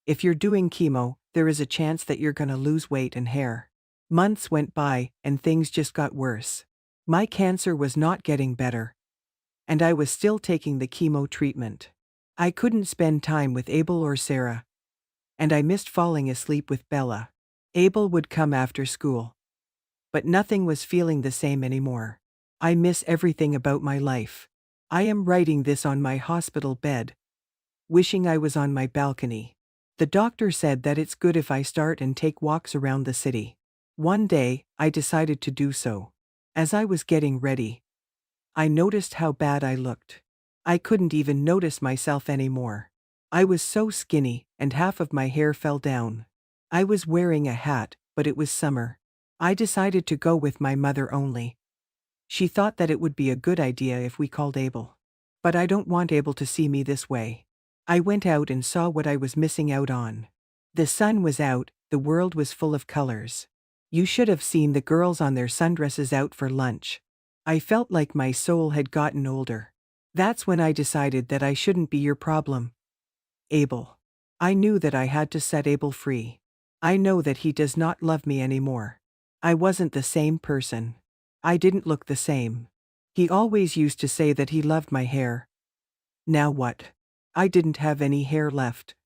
if you're doing chemo, there is a chance that you're gonna lose weight and hair. Months went by, and things just got worse. My cancer was not getting better, and I was still taking the chemo treatment. I couldn't spend time with Abel or Sarah, and I missed falling asleep with Bella. Abel would come after school, but nothing was feeling the same anymore. I miss everything about my life. I am writing this on my hospital bed, wishing I was on my balcony. The doctor said that it's good if I start and take walks around the city. One day, I decided to do so. As I was getting ready, I noticed how bad I looked. I couldn't even notice myself anymore. I was so skinny, and half of my hair fell down. I was wearing a hat, but it was summer. I decided to go with my mother only. She thought that it would be a good idea if we called Abel. But I don't want Abel to see me this way. I went out and saw what I was missing out on. The sun was out, the world was full of colors. You should have seen the girls on their sundresses out for lunch. I felt like my soul had gotten older. That's when I decided that I shouldn't be your problem, Abel. I knew that I had to set Abel free. I know that he does not love me anymore. I wasn't the same person. I didn't look the same. He always used to say that he loved my hair. Now what? I didn't have any hair left.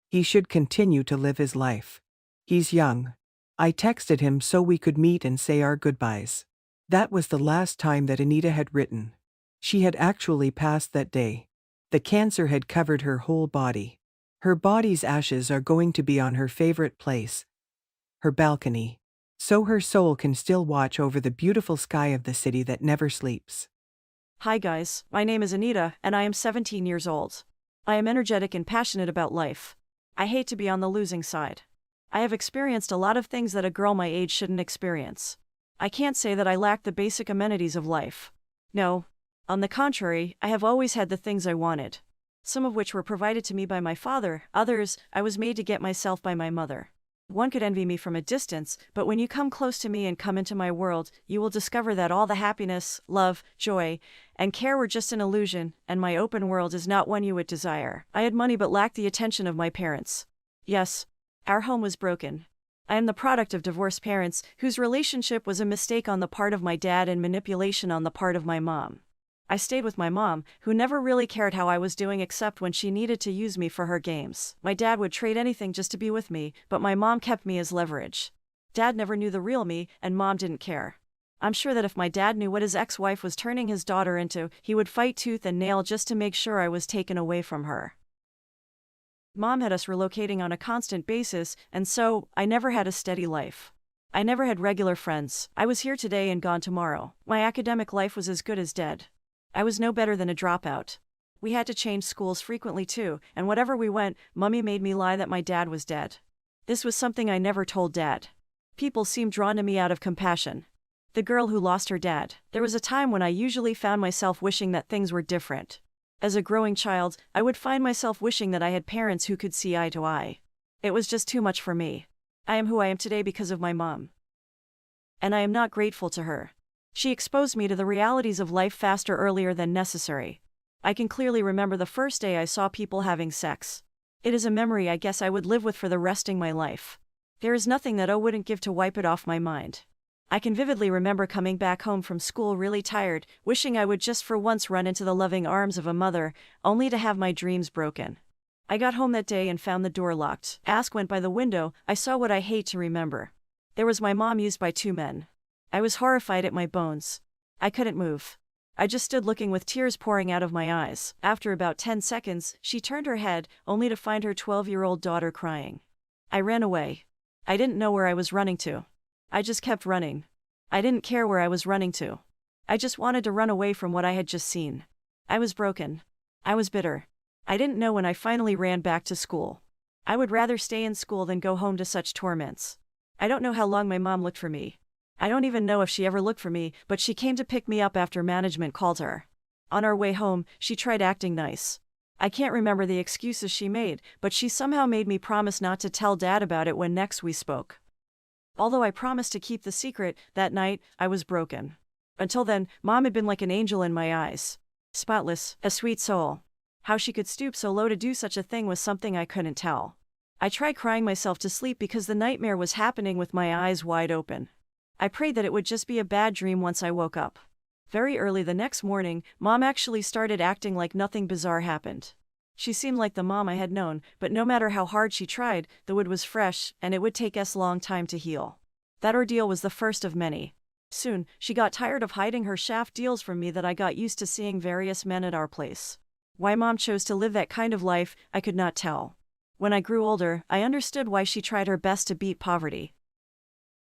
He should continue to live his life. He's young. I texted him so we could meet and say our goodbyes. That was the last time that Anita had written. She had actually passed that day. The cancer had covered her whole body. Her body's ashes are going to be on her favorite place, her balcony, so her soul can still watch over the beautiful sky of the city that never sleeps. Hi guys, my name is Anita, and I am 17 years old. I am energetic and passionate about life. I hate to be on the losing side. I have experienced a lot of things that a girl my age shouldn't experience. I can't say that I lack the basic amenities of life. No. On the contrary, I have always had the things I wanted. Some of which were provided to me by my father, others, I was made to get myself by my mother. One could envy me from a distance, but when you come close to me and come into my world, you will discover that all the happiness, love, joy, and care were just an illusion, and my open world is not one you would desire. I had money but lacked the attention of my parents. Yes, our home was broken. I am the product of divorced parents, whose relationship was a mistake on the part of my dad and manipulation on the part of my mom. I stayed with my mom, who never really cared how I was doing except when she needed to use me for her games. My dad would trade anything just to be with me, but my mom kept me as leverage. Dad never knew the real me, and mom didn't care. I'm sure that if my dad knew what his ex-wife was turning his daughter into, he would fight tooth and nail just to make sure I was taken away from her. Mom had us relocating on a constant basis, and so, I never had a steady life. I never had regular friends. I was here today and gone tomorrow. My academic life was as good as dead. I was no better than a dropout. We had to change schools frequently too, and whatever we went, Mummy made me lie that my dad was dead. This was something I never told Dad. People seemed drawn to me out of compassion. The girl who lost her dad. There was a time when I usually found myself wishing that things were different. As a growing child, I would find myself wishing that I had parents who could see eye to eye. It was just too much for me. I am who I am today because of my mom. And I am not grateful to her. She exposed me to the realities of life faster earlier than necessary. I can clearly remember the first day I saw people having sex. It is a memory I guess I would live with for the resting my life. There is nothing that I wouldn't give to wipe it off my mind. I can vividly remember coming back home from school really tired, wishing I would just for once run into the loving arms of a mother, only to have my dreams broken. I got home that day and found the door locked. Ask went by the window. I saw what I hate to remember. There was my mom used by two men. I was horrified at my bones. I couldn't move. I just stood looking with tears pouring out of my eyes. After about 10 seconds, she turned her head, only to find her 12-year-old daughter crying. I ran away. I didn't know where I was running to. I just kept running. I didn't care where I was running to. I just wanted to run away from what I had just seen. I was broken. I was bitter. I didn't know when I finally ran back to school. I would rather stay in school than go home to such torments. I don't know how long my mom looked for me. I don't even know if she ever looked for me, but she came to pick me up after management called her. On our way home, she tried acting nice. I can't remember the excuses she made, but she somehow made me promise not to tell Dad about it when next we spoke. Although I promised to keep the secret, that night, I was broken. Until then, Mom had been like an angel in my eyes. Spotless, a sweet soul. How she could stoop so low to do such a thing was something I couldn't tell. I tried crying myself to sleep because the nightmare was happening with my eyes wide open. I prayed that it would just be a bad dream once I woke up. Very early the next morning, Mom actually started acting like nothing bizarre happened. She seemed like the mom I had known, but no matter how hard she tried, the wound was fresh, and it would take us a long time to heal. That ordeal was the first of many. Soon, she got tired of hiding her shaft deals from me that I got used to seeing various men at our place. Why Mom chose to live that kind of life, I could not tell. When I grew older, I understood why she tried her best to beat poverty.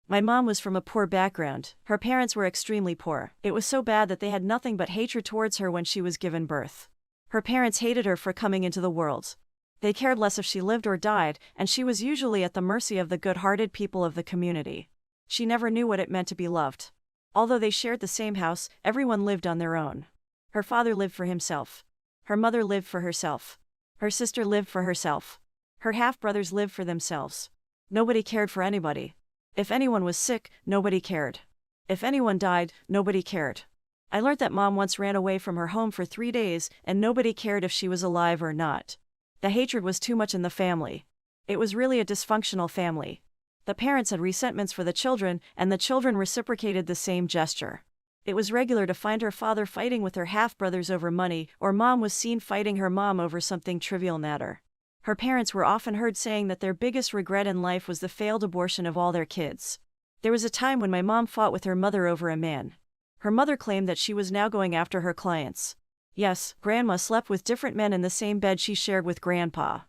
My mom was from a poor background. Her parents were extremely poor. It was so bad that they had nothing but hatred towards her when she was given birth. Her parents hated her for coming into the world. They cared less if she lived or died, and she was usually at the mercy of the good-hearted people of the community. She never knew what it meant to be loved. Although they shared the same house, everyone lived on their own. Her father lived for himself. Her mother lived for herself. Her sister lived for herself. Her half-brothers lived for themselves. Nobody cared for anybody. If anyone was sick, nobody cared. If anyone died, nobody cared. I learned that Mom once ran away from her home for 3 days, and nobody cared if she was alive or not. The hatred was too much in the family. It was really a dysfunctional family. The parents had resentments for the children, and the children reciprocated the same gesture. It was regular to find her father fighting with her half-brothers over money, or Mom was seen fighting her mom over something trivial matter. Her parents were often heard saying that their biggest regret in life was the failed abortion of all their kids. There was a time when my mom fought with her mother over a man. Her mother claimed that she was now going after her clients. Yes, Grandma slept with different men in the same bed she shared with Grandpa.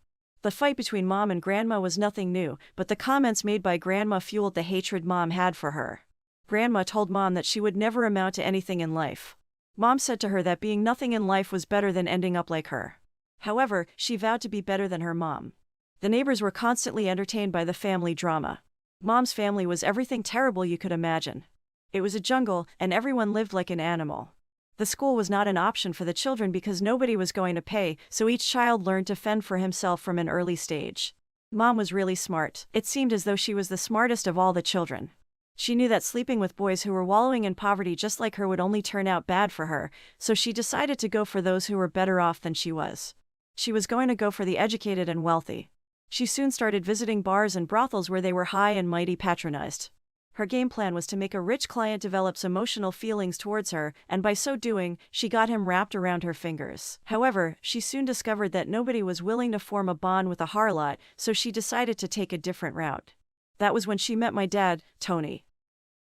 The fight between Mom and Grandma was nothing new, but the comments made by Grandma fueled the hatred Mom had for her. Grandma told Mom that she would never amount to anything in life. Mom said to her that being nothing in life was better than ending up like her. However, she vowed to be better than her mom. The neighbors were constantly entertained by the family drama. Mom's family was everything terrible you could imagine. It was a jungle, and everyone lived like an animal. The school was not an option for the children because nobody was going to pay, so each child learned to fend for himself from an early stage. Mom was really smart. It seemed as though she was the smartest of all the children. She knew that sleeping with boys who were wallowing in poverty just like her would only turn out bad for her, so she decided to go for those who were better off than she was. She was going to go for the educated and wealthy. She soon started visiting bars and brothels where they were high and mighty patronized. Her game plan was to make a rich client develop emotional feelings towards her, and by so doing, she got him wrapped around her fingers. However, she soon discovered that nobody was willing to form a bond with a harlot, so she decided to take a different route. That was when she met my dad, Tony.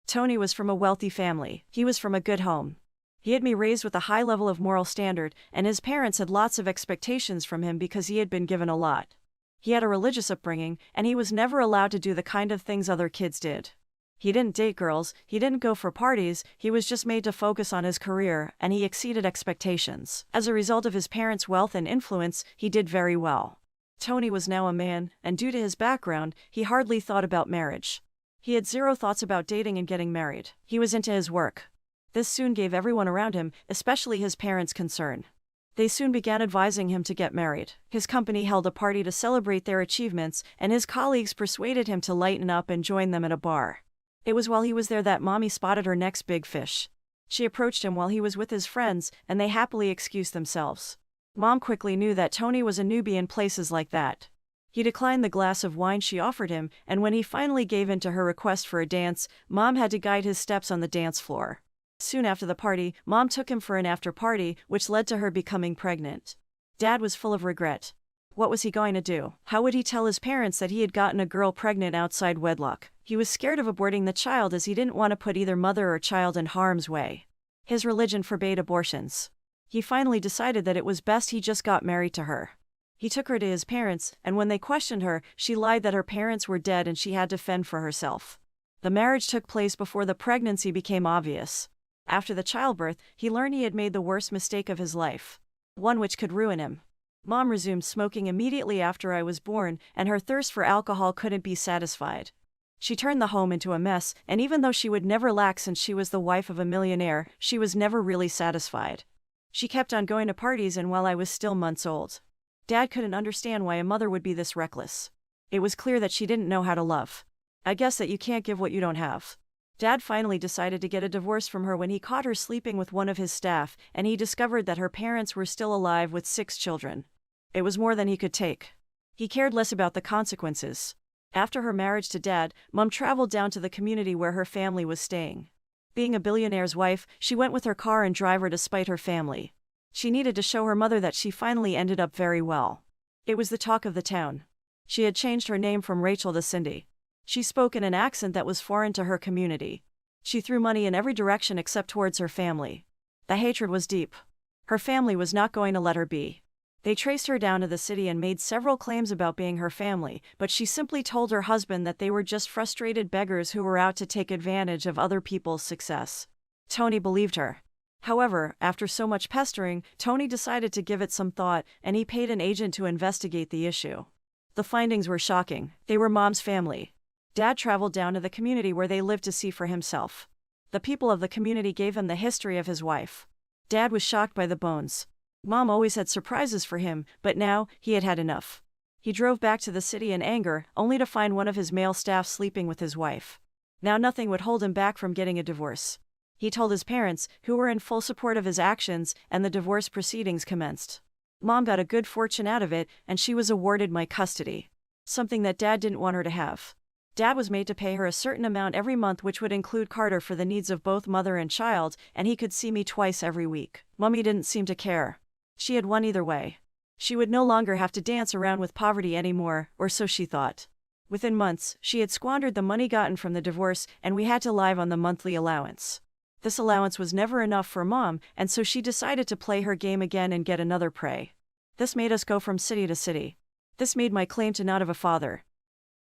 Tony was from a wealthy family. He was from a good home. He had me raised with a high level of moral standard, and his parents had lots of expectations from him because he had been given a lot. He had a religious upbringing, and he was never allowed to do the kind of things other kids did. He didn't date girls, he didn't go for parties, he was just made to focus on his career, and he exceeded expectations. As a result of his parents' wealth and influence, he did very well. Tony was now a man, and due to his background, he hardly thought about marriage. He had zero thoughts about dating and getting married. He was into his work. This soon gave everyone around him, especially his parents, concern. They soon began advising him to get married. His company held a party to celebrate their achievements, and his colleagues persuaded him to lighten up and join them at a bar. It was while he was there that Mommy spotted her next big fish. She approached him while he was with his friends, and they happily excused themselves. Mom quickly knew that Tony was a newbie in places like that. He declined the glass of wine she offered him, and when he finally gave in to her request for a dance, Mom had to guide his steps on the dance floor. Soon after the party, Mom took him for an after-party, which led to her becoming pregnant. Dad was full of regret. What was he going to do? How would he tell his parents that he had gotten a girl pregnant outside wedlock? He was scared of aborting the child as he didn't want to put either mother or child in harm's way. His religion forbade abortions. He finally decided that it was best he just got married to her. He took her to his parents, and when they questioned her, she lied that her parents were dead and she had to fend for herself. The marriage took place before the pregnancy became obvious. After the childbirth, he learned he had made the worst mistake of his life. One which could ruin him. Mom resumed smoking immediately after I was born, and her thirst for alcohol couldn't be satisfied. She turned the home into a mess, and even though she would never lack since she was the wife of a millionaire, she was never really satisfied. She kept on going to parties, and while I was still months old, Dad couldn't understand why a mother would be this reckless. It was clear that she didn't know how to love. I guess that you can't give what you don't have. Dad finally decided to get a divorce from her when he caught her sleeping with one of his staff, and he discovered that her parents were still alive with 6 children. It was more than he could take. He cared less about the consequences. After her marriage to Dad, Mom traveled down to the community where her family was staying. Being a billionaire's wife, she went with her car and driver to spite her family. She needed to show her mother that she finally ended up very well. It was the talk of the town. She had changed her name from Rachel to Cindy. She spoke in an accent that was foreign to her community. She threw money in every direction except towards her family. The hatred was deep. Her family was not going to let her be. They traced her down to the city and made several claims about being her family, but she simply told her husband that they were just frustrated beggars who were out to take advantage of other people's success. Tony believed her. However, after so much pestering, Tony decided to give it some thought, and he paid an agent to investigate the issue. The findings were shocking. They were Mom's family. Dad traveled down to the community where they lived to see for himself. The people of the community gave him the history of his wife. Dad was shocked by the bones. Mom always had surprises for him, but now, he had had enough. He drove back to the city in anger, only to find one of his male staff sleeping with his wife. Now nothing would hold him back from getting a divorce. He told his parents, who were in full support of his actions, and the divorce proceedings commenced. Mom got a good fortune out of it, and she was awarded my custody. Something that Dad didn't want her to have. Dad was made to pay her a certain amount every month, which would include Carter for the needs of both mother and child, and he could see me twice every week. Mommy didn't seem to care. She had won either way. She would no longer have to dance around with poverty anymore, or so she thought. Within months, she had squandered the money gotten from the divorce, and we had to live on the monthly allowance. This allowance was never enough for Mom, and so she decided to play her game again and get another prey. This made us go from city to city. This made my claim to not have a father.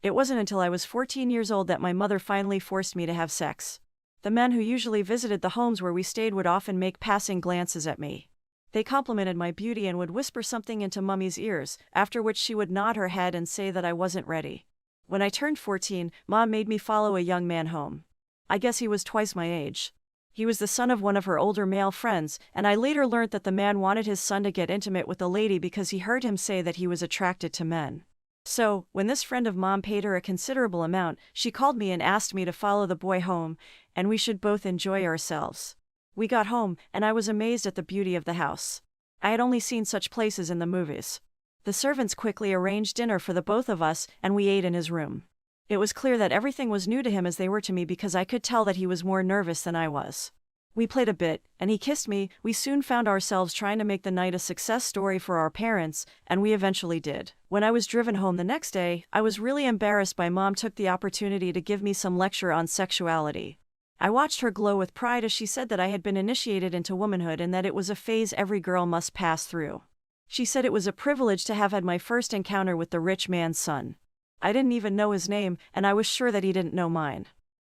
It wasn't until I was 14 years old that my mother finally forced me to have sex. The men who usually visited the homes where we stayed would often make passing glances at me. They complimented my beauty and would whisper something into Mummy's ears, after which she would nod her head and say that I wasn't ready. When I turned 14, Mom made me follow a young man home. I guess he was twice my age. He was the son of one of her older male friends, and I later learned that the man wanted his son to get intimate with the lady because he heard him say that he was attracted to men. So, when this friend of Mom paid her a considerable amount, she called me and asked me to follow the boy home, and we should both enjoy ourselves. We got home, and I was amazed at the beauty of the house. I had only seen such places in the movies. The servants quickly arranged dinner for the both of us, and we ate in his room. It was clear that everything was new to him as they were to me because I could tell that he was more nervous than I was. We played a bit, and he kissed me. We soon found ourselves trying to make the night a success story for our parents, and we eventually did. When I was driven home the next day, I was really embarrassed by Mom took the opportunity to give me some lecture on sexuality. I watched her glow with pride as she said that I had been initiated into womanhood and that it was a phase every girl must pass through. She said it was a privilege to have had my first encounter with the rich man's son. I didn't even know his name, and I was sure that he didn't know mine.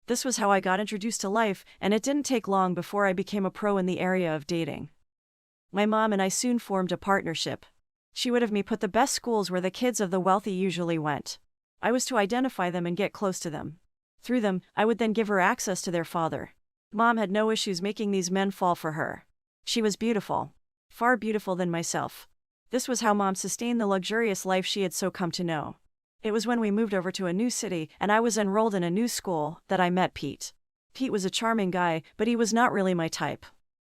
This was how I got introduced to life, and it didn't take long before I became a pro in the area of dating. My mom and I soon formed a partnership. She would have me put the best schools where the kids of the wealthy usually went. I was to identify them and get close to them. Through them, I would then give her access to their father. Mom had no issues making these men fall for her. She was beautiful. Far beautiful than myself. This was how Mom sustained the luxurious life she had so come to know. It was when we moved over to a new city and I was enrolled in a new school that I met Pete. Pete was a charming guy, but he was not really my type.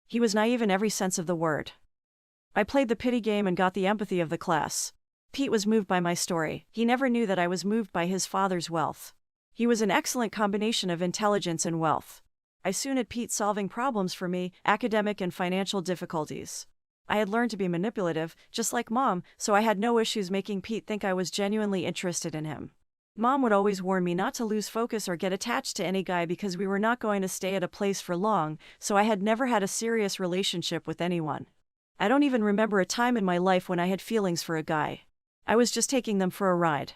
He was naive in every sense of the word. I played the pity game and got the empathy of the class. Pete was moved by my story. He never knew that I was moved by his father's wealth. He was an excellent combination of intelligence and wealth. I soon had Pete solving problems for me, academic and financial difficulties. I had learned to be manipulative, just like Mom, so I had no issues making Pete think I was genuinely interested in him. Mom would always warn me not to lose focus or get attached to any guy because we were not going to stay at a place for long, so I had never had a serious relationship with anyone. I don't even remember a time in my life when I had feelings for a guy. I was just taking them for a ride.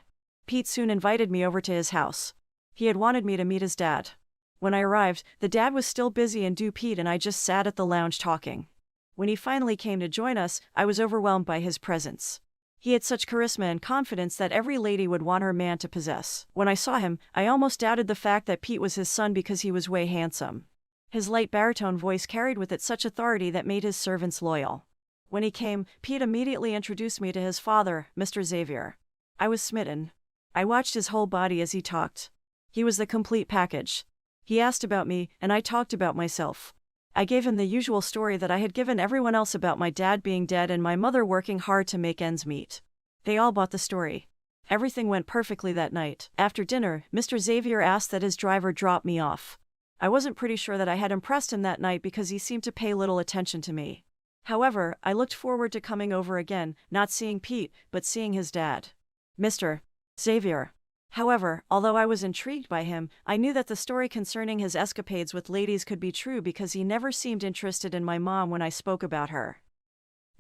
Pete soon invited me over to his house. He had wanted me to meet his dad. When I arrived, the dad was still busy and Pete and I just sat at the lounge talking. When he finally came to join us, I was overwhelmed by his presence. He had such charisma and confidence that every lady would want her man to possess. When I saw him, I almost doubted the fact that Pete was his son because he was way handsome. His light baritone voice carried with it such authority that made his servants loyal. When he came, Pete immediately introduced me to his father, Mr. Xavier. I was smitten. I watched his whole body as he talked. He was the complete package. He asked about me, and I talked about myself. I gave him the usual story that I had given everyone else about my dad being dead and my mother working hard to make ends meet. They all bought the story. Everything went perfectly that night. After dinner, Mr. Xavier asked that his driver drop me off. I wasn't pretty sure that I had impressed him that night because he seemed to pay little attention to me. However, I looked forward to coming over again, not seeing Pete, but seeing his dad. Mr. Xavier. However, although I was intrigued by him, I knew that the story concerning his escapades with ladies could be true because he never seemed interested in my mom when I spoke about her.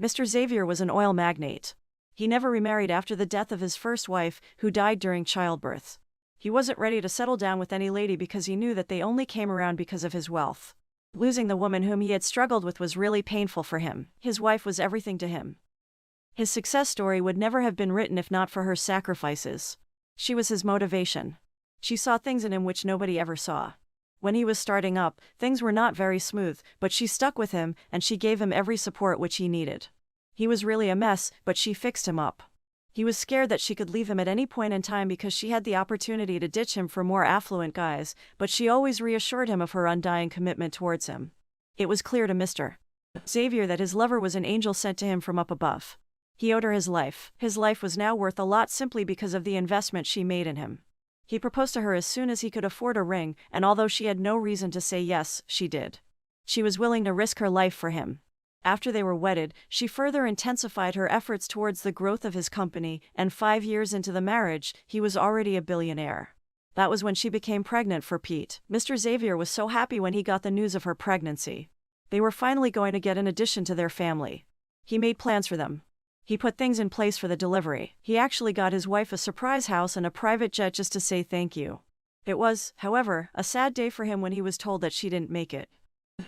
Mr. Xavier was an oil magnate. He never remarried after the death of his first wife, who died during childbirth. He wasn't ready to settle down with any lady because he knew that they only came around because of his wealth. Losing the woman whom he had struggled with was really painful for him. His wife was everything to him. His success story would never have been written if not for her sacrifices. She was his motivation. She saw things in him which nobody ever saw. When he was starting up, things were not very smooth, but she stuck with him and she gave him every support which he needed. He was really a mess, but she fixed him up. He was scared that she could leave him at any point in time because she had the opportunity to ditch him for more affluent guys, but she always reassured him of her undying commitment towards him. It was clear to Mr. Xavier that his lover was an angel sent to him from up above. He owed her his life. His life was now worth a lot simply because of the investment she made in him. He proposed to her as soon as he could afford a ring, and although she had no reason to say yes, she did. She was willing to risk her life for him. After they were wedded, she further intensified her efforts towards the growth of his company, and 5 years into the marriage, he was already a billionaire. That was when she became pregnant for Pete. Mr. Xavier was so happy when he got the news of her pregnancy. They were finally going to get an addition to their family. He made plans for them. He put things in place for the delivery. He actually got his wife a surprise house and a private jet just to say thank you. It was, however, a sad day for him when he was told that she didn't make it.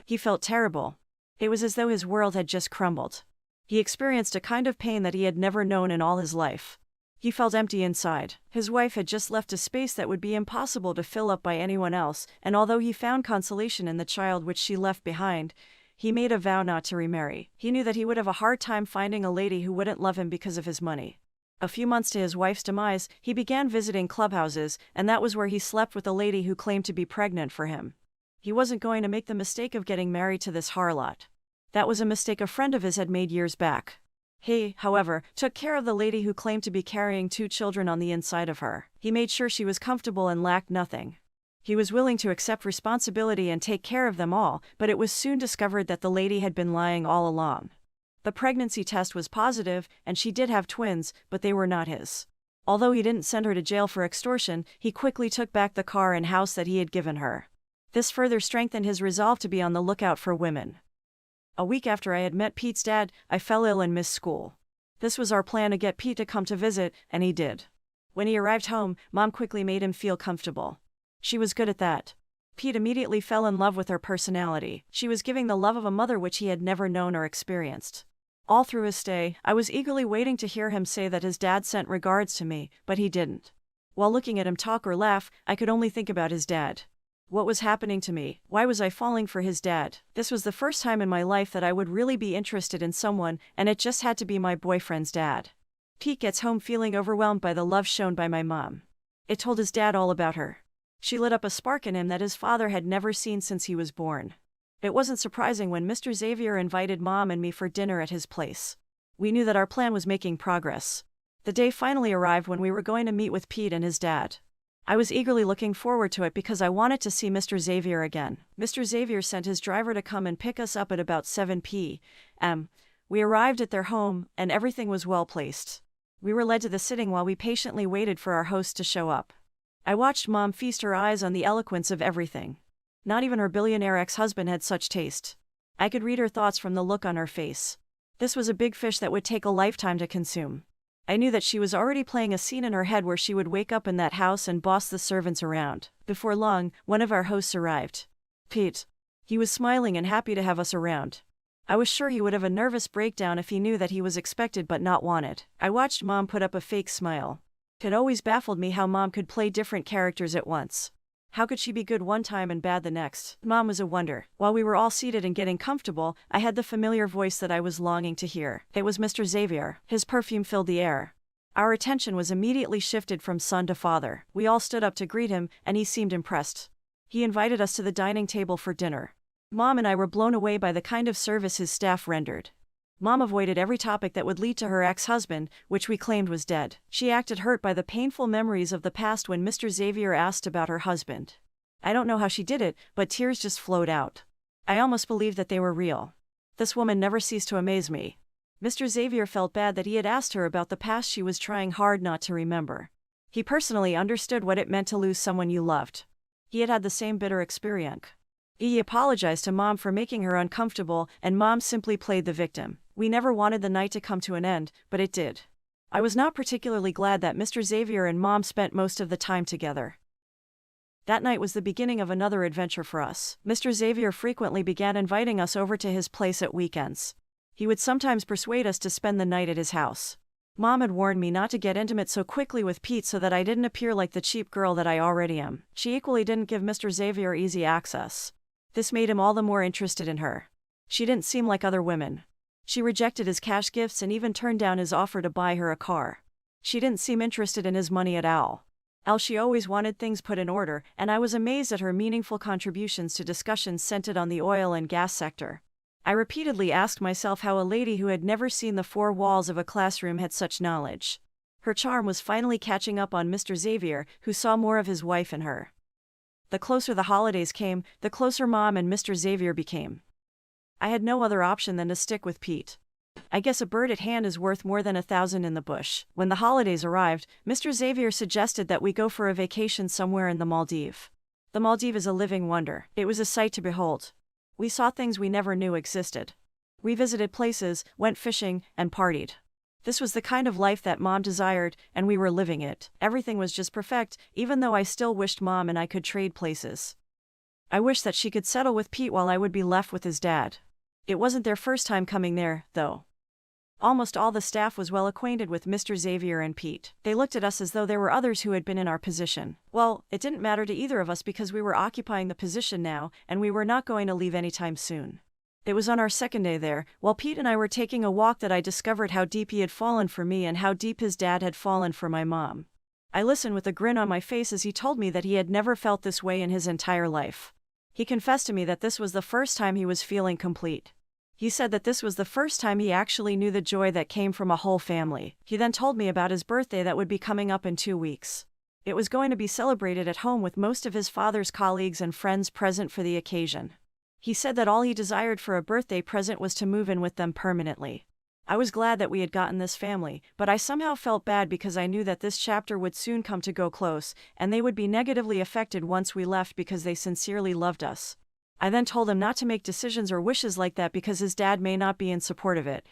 He felt terrible. It was as though his world had just crumbled. He experienced a kind of pain that he had never known in all his life. He felt empty inside. His wife had just left a space that would be impossible to fill up by anyone else, and although he found consolation in the child which she left behind, he made a vow not to remarry. He knew that he would have a hard time finding a lady who wouldn't love him because of his money. A few months to his wife's demise, he began visiting clubhouses, and that was where he slept with a lady who claimed to be pregnant for him. He wasn't going to make the mistake of getting married to this harlot. That was a mistake a friend of his had made years back. He, however, took care of the lady who claimed to be carrying 2 children on the inside of her. He made sure she was comfortable and lacked nothing. He was willing to accept responsibility and take care of them all, but it was soon discovered that the lady had been lying all along. The pregnancy test was positive, and she did have twins, but they were not his. Although he didn't send her to jail for extortion, he quickly took back the car and house that he had given her. This further strengthened his resolve to be on the lookout for women. A week after I had met Pete's dad, I fell ill and missed school. This was our plan to get Pete to come to visit, and he did. When he arrived home, Mom quickly made him feel comfortable. She was good at that. Pete immediately fell in love with her personality. She was giving the love of a mother which he had never known or experienced. All through his stay, I was eagerly waiting to hear him say that his dad sent regards to me, but he didn't. While looking at him talk or laugh, I could only think about his dad. What was happening to me? Why was I falling for his dad? This was the first time in my life that I would really be interested in someone, and it just had to be my boyfriend's dad. Pete gets home feeling overwhelmed by the love shown by my mom. It told his dad all about her. She lit up a spark in him that his father had never seen since he was born. It wasn't surprising when Mr. Xavier invited Mom and me for dinner at his place. We knew that our plan was making progress. The day finally arrived when we were going to meet with Pete and his dad. I was eagerly looking forward to it because I wanted to see Mr. Xavier again. Mr. Xavier sent his driver to come and pick us up at about 7 p.m. We arrived at their home, and everything was well placed. We were led to the sitting while we patiently waited for our host to show up. I watched Mom feast her eyes on the eloquence of everything. Not even her billionaire ex-husband had such taste. I could read her thoughts from the look on her face. This was a big fish that would take a lifetime to consume. I knew that she was already playing a scene in her head where she would wake up in that house and boss the servants around. Before long, one of our hosts arrived. Pete. He was smiling and happy to have us around. I was sure he would have a nervous breakdown if he knew that he was expected but not wanted. I watched Mom put up a fake smile. It always baffled me how Mom could play different characters at once. How could she be good one time and bad the next? Mom was a wonder. While we were all seated and getting comfortable, I had the familiar voice that I was longing to hear. It was Mr. Xavier. His perfume filled the air. Our attention was immediately shifted from son to father. We all stood up to greet him, and he seemed impressed. He invited us to the dining table for dinner. Mom and I were blown away by the kind of service his staff rendered. Mom avoided every topic that would lead to her ex-husband, which we claimed was dead. She acted hurt by the painful memories of the past when Mr. Xavier asked about her husband. I don't know how she did it, but tears just flowed out. I almost believed that they were real. This woman never ceased to amaze me. Mr. Xavier felt bad that he had asked her about the past she was trying hard not to remember. He personally understood what it meant to lose someone you loved. He had had the same bitter experience. He apologized to Mom for making her uncomfortable, and Mom simply played the victim. We never wanted the night to come to an end, but it did. I was not particularly glad that Mr. Xavier and Mom spent most of the time together. That night was the beginning of another adventure for us. Mr. Xavier frequently began inviting us over to his place at weekends. He would sometimes persuade us to spend the night at his house. Mom had warned me not to get intimate so quickly with Pete so that I didn't appear like the cheap girl that I already am. She equally didn't give Mr. Xavier easy access. This made him all the more interested in her. She didn't seem like other women. She rejected his cash gifts and even turned down his offer to buy her a car. She didn't seem interested in his money at all. She always wanted things put in order, and I was amazed at her meaningful contributions to discussions centered on the oil and gas sector. I repeatedly asked myself how a lady who had never seen the four walls of a classroom had such knowledge. Her charm was finally catching up on Mr. Xavier, who saw more of his wife in her. The closer the holidays came, the closer Mom and Mr. Xavier became. I had no other option than to stick with Pete. I guess a bird at hand is worth more than 1,000 in the bush. When the holidays arrived, Mr. Xavier suggested that we go for a vacation somewhere in the Maldives. The Maldives is a living wonder. It was a sight to behold. We saw things we never knew existed. We visited places, went fishing, and partied. This was the kind of life that Mom desired, and we were living it. Everything was just perfect, even though I still wished Mom and I could trade places. I wished that she could settle with Pete while I would be left with his dad. It wasn't their first time coming there, though. Almost all the staff was well acquainted with Mr. Xavier and Pete. They looked at us as though there were others who had been in our position. Well, it didn't matter to either of us because we were occupying the position now, and we were not going to leave anytime soon. It was on our second day there, while Pete and I were taking a walk, that I discovered how deep he had fallen for me and how deep his dad had fallen for my mom. I listened with a grin on my face as he told me that he had never felt this way in his entire life. He confessed to me that this was the first time he was feeling complete. He said that this was the first time he actually knew the joy that came from a whole family. He then told me about his birthday that would be coming up in 2 weeks. It was going to be celebrated at home with most of his father's colleagues and friends present for the occasion. He said that all he desired for a birthday present was to move in with them permanently. I was glad that we had gotten this family, but I somehow felt bad because I knew that this chapter would soon come to go close, and they would be negatively affected once we left because they sincerely loved us. I then told him not to make decisions or wishes like that because his dad may not be in support of it.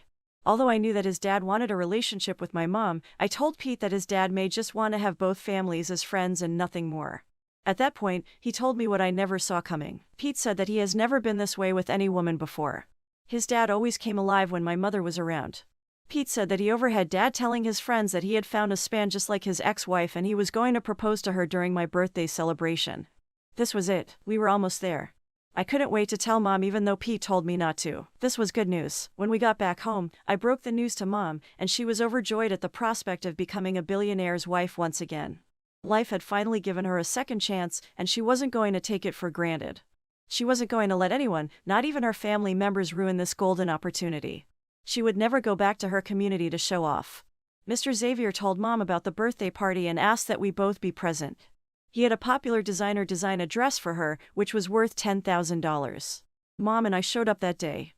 Although I knew that his dad wanted a relationship with my mom, I told Pete that his dad may just want to have both families as friends and nothing more. At that point, he told me what I never saw coming. Pete said that he has never been this way with any woman before. His dad always came alive when my mother was around. Pete said that he overheard Dad telling his friends that he had found a span just like his ex-wife and he was going to propose to her during my birthday celebration. This was it. We were almost there. I couldn't wait to tell Mom even though Pete told me not to. This was good news. When we got back home, I broke the news to Mom, and she was overjoyed at the prospect of becoming a billionaire's wife once again. Life had finally given her a second chance, and she wasn't going to take it for granted. She wasn't going to let anyone, not even her family members, ruin this golden opportunity. She would never go back to her community to show off. Mr. Xavier told Mom about the birthday party and asked that we both be present. He had a popular designer design a dress for her, which was worth $10,000. Mom and I showed up that day.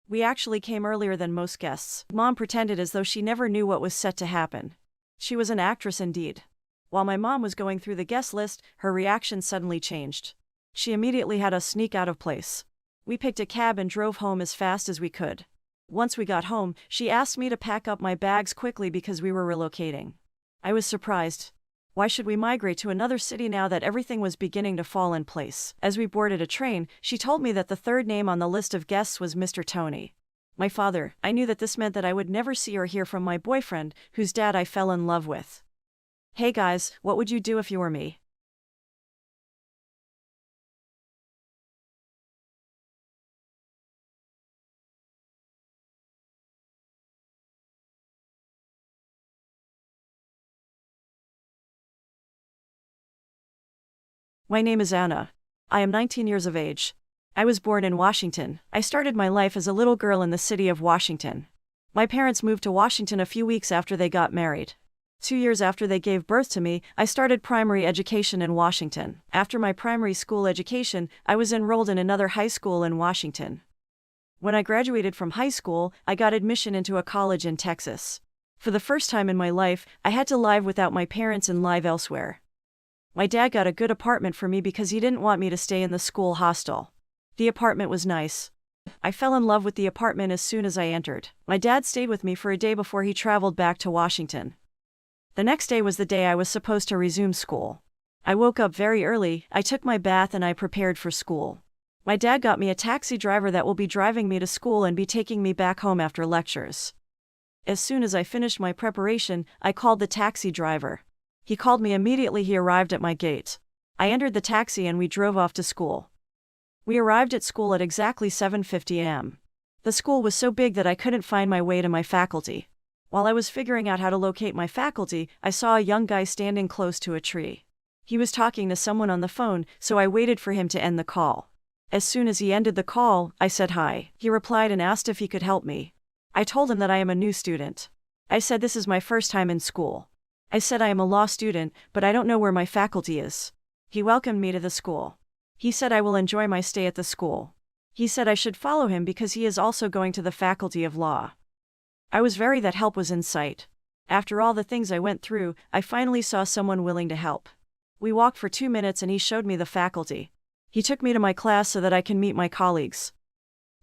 We actually came earlier than most guests. Mom pretended as though she never knew what was set to happen. She was an actress indeed. While my mom was going through the guest list, her reaction suddenly changed. She immediately had us sneak out of place. We picked a cab and drove home as fast as we could. Once we got home, she asked me to pack up my bags quickly because we were relocating. I was surprised. Why should we migrate to another city now that everything was beginning to fall in place? As we boarded a train, she told me that the third name on the list of guests was Mr. Tony. My father. I knew that this meant that I would never see or hear from my boyfriend, whose dad I fell in love with. Hey guys, what would you do if you were me? My name is Anna. I am 19 years of age. I was born in Washington. I started my life as a little girl in the city of Washington. My parents moved to Washington a few weeks after they got married. 2 years after they gave birth to me, I started primary education in Washington. After my primary school education, I was enrolled in another high school in Washington. When I graduated from high school, I got admission into a college in Texas. For the first time in my life, I had to live without my parents and live elsewhere. My dad got a good apartment for me because he didn't want me to stay in the school hostel. The apartment was nice. I fell in love with the apartment as soon as I entered. My dad stayed with me for a day before he traveled back to Washington. The next day was the day I was supposed to resume school. I woke up very early, I took my bath and I prepared for school. My dad got me a taxi driver that will be driving me to school and be taking me back home after lectures. As soon as I finished my preparation, I called the taxi driver. He called me immediately he arrived at my gate. I entered the taxi and we drove off to school. We arrived at school at exactly 7:50 a.m. The school was so big that I couldn't find my way to my faculty. While I was figuring out how to locate my faculty, I saw a young guy standing close to a tree. He was talking to someone on the phone, so I waited for him to end the call. As soon as he ended the call, I said hi. He replied and asked if he could help me. I told him that I am a new student. I said this is my first time in school. I said I am a law student, but I don't know where my faculty is. He welcomed me to the school. He said I will enjoy my stay at the school. He said I should follow him because he is also going to the faculty of law. I was very that help was in sight. After all the things I went through, I finally saw someone willing to help. We walked for 2 minutes and he showed me the faculty. He took me to my class so that I can meet my colleagues.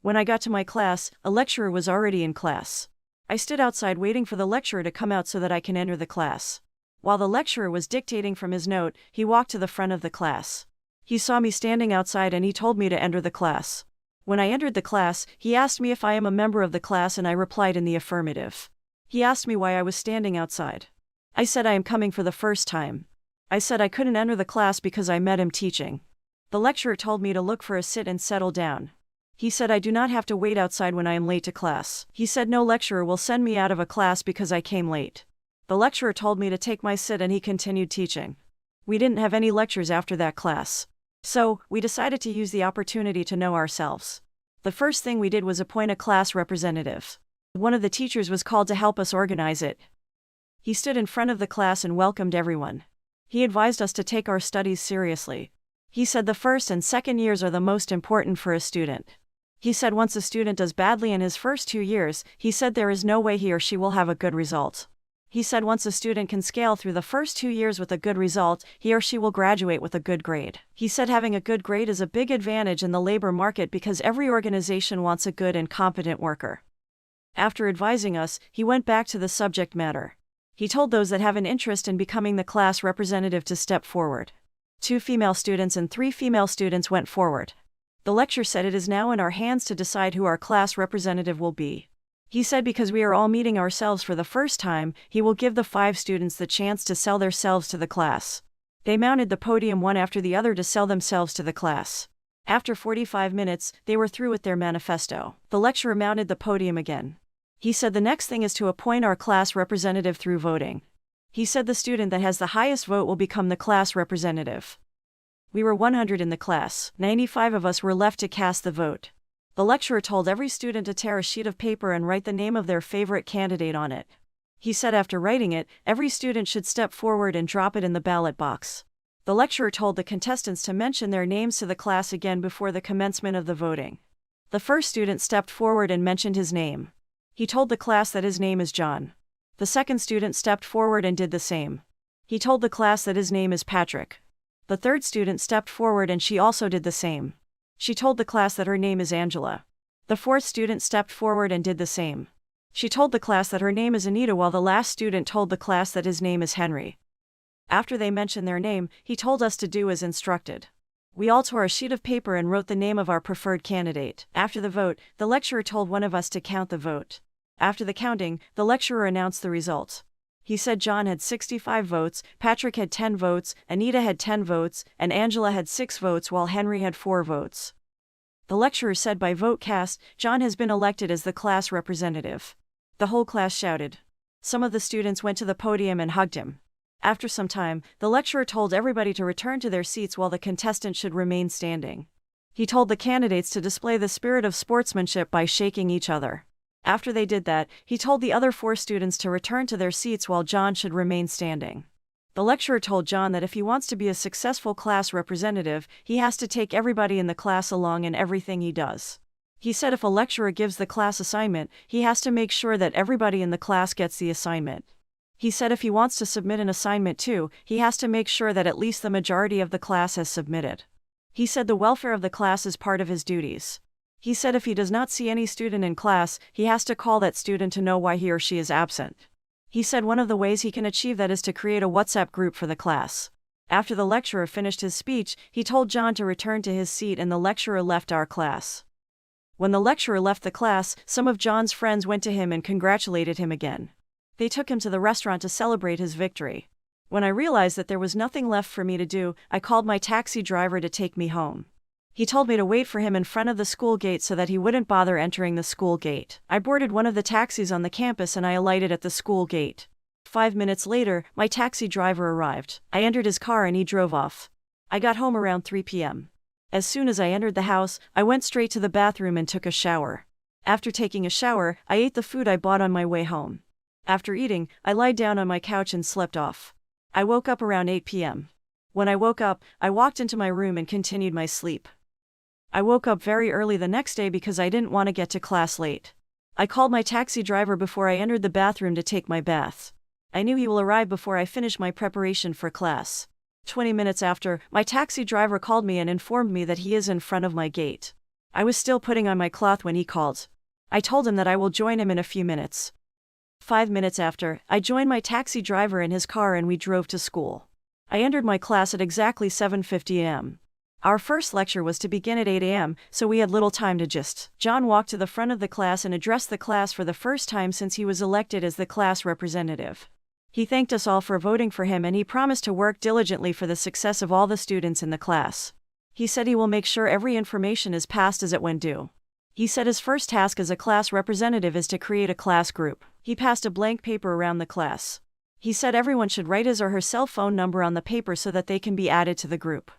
When I got to my class, a lecturer was already in class. I stood outside waiting for the lecturer to come out so that I can enter the class. While the lecturer was dictating from his note, he walked to the front of the class. He saw me standing outside and he told me to enter the class. When I entered the class, he asked me if I am a member of the class and I replied in the affirmative. He asked me why I was standing outside. I said I am coming for the first time. I said I couldn't enter the class because I met him teaching. The lecturer told me to look for a sit and settle down. He said I do not have to wait outside when I am late to class. He said no lecturer will send me out of a class because I came late. The lecturer told me to take my sit and he continued teaching. We didn't have any lectures after that class. So, we decided to use the opportunity to know ourselves. The first thing we did was appoint a class representative. One of the teachers was called to help us organize it. He stood in front of the class and welcomed everyone. He advised us to take our studies seriously. He said the first and second years are the most important for a student. He said once a student does badly in his first 2 years, he said there is no way he or she will have a good result. He said once a student can scale through the first 2 years with a good result, he or she will graduate with a good grade. He said having a good grade is a big advantage in the labor market because every organization wants a good and competent worker. After advising us, he went back to the subject matter. He told those that have an interest in becoming the class representative to step forward. 2 female students and 3 female students went forward. The lecturer said it is now in our hands to decide who our class representative will be. He said because we are all meeting ourselves for the first time, he will give the 5 students the chance to sell themselves to the class. They mounted the podium one after the other to sell themselves to the class. After 45 minutes, they were through with their manifesto. The lecturer mounted the podium again. He said the next thing is to appoint our class representative through voting. He said the student that has the highest vote will become the class representative. We were 100 in the class, 95 of us were left to cast the vote. The lecturer told every student to tear a sheet of paper and write the name of their favorite candidate on it. He said after writing it, every student should step forward and drop it in the ballot box. The lecturer told the contestants to mention their names to the class again before the commencement of the voting. The first student stepped forward and mentioned his name. He told the class that his name is John. The second student stepped forward and did the same. He told the class that his name is Patrick. The third student stepped forward and she also did the same. She told the class that her name is Angela. The fourth student stepped forward and did the same. She told the class that her name is Anita, while the last student told the class that his name is Henry. After they mentioned their name, he told us to do as instructed. We all tore a sheet of paper and wrote the name of our preferred candidate. After the vote, the lecturer told one of us to count the vote. After the counting, the lecturer announced the results. He said John had 65 votes, Patrick had 10 votes, Anita had 10 votes, and Angela had 6 votes while Henry had 4 votes. The lecturer said by vote cast, John has been elected as the class representative. The whole class shouted. Some of the students went to the podium and hugged him. After some time, the lecturer told everybody to return to their seats while the contestants should remain standing. He told the candidates to display the spirit of sportsmanship by shaking each other. After they did that, he told the other 4 students to return to their seats while John should remain standing. The lecturer told John that if he wants to be a successful class representative, he has to take everybody in the class along in everything he does. He said if a lecturer gives the class assignment, he has to make sure that everybody in the class gets the assignment. He said if he wants to submit an assignment too, he has to make sure that at least the majority of the class has submitted. He said the welfare of the class is part of his duties. He said if he does not see any student in class, he has to call that student to know why he or she is absent. He said one of the ways he can achieve that is to create a WhatsApp group for the class. After the lecturer finished his speech, he told John to return to his seat and the lecturer left our class. When the lecturer left the class, some of John's friends went to him and congratulated him again. They took him to the restaurant to celebrate his victory. When I realized that there was nothing left for me to do, I called my taxi driver to take me home. He told me to wait for him in front of the school gate so that he wouldn't bother entering the school gate. I boarded one of the taxis on the campus and I alighted at the school gate. 5 minutes later, my taxi driver arrived. I entered his car and he drove off. I got home around 3 p.m. As soon as I entered the house, I went straight to the bathroom and took a shower. After taking a shower, I ate the food I bought on my way home. After eating, I lied down on my couch and slept off. I woke up around 8 p.m. When I woke up, I walked into my room and continued my sleep. I woke up very early the next day because I didn't want to get to class late. I called my taxi driver before I entered the bathroom to take my bath. I knew he will arrive before I finish my preparation for class. 20 minutes after, my taxi driver called me and informed me that he is in front of my gate. I was still putting on my cloth when he called. I told him that I will join him in a few minutes. 5 minutes after, I joined my taxi driver in his car and we drove to school. I entered my class at exactly 7:50 a.m. Our first lecture was to begin at 8 a.m., so we had little time to gist. John walked to the front of the class and addressed the class for the first time since he was elected as the class representative. He thanked us all for voting for him and he promised to work diligently for the success of all the students in the class. He said he will make sure every information is passed as it when due. He said his first task as a class representative is to create a class group. He passed a blank paper around the class. He said everyone should write his or her cell phone number on the paper so that they can be added to the group.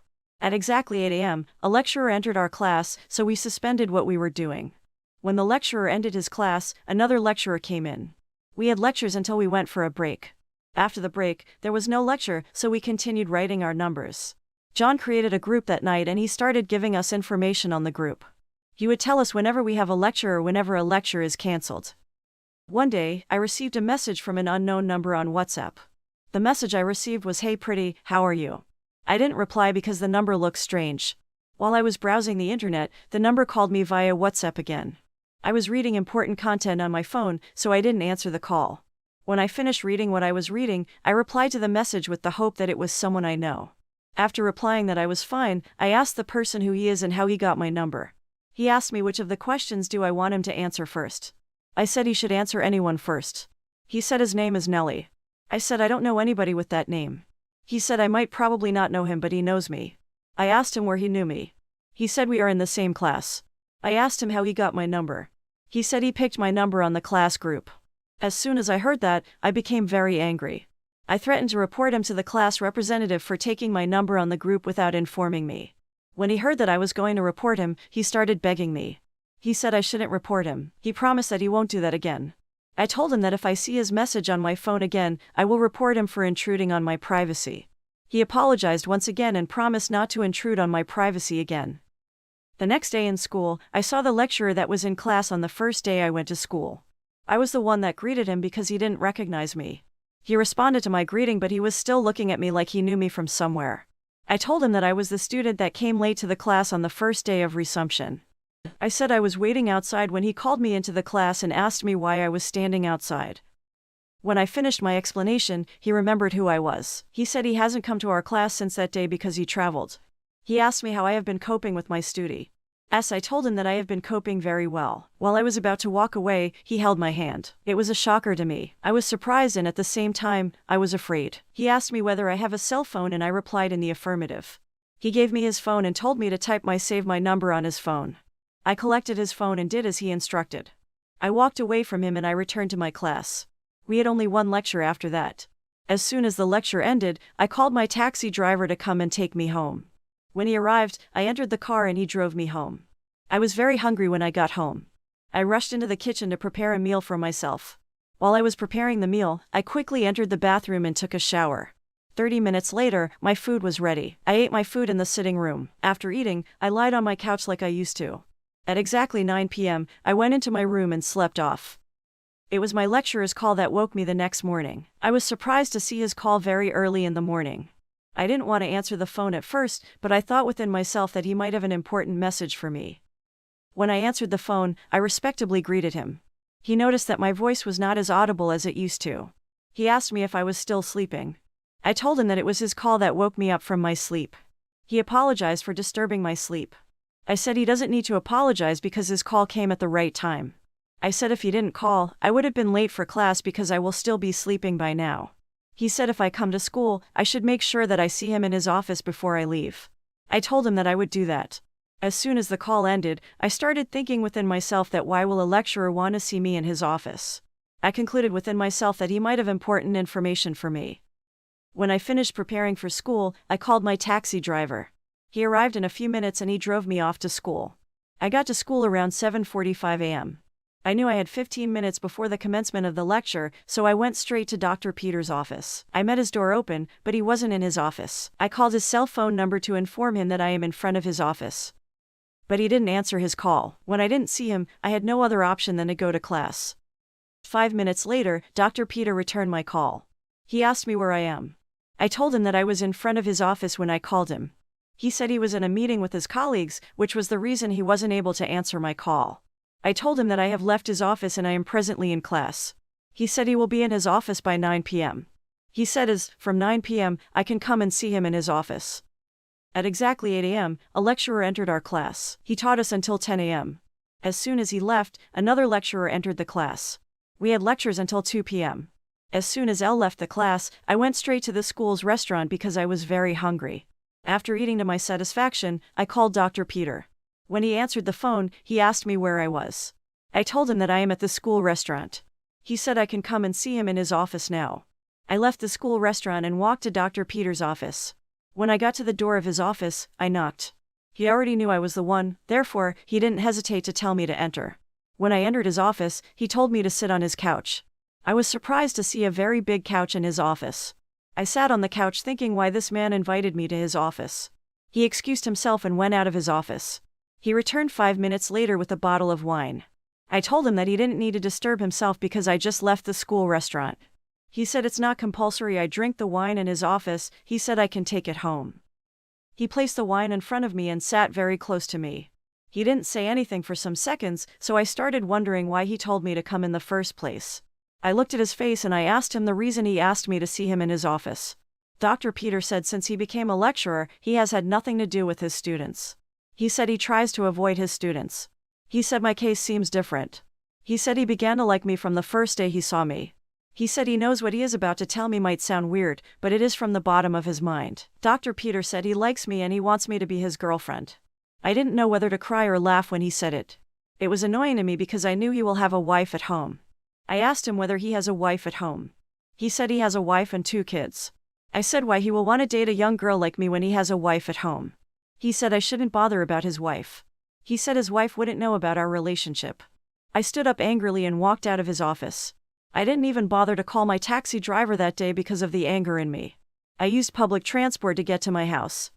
At exactly 8 a.m., a lecturer entered our class, so we suspended what we were doing. When the lecturer ended his class, another lecturer came in. We had lectures until we went for a break. After the break, there was no lecture, so we continued writing our numbers. John created a group that night and he started giving us information on the group. He would tell us whenever we have a lecture or whenever a lecture is cancelled. One day, I received a message from an unknown number on WhatsApp. The message I received was, "Hey pretty, how are you?" I didn't reply because the number looked strange. While I was browsing the internet, the number called me via WhatsApp again. I was reading important content on my phone, so I didn't answer the call. When I finished reading what I was reading, I replied to the message with the hope that it was someone I know. After replying that I was fine, I asked the person who he is and how he got my number. He asked me which of the questions do I want him to answer first. I said he should answer anyone first. He said his name is Nelly. I said I don't know anybody with that name. He said I might probably not know him but he knows me. I asked him where he knew me. He said we are in the same class. I asked him how he got my number. He said he picked my number on the class group. As soon as I heard that, I became very angry. I threatened to report him to the class representative for taking my number on the group without informing me. When he heard that I was going to report him, he started begging me. He said I shouldn't report him. He promised that he won't do that again. I told him that if I see his message on my phone again, I will report him for intruding on my privacy. He apologized once again and promised not to intrude on my privacy again. The next day in school, I saw the lecturer that was in class on the first day I went to school. I was the one that greeted him because he didn't recognize me. He responded to my greeting, but he was still looking at me like he knew me from somewhere. I told him that I was the student that came late to the class on the first day of resumption. I said I was waiting outside when he called me into the class and asked me why I was standing outside. When I finished my explanation, he remembered who I was. He said he hasn't come to our class since that day because he traveled. He asked me how I have been coping with my study. I told him that I have been coping very well. While I was about to walk away, he held my hand. It was a shocker to me. I was surprised and at the same time, I was afraid. He asked me whether I have a cell phone and I replied in the affirmative. He gave me his phone and told me to type my save my number on his phone. I collected his phone and did as he instructed. I walked away from him and I returned to my class. We had only one lecture after that. As soon as the lecture ended, I called my taxi driver to come and take me home. When he arrived, I entered the car and he drove me home. I was very hungry when I got home. I rushed into the kitchen to prepare a meal for myself. While I was preparing the meal, I quickly entered the bathroom and took a shower. 30 minutes later, my food was ready. I ate my food in the sitting room. After eating, I lied on my couch like I used to. At exactly 9 p.m., I went into my room and slept off. It was my lecturer's call that woke me the next morning. I was surprised to see his call very early in the morning. I didn't want to answer the phone at first, but I thought within myself that he might have an important message for me. When I answered the phone, I respectably greeted him. He noticed that my voice was not as audible as it used to. He asked me if I was still sleeping. I told him that it was his call that woke me up from my sleep. He apologized for disturbing my sleep. I said he doesn't need to apologize because his call came at the right time. I said if he didn't call, I would have been late for class because I will still be sleeping by now. He said if I come to school, I should make sure that I see him in his office before I leave. I told him that I would do that. As soon as the call ended, I started thinking within myself that why will a lecturer want to see me in his office? I concluded within myself that he might have important information for me. When I finished preparing for school, I called my taxi driver. He arrived in a few minutes and he drove me off to school. I got to school around 7:45 a.m. I knew I had 15 minutes before the commencement of the lecture, so I went straight to Dr. Peter's office. I met his door open, but he wasn't in his office. I called his cell phone number to inform him that I am in front of his office. But he didn't answer his call. When I didn't see him, I had no other option than to go to class. 5 minutes later, Dr. Peter returned my call. He asked me where I am. I told him that I was in front of his office when I called him. He said he was in a meeting with his colleagues, which was the reason he wasn't able to answer my call. I told him that I have left his office and I am presently in class. He said he will be in his office by 9 p.m. He said from 9 p.m. I can come and see him in his office. At exactly 8 a.m., a lecturer entered our class. He taught us until 10 a.m. As soon as he left, another lecturer entered the class. We had lectures until 2 p.m. As soon as L left the class, I went straight to the school's restaurant because I was very hungry. After eating to my satisfaction, I called Dr. Peter. When he answered the phone, he asked me where I was. I told him that I am at the school restaurant. He said I can come and see him in his office now. I left the school restaurant and walked to Dr. Peter's office. When I got to the door of his office, I knocked. He already knew I was the one, therefore, he didn't hesitate to tell me to enter. When I entered his office, he told me to sit on his couch. I was surprised to see a very big couch in his office. I sat on the couch thinking why this man invited me to his office. He excused himself and went out of his office. He returned 5 minutes later with a bottle of wine. I told him that he didn't need to disturb himself because I just left the school restaurant. He said it's not compulsory I drink the wine in his office, he said I can take it home. He placed the wine in front of me and sat very close to me. He didn't say anything for some seconds, so I started wondering why he told me to come in the first place. I looked at his face and I asked him the reason he asked me to see him in his office. Dr. Peter said since he became a lecturer, he has had nothing to do with his students. He said he tries to avoid his students. He said my case seems different. He said he began to like me from the first day he saw me. He said he knows what he is about to tell me might sound weird, but it is from the bottom of his mind. Dr. Peter said he likes me and he wants me to be his girlfriend. I didn't know whether to cry or laugh when he said it. It was annoying to me because I knew he will have a wife at home. I asked him whether he has a wife at home. He said he has a wife and 2 kids. I said why he will want to date a young girl like me when he has a wife at home. He said I shouldn't bother about his wife. He said his wife wouldn't know about our relationship. I stood up angrily and walked out of his office. I didn't even bother to call my taxi driver that day because of the anger in me. I used public transport to get to my house.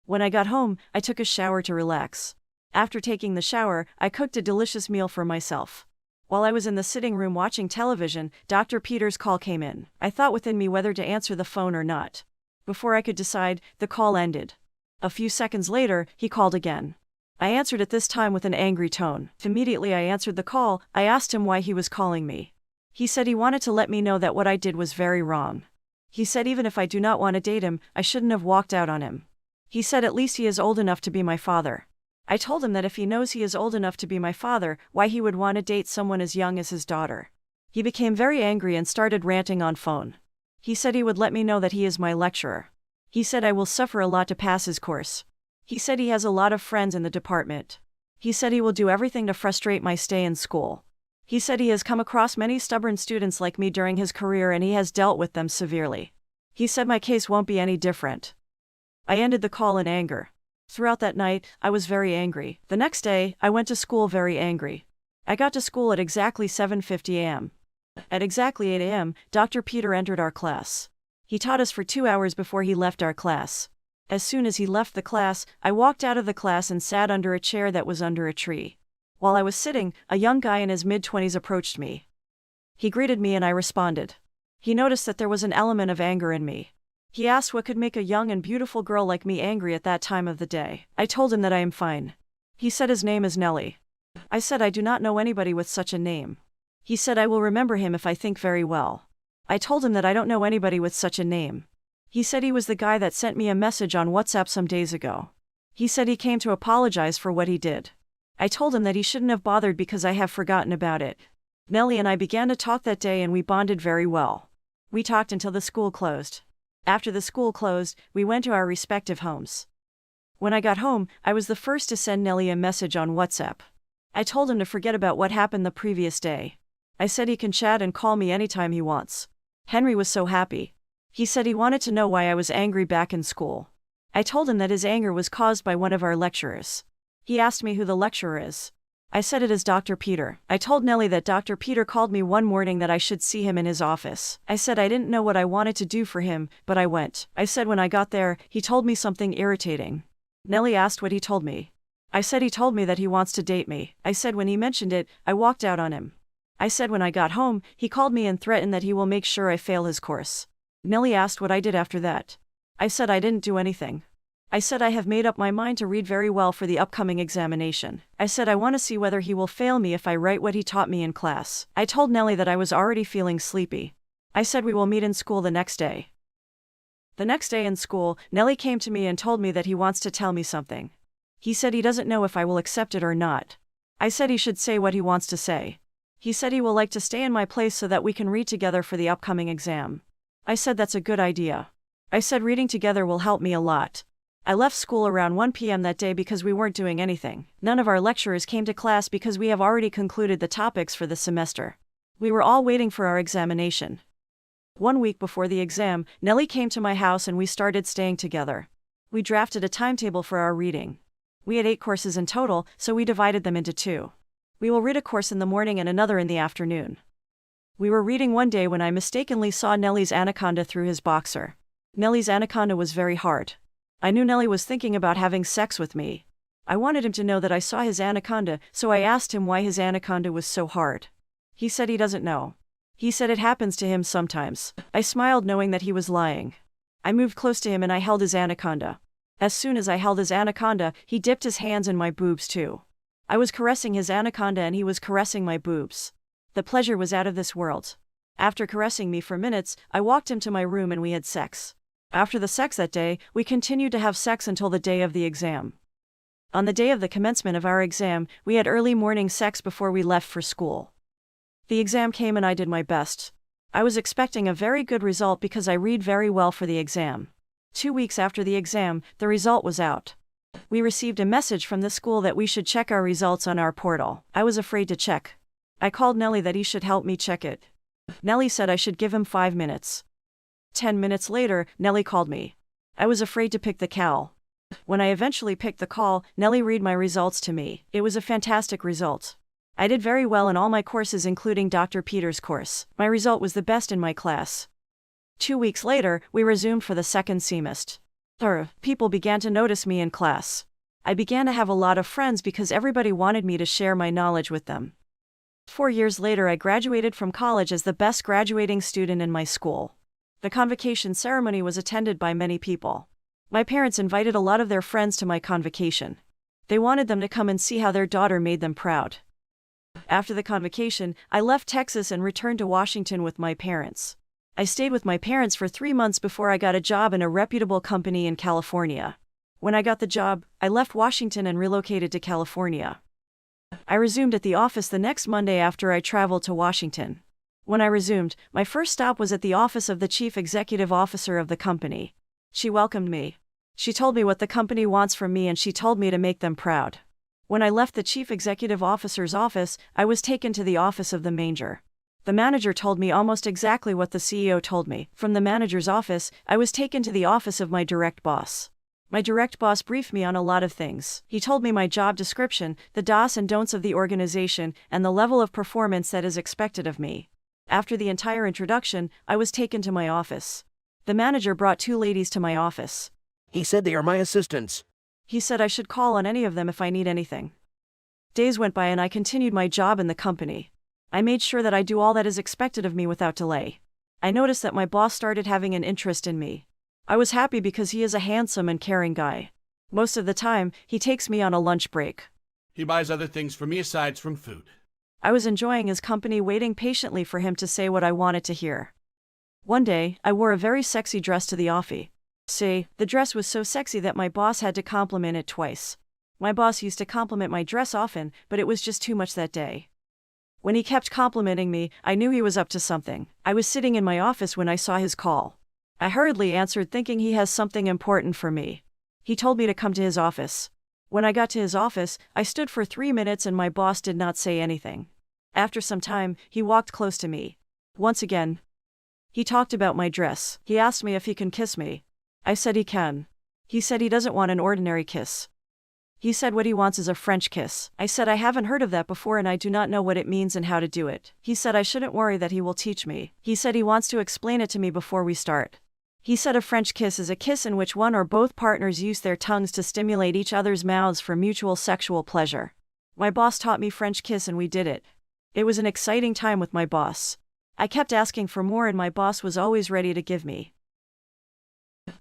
When I got home, I took a shower to relax. After taking the shower, I cooked a delicious meal for myself. While I was in the sitting room watching television, Dr. Peter's call came in. I thought within me whether to answer the phone or not. Before I could decide, the call ended. A few seconds later, he called again. I answered at this time with an angry tone. Immediately I answered the call. I asked him why he was calling me. He said he wanted to let me know that what I did was very wrong. He said even if I do not want to date him, I shouldn't have walked out on him. He said at least he is old enough to be my father. I told him that if he knows he is old enough to be my father, why he would want to date someone as young as his daughter. He became very angry and started ranting on phone. He said he would let me know that he is my lecturer. He said I will suffer a lot to pass his course. He said he has a lot of friends in the department. He said he will do everything to frustrate my stay in school. He said he has come across many stubborn students like me during his career and he has dealt with them severely. He said my case won't be any different. I ended the call in anger. Throughout that night, I was very angry. The next day, I went to school very angry. I got to school at exactly 7:50 a.m. At exactly 8 a.m., Dr. Peter entered our class. He taught us for 2 hours before he left our class. As soon as he left the class, I walked out of the class and sat under a chair that was under a tree. While I was sitting, a young guy in his mid-20s approached me. He greeted me and I responded. He noticed that there was an element of anger in me. He asked what could make a young and beautiful girl like me angry at that time of the day. I told him that I am fine. He said his name is Nelly. I said I do not know anybody with such a name. He said I will remember him if I think very well. I told him that I don't know anybody with such a name. He said he was the guy that sent me a message on WhatsApp some days ago. He said he came to apologize for what he did. I told him that he shouldn't have bothered because I have forgotten about it. Nelly and I began to talk that day and we bonded very well. We talked until the school closed. After the school closed, we went to our respective homes. When I got home, I was the first to send Nelly a message on WhatsApp. I told him to forget about what happened the previous day. I said he can chat and call me anytime he wants. Henry was so happy. He said he wanted to know why I was angry back in school. I told him that his anger was caused by one of our lecturers. He asked me who the lecturer is. I said it is Dr. Peter. I told Nelly that Dr. Peter called me one morning that I should see him in his office. I said I didn't know what I wanted to do for him, but I went. I said when I got there, he told me something irritating. Nelly asked what he told me. I said he told me that he wants to date me. I said when he mentioned it, I walked out on him. I said when I got home, he called me and threatened that he will make sure I fail his course. Nelly asked what I did after that. I said I didn't do anything. I said I have made up my mind to read very well for the upcoming examination. I said I want to see whether he will fail me if I write what he taught me in class. I told Nelly that I was already feeling sleepy. I said we will meet in school the next day. The next day in school, Nelly came to me and told me that he wants to tell me something. He said he doesn't know if I will accept it or not. I said he should say what he wants to say. He said he will like to stay in my place so that we can read together for the upcoming exam. I said that's a good idea. I said reading together will help me a lot. I left school around 1 p.m. that day because we weren't doing anything. None of our lecturers came to class because we have already concluded the topics for the semester. We were all waiting for our examination. 1 week before the exam, Nelly came to my house and we started staying together. We drafted a timetable for our reading. We had 8 courses in total, so we divided them into 2. We will read a course in the morning and another in the afternoon. We were reading one day when I mistakenly saw Nelly's anaconda through his boxer. Nelly's anaconda was very hard. I knew Nelly was thinking about having sex with me. I wanted him to know that I saw his anaconda, so I asked him why his anaconda was so hard. He said he doesn't know. He said it happens to him sometimes. I smiled knowing that he was lying. I moved close to him and I held his anaconda. As soon as I held his anaconda, he dipped his hands in my boobs too. I was caressing his anaconda and he was caressing my boobs. The pleasure was out of this world. After caressing me for minutes, I walked him to my room and we had sex. After the sex that day, we continued to have sex until the day of the exam. On the day of the commencement of our exam, we had early morning sex before we left for school. The exam came and I did my best. I was expecting a very good result because I read very well for the exam. 2 weeks after the exam, the result was out. We received a message from the school that we should check our results on our portal. I was afraid to check. I called Nelly that he should help me check it. Nelly said I should give him 5 minutes. 10 minutes later, Nelly called me. I was afraid to pick the call. When I eventually picked the call, Nelly read my results to me. It was a fantastic result. I did very well in all my courses, including Dr. Peters' course. My result was the best in my class. 2 weeks later, we resumed for the second semester. People began to notice me in class. I began to have a lot of friends because everybody wanted me to share my knowledge with them. 4 years later, I graduated from college as the best graduating student in my school. The convocation ceremony was attended by many people. My parents invited a lot of their friends to my convocation. They wanted them to come and see how their daughter made them proud. After the convocation, I left Texas and returned to Washington with my parents. I stayed with my parents for 3 months before I got a job in a reputable company in California. When I got the job, I left Washington and relocated to California. I resumed at the office the next Monday after I traveled to Washington. When I resumed, my first stop was at the office of the chief executive officer of the company. She welcomed me. She told me what the company wants from me and she told me to make them proud. When I left the chief executive officer's office, I was taken to the office of the manager. The manager told me almost exactly what the CEO told me. From the manager's office, I was taken to the office of my direct boss. My direct boss briefed me on a lot of things. He told me my job description, the do's and don'ts of the organization, and the level of performance that is expected of me. After the entire introduction, I was taken to my office. The manager brought 2 ladies to my office. He said they are my assistants. He said I should call on any of them if I need anything. Days went by and I continued my job in the company. I made sure that I do all that is expected of me without delay. I noticed that my boss started having an interest in me. I was happy because he is a handsome and caring guy. Most of the time, he takes me on a lunch break. He buys other things for me aside from food. I was enjoying his company, waiting patiently for him to say what I wanted to hear. One day, I wore a very sexy dress to the office. The dress was so sexy that my boss had to compliment it twice. My boss used to compliment my dress often, but it was just too much that day. When he kept complimenting me, I knew he was up to something. I was sitting in my office when I saw his call. I hurriedly answered, thinking he has something important for me. He told me to come to his office. When I got to his office, I stood for 3 minutes and my boss did not say anything. After some time, he walked close to me. Once again, he talked about my dress. He asked me if he can kiss me. I said he can. He said he doesn't want an ordinary kiss. He said what he wants is a French kiss. I said I haven't heard of that before and I do not know what it means and how to do it. He said I shouldn't worry, that he will teach me. He said he wants to explain it to me before we start. He said a French kiss is a kiss in which one or both partners use their tongues to stimulate each other's mouths for mutual sexual pleasure. My boss taught me French kiss and we did it. It was an exciting time with my boss. I kept asking for more and my boss was always ready to give me.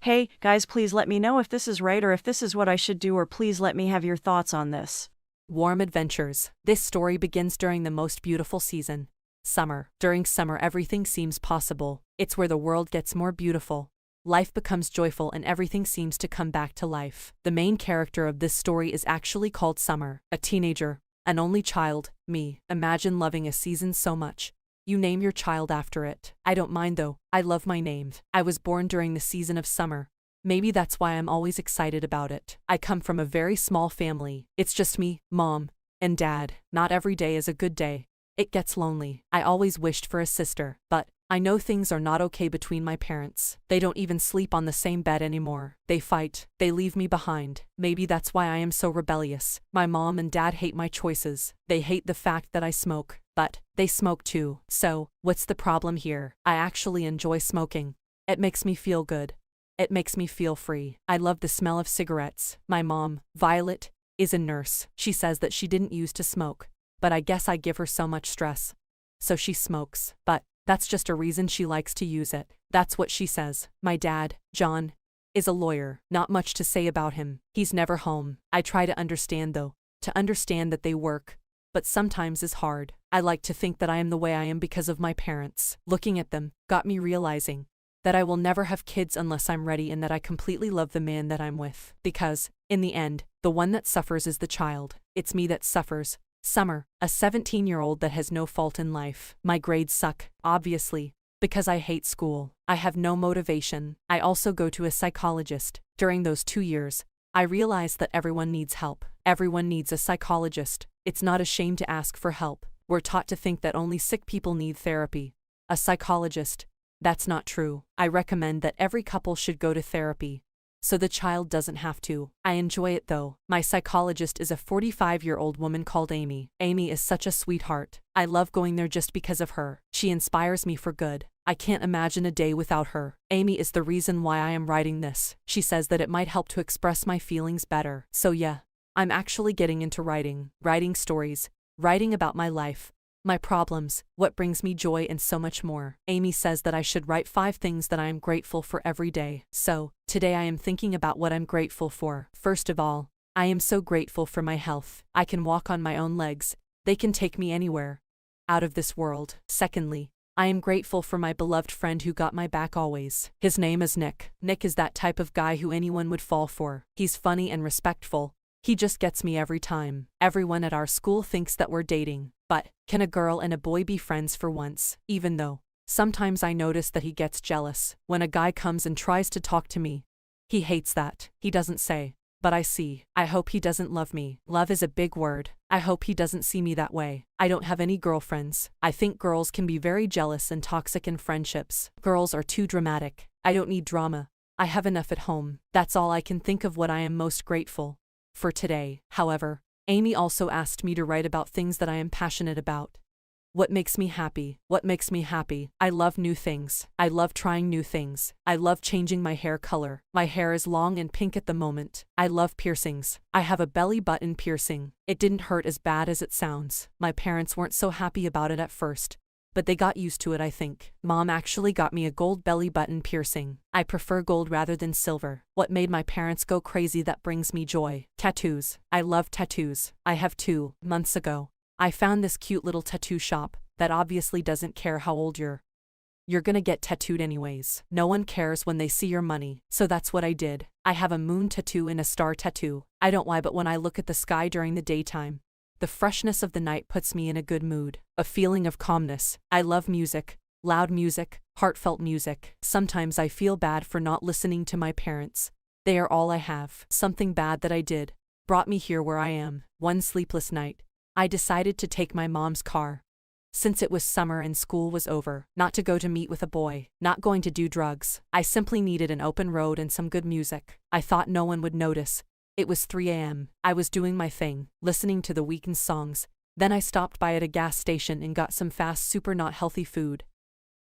Hey, guys, please let me know if this is right or if this is what I should do, or please let me have your thoughts on this. Warm adventures. This story begins during the most beautiful season, summer. During summer, everything seems possible. It's where the world gets more beautiful. Life becomes joyful and everything seems to come back to life. The main character of this story is actually called Summer, a teenager, an only child, me. Imagine loving a season so much. You name your child after it. I don't mind though, I love my name. I was born during the season of summer. Maybe that's why I'm always excited about it. I come from a very small family. It's just me, mom, and dad. Not every day is a good day. It gets lonely. I always wished for a sister, but I know things are not okay between my parents. They don't even sleep on the same bed anymore. They fight. They leave me behind. Maybe that's why I am so rebellious. My mom and dad hate my choices. They hate the fact that I smoke. But they smoke too. So, what's the problem here? I actually enjoy smoking. It makes me feel good. It makes me feel free. I love the smell of cigarettes. My mom, Violet, is a nurse. She says that she didn't used to smoke, but I guess I give her so much stress. So she smokes. But that's just a reason she likes to use it. That's what she says. My dad, John, is a lawyer. Not much to say about him. He's never home. I try to understand though. To understand that they work. But sometimes is hard. I like to think that I am the way I am because of my parents. Looking at them got me realizing that I will never have kids unless I'm ready, and that I completely love the man that I'm with. Because, in the end, the one that suffers is the child. It's me that suffers. Summer, a 17-year-old that has no fault in life. My grades suck, obviously, because I hate school. I have no motivation. I also go to a psychologist. During those 2 years, I realized that everyone needs help. Everyone needs a psychologist. It's not a shame to ask for help. We're taught to think that only sick people need therapy. A psychologist. That's not true. I recommend that every couple should go to therapy. so the child doesn't have to. I enjoy it though. My psychologist is a 45-year-old woman called Amy. Amy is such a sweetheart. I love going there just because of her. She inspires me for good. I can't imagine a day without her. Amy is the reason why I am writing this. She says that it might help to express my feelings better. So yeah, I'm actually getting into writing stories, writing about my life, my problems, what brings me joy, and so much more. Amy says that I should write 5 things that I am grateful for every day. So, today I am thinking about what I'm grateful for. First of all, I am so grateful for my health. I can walk on my own legs. They can take me anywhere. Out of this world. Secondly, I am grateful for my beloved friend who got my back always. His name is Nick. Nick is that type of guy who anyone would fall for. He's funny and respectful. He just gets me every time. Everyone at our school thinks that we're dating. But, can a girl and a boy be friends for once? Even though, sometimes I notice that he gets jealous when a guy comes and tries to talk to me. He hates that. He doesn't say, but I see. I hope he doesn't love me. Love is a big word. I hope he doesn't see me that way. I don't have any girlfriends. I think girls can be very jealous and toxic in friendships. Girls are too dramatic. I don't need drama. I have enough at home. That's all I can think of what I am most grateful for today. However, Amy also asked me to write about things that I am passionate about. What makes me happy? What makes me happy? I love new things. I love trying new things. I love changing my hair color. My hair is long and pink at the moment. I love piercings. I have a belly button piercing. It didn't hurt as bad as it sounds. My parents weren't so happy about it at first, but they got used to it, I think. Mom actually got me a gold belly button piercing. I prefer gold rather than silver. What made my parents go crazy that brings me joy? Tattoos. I love tattoos. I have 2 months ago. I found this cute little tattoo shop that obviously doesn't care how old you're gonna get tattooed anyways. No one cares when they see your money, so that's what I did. I have a moon tattoo and a star tattoo. I don't why, but when I look at the sky during the daytime, the freshness of the night puts me in a good mood, a feeling of calmness. I love music, loud music, heartfelt music. Sometimes I feel bad for not listening to my parents. They are all I have. Something bad that I did brought me here where I am. One sleepless night, I decided to take my mom's car. Since it was summer and school was over, not to go to meet with a boy, not going to do drugs. I simply needed an open road and some good music. I thought no one would notice. It was 3 a.m. I was doing my thing, listening to the Weeknd songs. Then I stopped by at a gas station and got some fast, super not healthy food.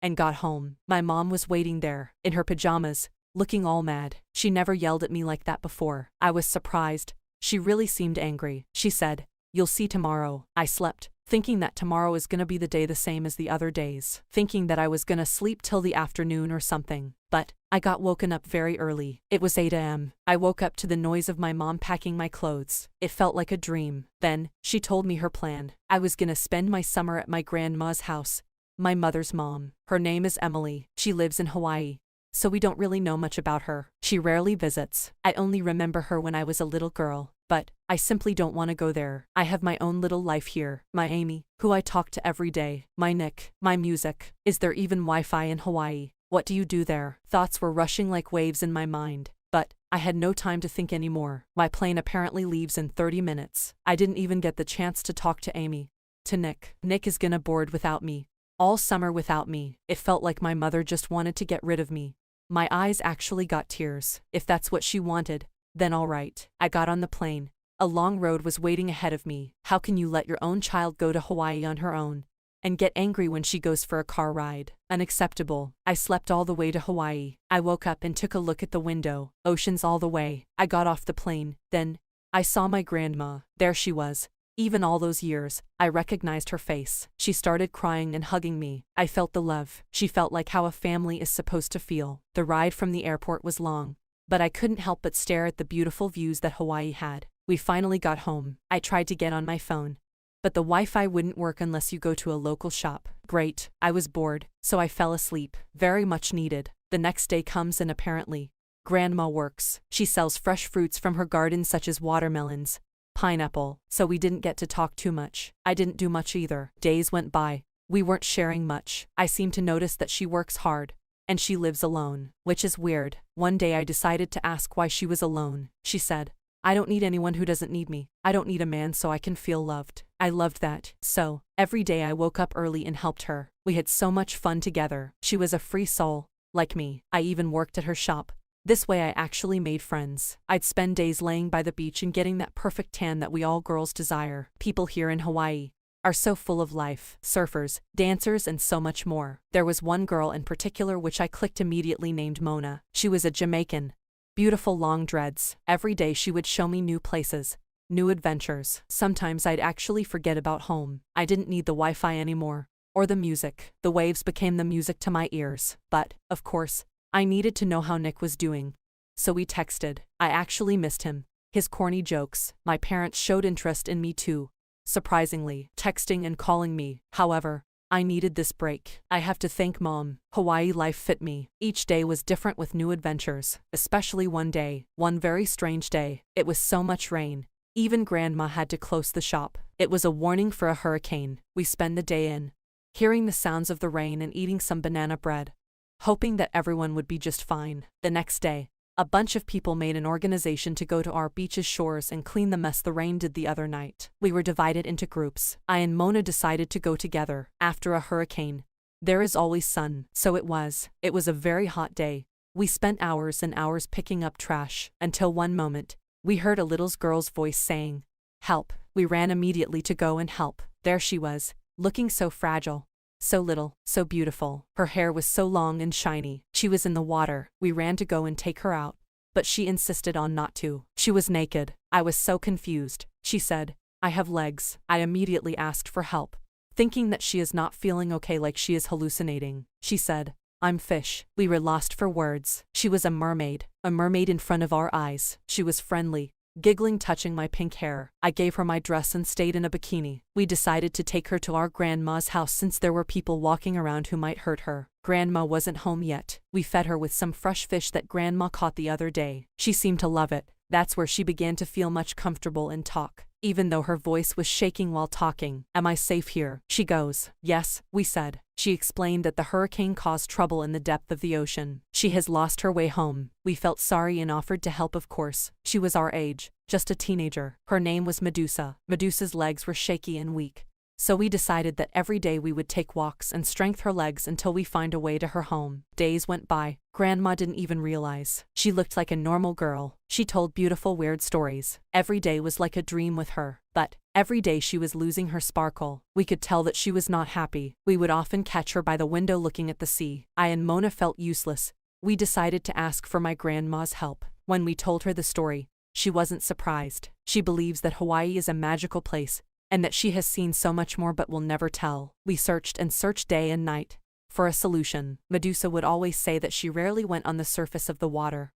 And got home. My mom was waiting there, in her pajamas, looking all mad. She never yelled at me like that before. I was surprised. She really seemed angry. She said, "You'll see tomorrow." I slept, thinking that tomorrow is gonna be the day the same as the other days, thinking that I was gonna sleep till the afternoon or something. But I got woken up very early. It was 8 a.m. I woke up to the noise of my mom packing my clothes. It felt like a dream. Then, she told me her plan. I was gonna spend my summer at my grandma's house, my mother's mom. Her name is Emily. She lives in Hawaii, so we don't really know much about her. She rarely visits. I only remember her when I was a little girl. But I simply don't want to go there. I have my own little life here. My Amy, who I talk to every day. My Nick, my music. Is there even Wi-Fi in Hawaii? What do you do there? Thoughts were rushing like waves in my mind. But I had no time to think anymore. My plane apparently leaves in 30 minutes. I didn't even get the chance to talk to Amy. To Nick. Nick is gonna bored without me. All summer without me. It felt like my mother just wanted to get rid of me. My eyes actually got tears. If that's what she wanted, then all right. I got on the plane. A long road was waiting ahead of me. How can you let your own child go to Hawaii on her own and get angry when she goes for a car ride? Unacceptable. I slept all the way to Hawaii. I woke up and took a look at the window. Oceans all the way. I got off the plane. Then, I saw my grandma. There she was. Even all those years, I recognized her face. She started crying and hugging me. I felt the love. She felt like how a family is supposed to feel. The ride from the airport was long, but I couldn't help but stare at the beautiful views that Hawaii had. We finally got home. I tried to get on my phone, but the Wi-Fi wouldn't work unless you go to a local shop. Great. I was bored, so I fell asleep. Very much needed. The next day comes and apparently, Grandma works. She sells fresh fruits from her garden such as watermelons, pineapple, so we didn't get to talk too much. I didn't do much either. Days went by. We weren't sharing much. I seemed to notice that she works hard, and she lives alone, which is weird. One day I decided to ask why she was alone. She said, "I don't need anyone who doesn't need me. I don't need a man so I can feel loved." I loved that. So, every day I woke up early and helped her. We had so much fun together. She was a free soul, like me. I even worked at her shop, This way I actually made friends. I'd spend days laying by the beach and getting that perfect tan that we all girls desire. People here in Hawaii are so full of life, surfers, dancers, and so much more. There was one girl in particular which I clicked immediately named Mona. She was a Jamaican. Beautiful long dreads. Every day she would show me new places, new adventures. Sometimes I'd actually forget about home. I didn't need the Wi-Fi anymore. Or the music. The waves became the music to my ears. But, of course, I needed to know how Nick was doing. So we texted. I actually missed him. His corny jokes. My parents showed interest in me too. Surprisingly, texting and calling me. However, I needed this break. I have to thank Mom. Hawaii life fit me. Each day was different with new adventures, especially one day, one very strange day. It was so much rain. Even Grandma had to close the shop. It was a warning for a hurricane. We spent the day in, hearing the sounds of the rain and eating some banana bread, hoping that everyone would be just fine. The next day, a bunch of people made an organization to go to our beach's shores and clean the mess the rain did the other night. We were divided into groups. I and Mona decided to go together. After a hurricane, there is always sun. So it was. It was a very hot day. We spent hours and hours picking up trash, until one moment, we heard a little girl's voice saying, "Help." We ran immediately to go and help. There she was, looking so fragile. So little, so beautiful. Her hair was so long and shiny. She was in the water. We ran to go and take her out, but she insisted on not to. She was naked. I was so confused. She said, "I have legs." I immediately asked for help, thinking that she is not feeling okay, like she is hallucinating. She said, "I'm fish." We were lost for words. She was a mermaid in front of our eyes. She was friendly, giggling, touching my pink hair. I gave her my dress and stayed in a bikini. We decided to take her to our grandma's house since there were people walking around who might hurt her. Grandma wasn't home yet. We fed her with some fresh fish that Grandma caught the other day. She seemed to love it. That's where she began to feel much comfortable and talk, even though her voice was shaking while talking. "Am I safe here?" She goes. "Yes," we said. She explained that the hurricane caused trouble in the depth of the ocean. She has lost her way home. We felt sorry and offered to help, of course. She was our age, just a teenager. Her name was Medusa. Medusa's legs were shaky and weak. So we decided that every day we would take walks and strengthen her legs until we find a way to her home. Days went by. Grandma didn't even realize. She looked like a normal girl. She told beautiful, weird stories. Every day was like a dream with her. But every day she was losing her sparkle. We could tell that she was not happy. We would often catch her by the window looking at the sea. I and Mona felt useless. We decided to ask for my grandma's help. When we told her the story, she wasn't surprised. She believes that Hawaii is a magical place, and that she has seen so much more but will never tell. We searched and searched day and night for a solution. Medusa would always say that she rarely went on the surface of the water.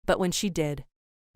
But when she did,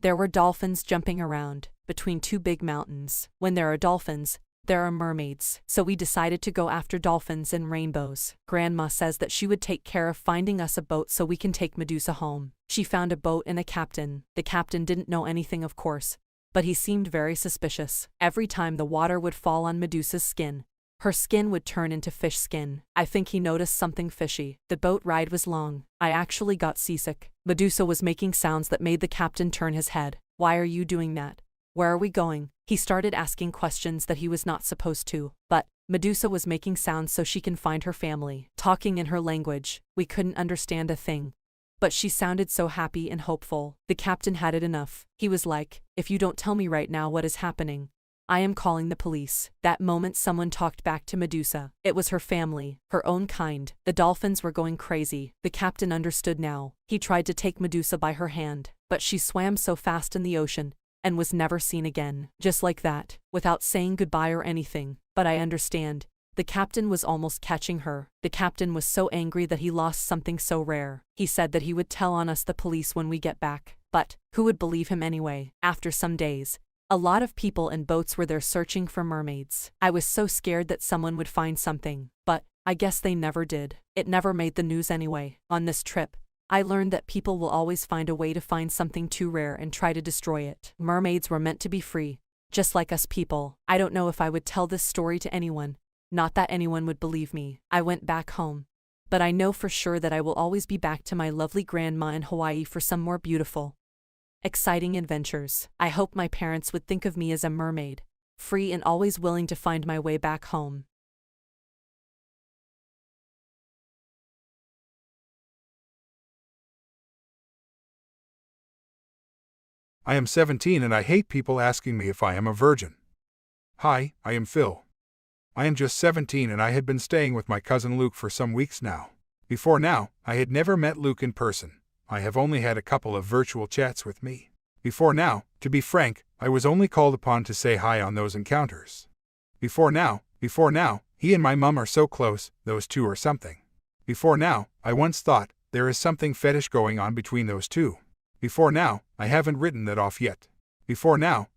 there were dolphins jumping around between two big mountains. When there are dolphins, there are mermaids. So we decided to go after dolphins and rainbows. Grandma says that she would take care of finding us a boat so we can take Medusa home. She found a boat and a captain. The captain didn't know anything, of course, but he seemed very suspicious. Every time the water would fall on Medusa's skin, her skin would turn into fish skin. I think he noticed something fishy. The boat ride was long. I actually got seasick. Medusa was making sounds that made the captain turn his head. "Why are you doing that? Where are we going?" He started asking questions that he was not supposed to. But Medusa was making sounds so she can find her family, talking in her language. We couldn't understand a thing, but she sounded so happy and hopeful. The captain had it enough. He was like, "If you don't tell me right now what is happening, I am calling the police." That moment someone talked back to Medusa. It was her family, her own kind. The dolphins were going crazy. The captain understood now. He tried to take Medusa by her hand, but she swam so fast in the ocean and was never seen again. Just like that, without saying goodbye or anything. But I understand. The captain was almost catching her. The captain was so angry that he lost something so rare. He said that he would tell on us, the police, when we get back. But who would believe him anyway? After some days, a lot of people and boats were there searching for mermaids. I was so scared that someone would find something, but I guess they never did. It never made the news anyway. On this trip, I learned that people will always find a way to find something too rare and try to destroy it. Mermaids were meant to be free, just like us people. I don't know if I would tell this story to anyone. Not that anyone would believe me. I went back home, but I know for sure that I will always be back to my lovely grandma in Hawaii for some more beautiful, exciting adventures. I hope my parents would think of me as a mermaid, free and always willing to find my way back home. I am 17 and I hate people asking me if I am a virgin. Hi, I am Phil. I am just 17 and I had been staying with my cousin Luke for some weeks now. Before now, I had never met Luke in person. I have only had a couple of virtual chats with me. Before now, to be frank, I was only called upon to say hi on those encounters. Before now, he and my mum are so close, those two are something. Before now, I once thought, there is something fetish going on between those two. Before now, I haven't written that off yet. Before now,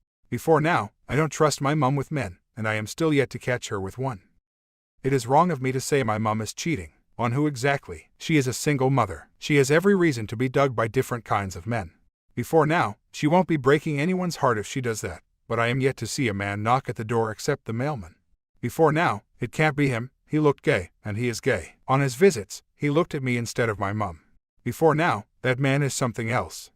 I don't trust my mum with men, and I am still yet to catch her with one. It is wrong of me to say my mum is cheating. On who exactly? She is a single mother. She has every reason to be dug by different kinds of men. Before now, she won't be breaking anyone's heart if she does that, but I am yet to see a man knock at the door except the mailman. Before now, it can't be him, he looked gay, and he is gay. On his visits, he looked at me instead of my mum. Before now, that man is something else.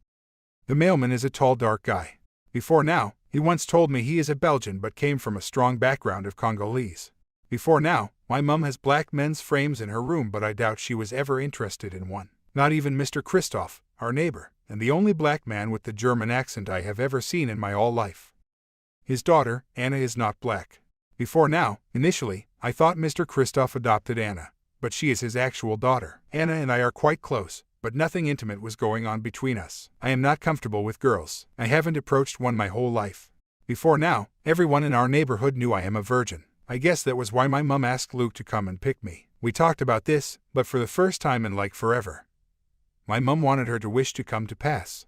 The mailman is a tall dark guy. Before now, he once told me he is a Belgian but came from a strong background of Congolese. Before now, my mum has black men's frames in her room but I doubt she was ever interested in one. Not even Mr. Christoph, our neighbor, and the only black man with the German accent I have ever seen in my whole life. His daughter, Anna, is not black. Before now, initially, I thought Mr. Christoph adopted Anna, but she is his actual daughter. Anna and I are quite close, but nothing intimate was going on between us. I am not comfortable with girls. I haven't approached one my whole life. Before now, everyone in our neighborhood knew I am a virgin. I guess that was why my mum asked Luke to come and pick me. We talked about this, but for the first time in like forever. My mum wanted her to wish to come to pass.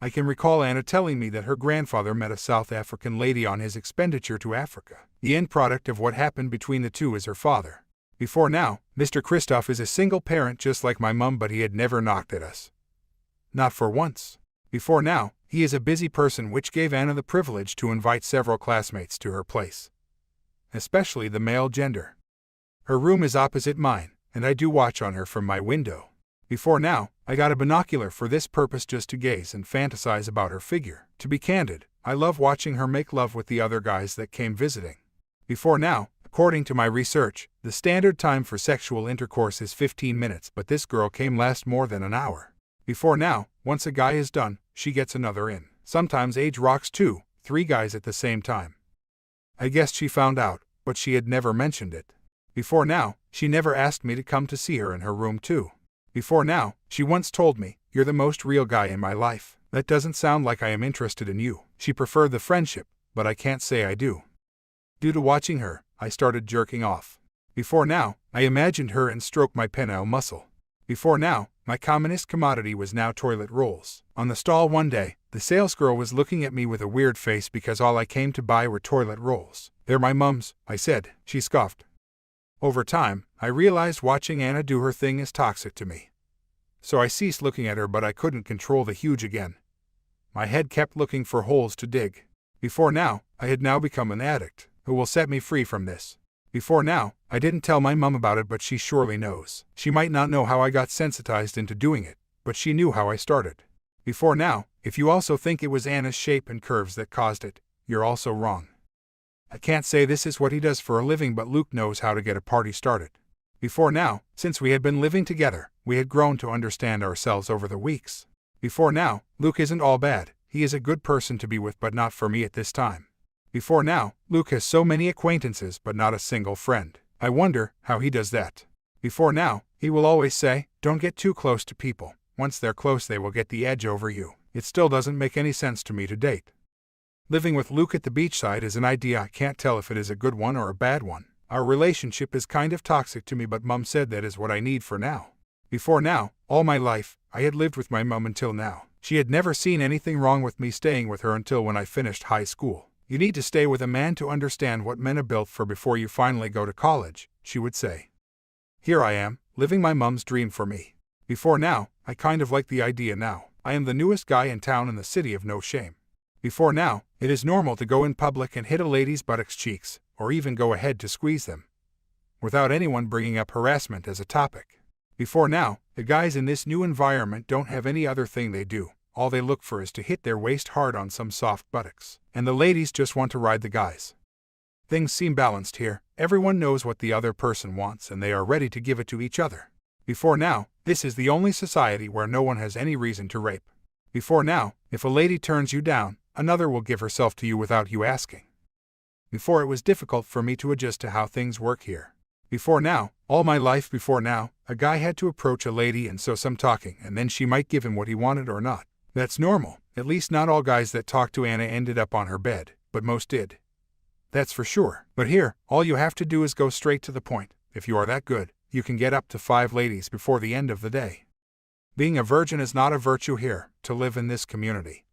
I can recall Anna telling me that her grandfather met a South African lady on his expenditure to Africa. The end product of what happened between the two is her father. Before now, Mr. Christoph is a single parent just like my mum, but he had never knocked at us. Not for once. Before now, he is a busy person, which gave Anna the privilege to invite several classmates to her place. Especially the male gender. Her room is opposite mine, and I do watch on her from my window. Before now, I got a binocular for this purpose just to gaze and fantasize about her figure. To be candid, I love watching her make love with the other guys that came visiting. Before now, according to my research, the standard time for sexual intercourse is 15 minutes, but this girl came last more than an hour. Before now, once a guy is done, she gets another in. Sometimes age rocks 2, 3 guys at the same time. I guessed she found out, but she had never mentioned it. Before now, she never asked me to come to see her in her room too. Before now, she once told me, "You're the most real guy in my life." That doesn't sound like I am interested in you. She preferred the friendship, but I can't say I do. Due to watching her, I started jerking off. Before now, I imagined her and stroked my penile muscle. Before now, my commonest commodity was now toilet rolls. On the stall one day, the salesgirl was looking at me with a weird face because all I came to buy were toilet rolls. "They're my mum's," I said. She scoffed. Over time, I realized watching Anna do her thing is toxic to me. So I ceased looking at her, but I couldn't control the huge again. My head kept looking for holes to dig. Before now, I had now become an addict. Who will set me free from this? Before now, I didn't tell my mum about it, but she surely knows. She might not know how I got sensitized into doing it, but she knew how I started. Before now, if you also think it was Anna's shape and curves that caused it, you're also wrong. I can't say this is what he does for a living, but Luke knows how to get a party started. Before now, since we had been living together, we had grown to understand ourselves over the weeks. Before now, Luke isn't all bad. He is a good person to be with, but not for me at this time. Before now, Luke has so many acquaintances but not a single friend. I wonder how he does that. Before now, he will always say, "Don't get too close to people. Once they're close, they will get the edge over you." It still doesn't make any sense to me to date. Living with Luke at the beachside is an idea. I can't tell if it is a good one or a bad one. Our relationship is kind of toxic to me, but Mum said that is what I need for now. Before now, all my life, I had lived with my mum until now. She had never seen anything wrong with me staying with her until when I finished high school. "You need to stay with a man to understand what men are built for before you finally go to college," she would say. Here I am, living my mum's dream for me. Before now, I kind of like the idea now. I am the newest guy in town in the city of no shame. Before now, it is normal to go in public and hit a lady's buttocks cheeks, or even go ahead to squeeze them, without anyone bringing up harassment as a topic. Before now, the guys in this new environment don't have any other thing they do. All they look for is to hit their waist hard on some soft buttocks, and the ladies just want to ride the guys. Things seem balanced here. Everyone knows what the other person wants and they are ready to give it to each other. Before now, this is the only society where no one has any reason to rape. Before now, if a lady turns you down, another will give herself to you without you asking. Before, it was difficult for me to adjust to how things work here. Before now, all my life before now, a guy had to approach a lady and so some talking, and then she might give him what he wanted or not. That's normal. At least not all guys that talked to Anna ended up on her bed, but most did. That's for sure. But here, all you have to do is go straight to the point. If you are that good, you can get up to 5 ladies before the end of the day. Being a virgin is not a virtue here, to live in this community.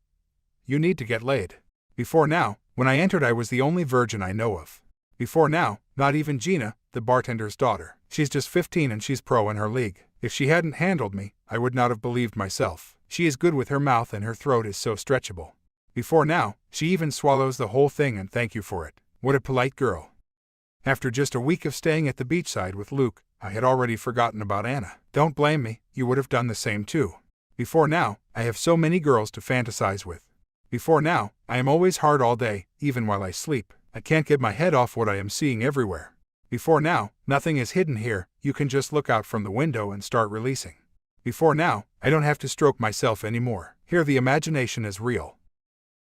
You need to get laid. Before now, when I entered, I was the only virgin I know of. Before now, not even Gina, the bartender's daughter. She's just 15 and she's pro in her league. If she hadn't handled me, I would not have believed myself. She is good with her mouth and her throat is so stretchable. Before now, she even swallows the whole thing and thank you for it. What a polite girl. After just a week of staying at the beachside with Luke, I had already forgotten about Anna. Don't blame me, you would have done the same too. Before now, I have so many girls to fantasize with. Before now, I am always hard all day, even while I sleep. I can't get my head off what I am seeing everywhere. Before now, nothing is hidden here, you can just look out from the window and start releasing. Before now, I don't have to stroke myself anymore. Here the imagination is real.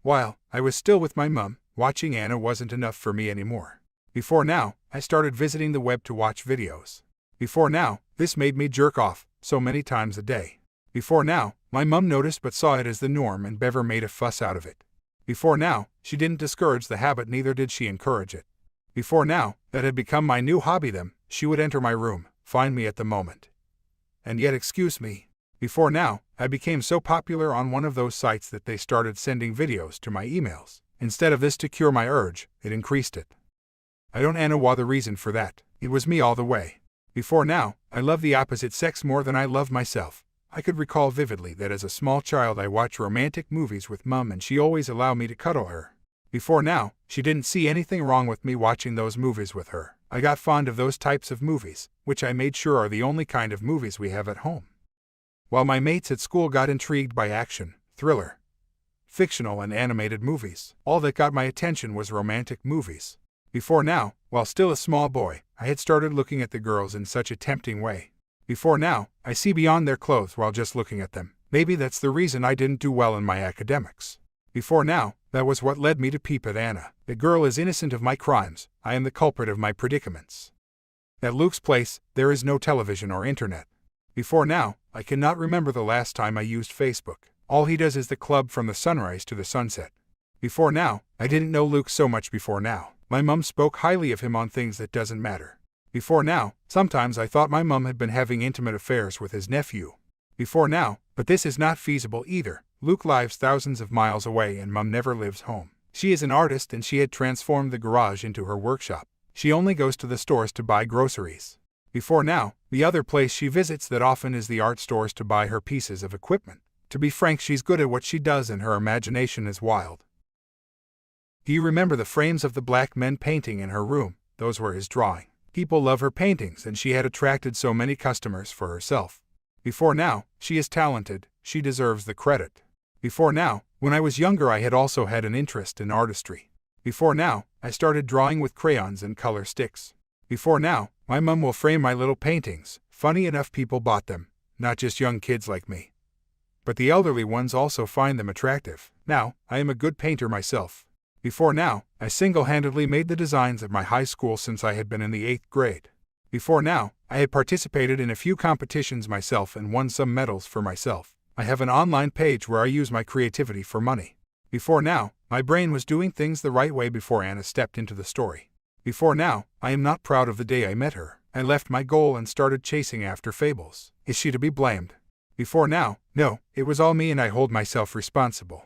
While I was still with my mum, watching Anna wasn't enough for me anymore. Before now, I started visiting the web to watch videos. Before now, this made me jerk off so many times a day. Before now, my mum noticed but saw it as the norm and never made a fuss out of it. Before now, she didn't discourage the habit, neither did she encourage it. Before now, that had become my new hobby. She would enter my room, find me at the moment. And yet, excuse me, before now, I became so popular on one of those sites that they started sending videos to my emails. Instead of this to cure my urge, it increased it. I don't know the reason for that. It was me all the way. Before now, I love the opposite sex more than I love myself. I could recall vividly that as a small child I watched romantic movies with Mum and she always allowed me to cuddle her. Before now, she didn't see anything wrong with me watching those movies with her. I got fond of those types of movies, which I made sure are the only kind of movies we have at home. While my mates at school got intrigued by action, thriller, fictional and animated movies, all that got my attention was romantic movies. Before now, while still a small boy, I had started looking at the girls in such a tempting way. Before now, I see beyond their clothes while just looking at them. Maybe that's the reason I didn't do well in my academics. Before now, that was what led me to peep at Anna. The girl is innocent of my crimes, I am the culprit of my predicaments. At Luke's place, there is no television or internet. Before now, I cannot remember the last time I used Facebook. All he does is the club from the sunrise to the sunset. Before now, I didn't know Luke so much before now. My mum spoke highly of him on things that doesn't matter. Before now, sometimes I thought my mum had been having intimate affairs with his nephew. Before now, but this is not feasible either. Luke lives thousands of miles away and Mum never lives home. She is an artist and she had transformed the garage into her workshop. She only goes to the stores to buy groceries. Before now, the other place she visits that often is the art stores to buy her pieces of equipment. To be frank, she's good at what she does and her imagination is wild. Do you remember the frames of the black men painting in her room? Those were his drawing. People love her paintings and she had attracted so many customers for herself. Before now, she is talented, she deserves the credit. Before now, when I was younger I had also had an interest in artistry. Before now, I started drawing with crayons and color sticks. Before now, my mum will frame my little paintings. Funny enough, people bought them, not just young kids like me. But the elderly ones also find them attractive. Now, I am a good painter myself. Before now, I single-handedly made the designs of my high school since I had been in the 8th grade. Before now, I had participated in a few competitions myself and won some medals for myself. I have an online page where I use my creativity for money. Before now, my brain was doing things the right way before Anna stepped into the story. Before now, I am not proud of the day I met her. I left my goal and started chasing after fables. Is she to be blamed? Before now, no, it was all me and I hold myself responsible.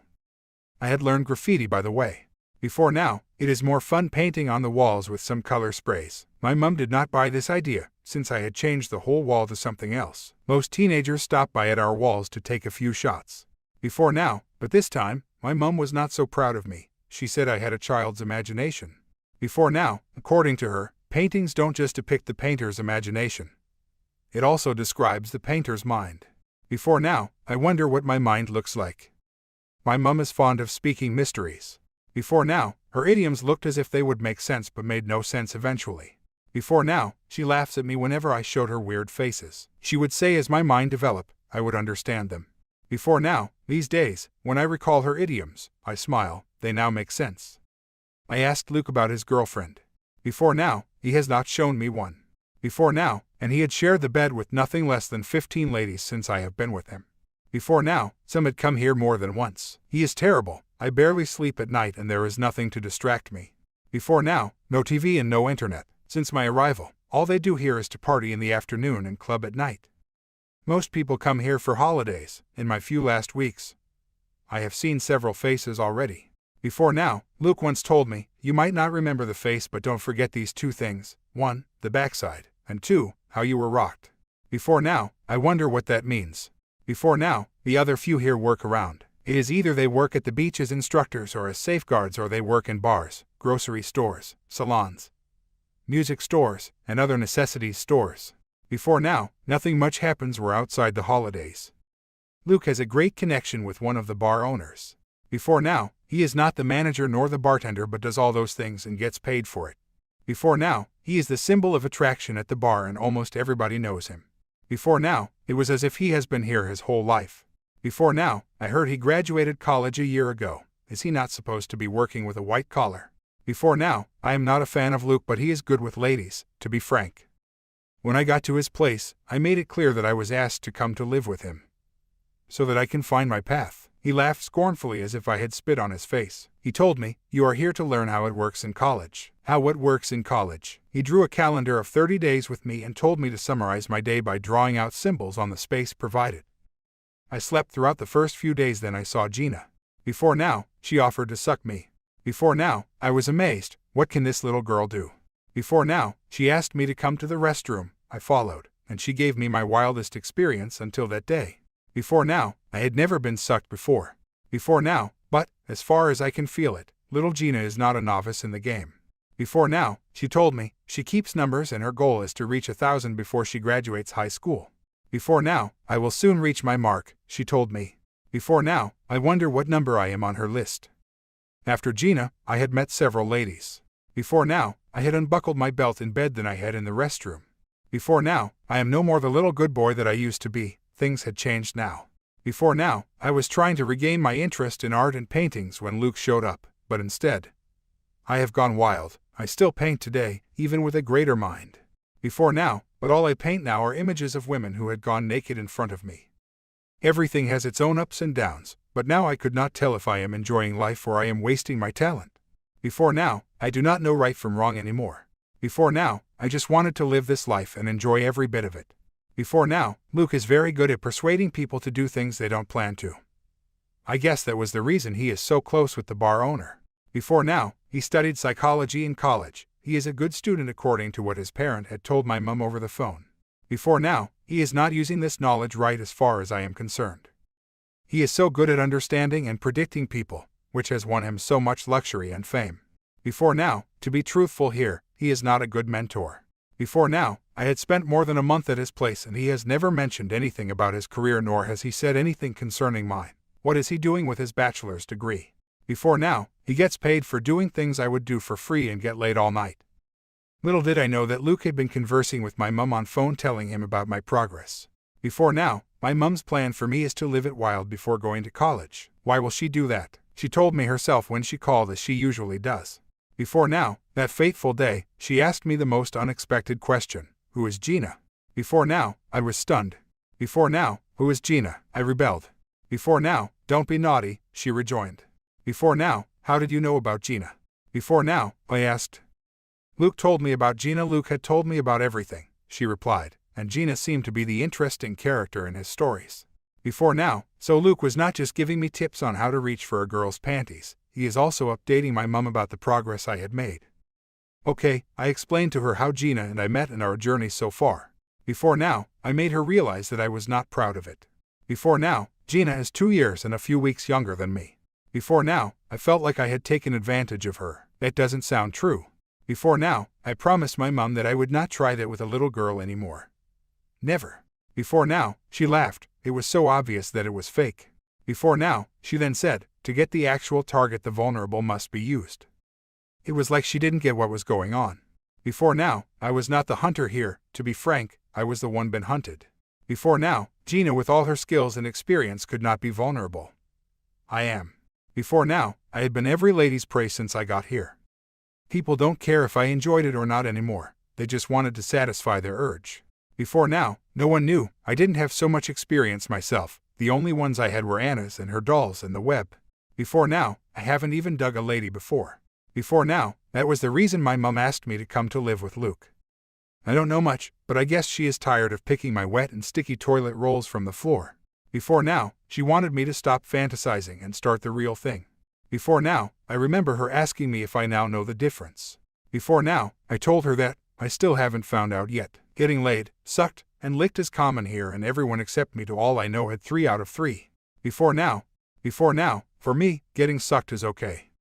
I had learned graffiti by the way. Before now, it is more fun painting on the walls with some color sprays. My mum did not buy this idea, since I had changed the whole wall to something else. Most teenagers stop by at our walls to take a few shots. Before now, but this time, my mum was not so proud of me. She said I had a child's imagination. Before now, according to her, paintings don't just depict the painter's imagination. It also describes the painter's mind. Before now, I wonder what my mind looks like. My mum is fond of speaking mysteries. Before now, her idioms looked as if they would make sense but made no sense eventually. Before now, she laughs at me whenever I showed her weird faces. She would say as my mind developed, I would understand them. Before now, these days, when I recall her idioms, I smile, they now make sense. I asked Luke about his girlfriend. Before now, he has not shown me one. Before now, and he had shared the bed with nothing less than 15 ladies since I have been with him. Before now, some had come here more than once. He is terrible. I barely sleep at night and there is nothing to distract me. Before now, no TV and no internet. Since my arrival, all they do here is to party in the afternoon and club at night. Most people come here for holidays. In my few last weeks, I have seen several faces already. Before now, Luke once told me, you might not remember the face but don't forget these two things. 1, the backside, and 2, how you were rocked. Before now, I wonder what that means. Before now, the other few here work around. It is either they work at the beach as instructors or as safeguards or they work in bars, grocery stores, salons, music stores, and other necessities stores. Before now, nothing much happens where outside the holidays. Luke has a great connection with one of the bar owners. Before now, he is not the manager nor the bartender but does all those things and gets paid for it. Before now, he is the symbol of attraction at the bar and almost everybody knows him. Before now, it was as if he has been here his whole life. Before now, I heard he graduated college a year ago. Is he not supposed to be working with a white collar? Before now, I am not a fan of Luke but he is good with ladies, to be frank. When I got to his place, I made it clear that I was asked to come to live with him, so that I can find my path. He laughed scornfully as if I had spit on his face. He told me, you are here to learn how it works in college. How it works in college. He drew a calendar of 30 days with me and told me to summarize my day by drawing out symbols on the space provided. I slept throughout the first few days, then I saw Gina. Before now, she offered to suck me. Before now, I was amazed. What can this little girl do? Before now, she asked me to come to the restroom. I followed, and she gave me my wildest experience until that day. Before now, I had never been sucked before. Before now, but, as far as I can feel it, little Gina is not a novice in the game. Before now, she told me, she keeps numbers and her goal is to reach 1,000 before she graduates high school. Before now, I will soon reach my mark, she told me. Before now, I wonder what number I am on her list. After Gina, I had met several ladies. Before now, I had unbuckled my belt in bed than I had in the restroom. Before now, I am no more the little good boy that I used to be. Things had changed now. Before now, I was trying to regain my interest in art and paintings when Luke showed up, but instead, I have gone wild. I still paint today, even with a greater mind. Before now, but all I paint now are images of women who had gone naked in front of me. Everything has its own ups and downs, but now I could not tell if I am enjoying life or I am wasting my talent. Before now, I do not know right from wrong anymore. Before now, I just wanted to live this life and enjoy every bit of it. Before now, Luke is very good at persuading people to do things they don't plan to. I guess that was the reason he is so close with the bar owner. Before now, he studied psychology in college. He is a good student according to what his parent had told my mum over the phone. Before now, he is not using this knowledge right as far as I am concerned. He is so good at understanding and predicting people, which has won him so much luxury and fame. Before now, to be truthful here, he is not a good mentor. Before now, I had spent more than a month at his place and he has never mentioned anything about his career nor has he said anything concerning mine. What is he doing with his bachelor's degree? Before now, he gets paid for doing things I would do for free and get laid all night. Little did I know that Luke had been conversing with my mum on phone telling him about my progress. Before now, my mum's plan for me is to live it wild before going to college. Why will she do that? She told me herself when she called as she usually does. Before now, that fateful day, she asked me the most unexpected question. Who is Gina? Before now, I was stunned. Before now, who is Gina? I rebelled. Before now, don't be naughty, she rejoined. Before now, how did you know about Gina? Before now, I asked. Luke told me about Gina. Luke had told me about everything, she replied, and Gina seemed to be the interesting character in his stories. Before now, so Luke was not just giving me tips on how to reach for a girl's panties, he is also updating my mum about the progress I had made. Okay, I explained to her how Gina and I met and our journey so far. Before now, I made her realize that I was not proud of it. Before now, Gina is 2 years and a few weeks younger than me. Before now, I felt like I had taken advantage of her. That doesn't sound true. Before now, I promised my mum that I would not try that with a little girl anymore. Never. Before now, she laughed. It was so obvious that it was fake. Before now, she then said, to get the actual target, the vulnerable must be used. It was like she didn't get what was going on. Before now, I was not the hunter here. To be frank, I was the one been hunted. Before now, Gina with all her skills and experience could not be vulnerable. I am. Before now, I had been every lady's prey since I got here. People don't care if I enjoyed it or not anymore, they just wanted to satisfy their urge. Before now, no one knew, I didn't have so much experience myself, the only ones I had were Anna's and her dolls and the web. Before now, I haven't even dug a lady before. Before now, that was the reason my mum asked me to come to live with Luke. I don't know much, but I guess she is tired of picking my wet and sticky toilet rolls from the floor. Before now, she wanted me to stop fantasizing and start the real thing. Before now, I remember her asking me if I now know the difference. Before now, I told her that I still haven't found out yet. Getting laid, sucked, and licked is common here, and everyone except me to all I know had 3 out of 3. Before now, for me, getting sucked is okay.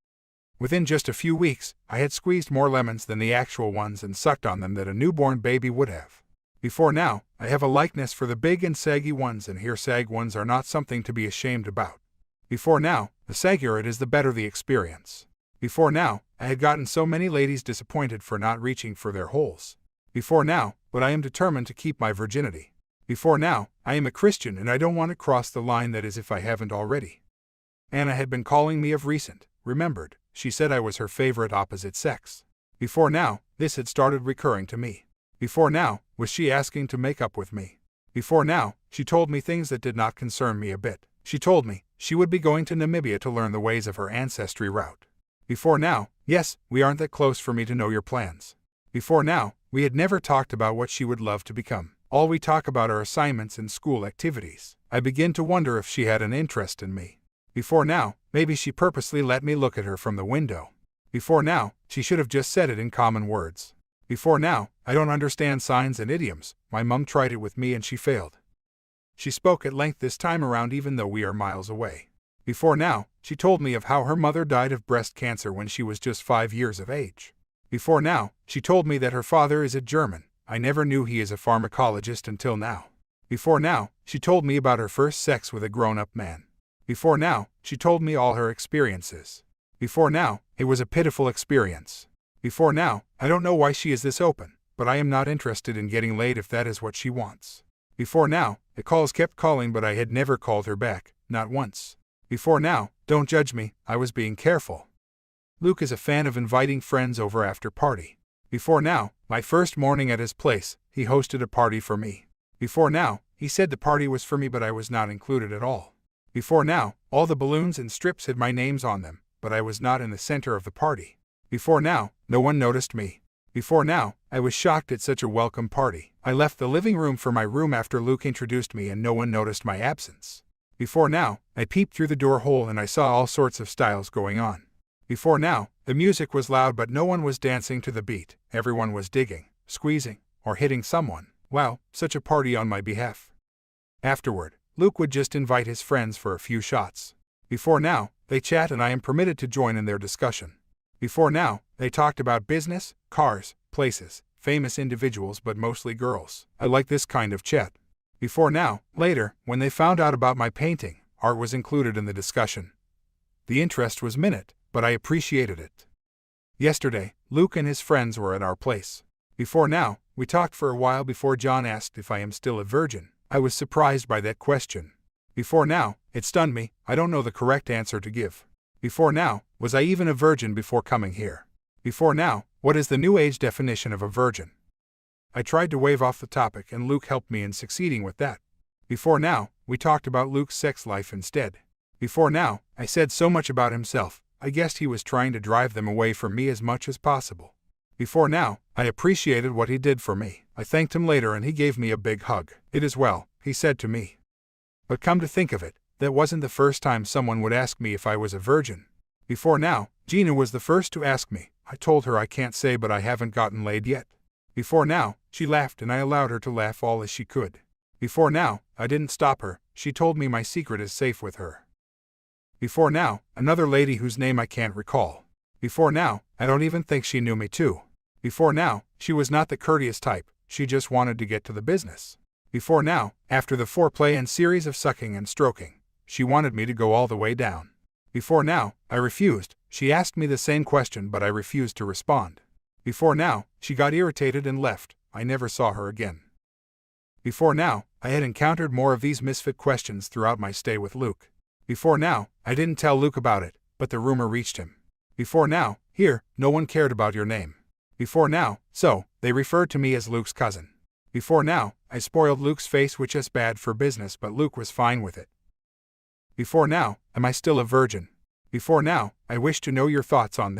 Within just a few weeks, I had squeezed more lemons than the actual ones and sucked on them that a newborn baby would have. Before now, I have a likeness for the big and saggy ones, and here sag ones are not something to be ashamed about. Before now, the saggier it is the better the experience. Before now, I had gotten so many ladies disappointed for not reaching for their holes. Before now, but I am determined to keep my virginity. Before now, I am a Christian and I don't want to cross the line, that is if I haven't already. Anna had been calling me of recent, remembered, she said I was her favorite opposite sex. Before now, this had started recurring to me. Before now, was she asking to make up with me. Before now, she told me things that did not concern me a bit. She told me she would be going to Namibia to learn the ways of her ancestry route. Before now, yes, we aren't that close for me to know your plans. Before now, we had never talked about what she would love to become. All we talk about are assignments and school activities. I begin to wonder if she had an interest in me. Before now, maybe she purposely let me look at her from the window. Before now, she should have just said it in common words. Before now, I don't understand signs and idioms. My mum tried it with me and she failed. She spoke at length this time around even though we are miles away. Before now, she told me of how her mother died of breast cancer when she was just 5 years of age. Before now, she told me that her father is a German. I never knew he is a pharmacologist until now. Before now, she told me about her first sex with a grown-up man. Before now, she told me all her experiences. Before now, it was a pitiful experience. Before now, I don't know why she is this open, but I am not interested in getting laid if that is what she wants. Before now, the calls kept calling but I had never called her back, not once. Before now, don't judge me, I was being careful. Luke is a fan of inviting friends over after party. Before now, my first morning at his place, he hosted a party for me. Before now, he said the party was for me but I was not included at all. Before now, all the balloons and strips had my names on them, but I was not in the center of the party. Before now, no one noticed me. Before now, I was shocked at such a welcome party. I left the living room for my room after Luke introduced me and no one noticed my absence. Before now, I peeped through the door hole and I saw all sorts of styles going on. Before now, the music was loud but no one was dancing to the beat. Everyone was digging, squeezing, or hitting someone. Wow, such a party on my behalf. Afterward, Luke would just invite his friends for a few shots. Before now, they chat and I am permitted to join in their discussion. Before now, they talked about business, cars, places, famous individuals but mostly girls. I like this kind of chat. Before now, later, when they found out about my painting, art was included in the discussion. The interest was minute, but I appreciated it. Yesterday, Luke and his friends were at our place. Before now, we talked for a while before John asked if I am still a virgin. I was surprised by that question. Before now, it stunned me, I don't know the correct answer to give. Before now, was I even a virgin before coming here? Before now, what is the New Age definition of a virgin? I tried to wave off the topic and Luke helped me in succeeding with that. Before now, we talked about Luke's sex life instead. Before now, I said so much about himself, I guessed he was trying to drive them away from me as much as possible. Before now, I appreciated what he did for me. I thanked him later and he gave me a big hug. It is well, he said to me. But come to think of it, that wasn't the first time someone would ask me if I was a virgin. Before now, Gina was the first to ask me. I told her I can't say but I haven't gotten laid yet. Before now, she laughed and I allowed her to laugh all as she could. Before now, I didn't stop her, she told me my secret is safe with her. Before now, another lady whose name I can't recall. Before now, I don't even think she knew me too. Before now, she was not the courteous type, she just wanted to get to the business. Before now, after the foreplay and series of sucking and stroking, she wanted me to go all the way down. Before now, I refused, she asked me the same question but I refused to respond. Before now, she got irritated and left, I never saw her again. Before now, I had encountered more of these misfit questions throughout my stay with Luke. Before now, I didn't tell Luke about it, but the rumor reached him. Before now, here, no one cared about your name. Before now, so, they referred to me as Luke's cousin. Before now, I spoiled Luke's face, which is bad for business, but Luke was fine with it. Before now, am I still a virgin? Before now, I wish to know your thoughts on this.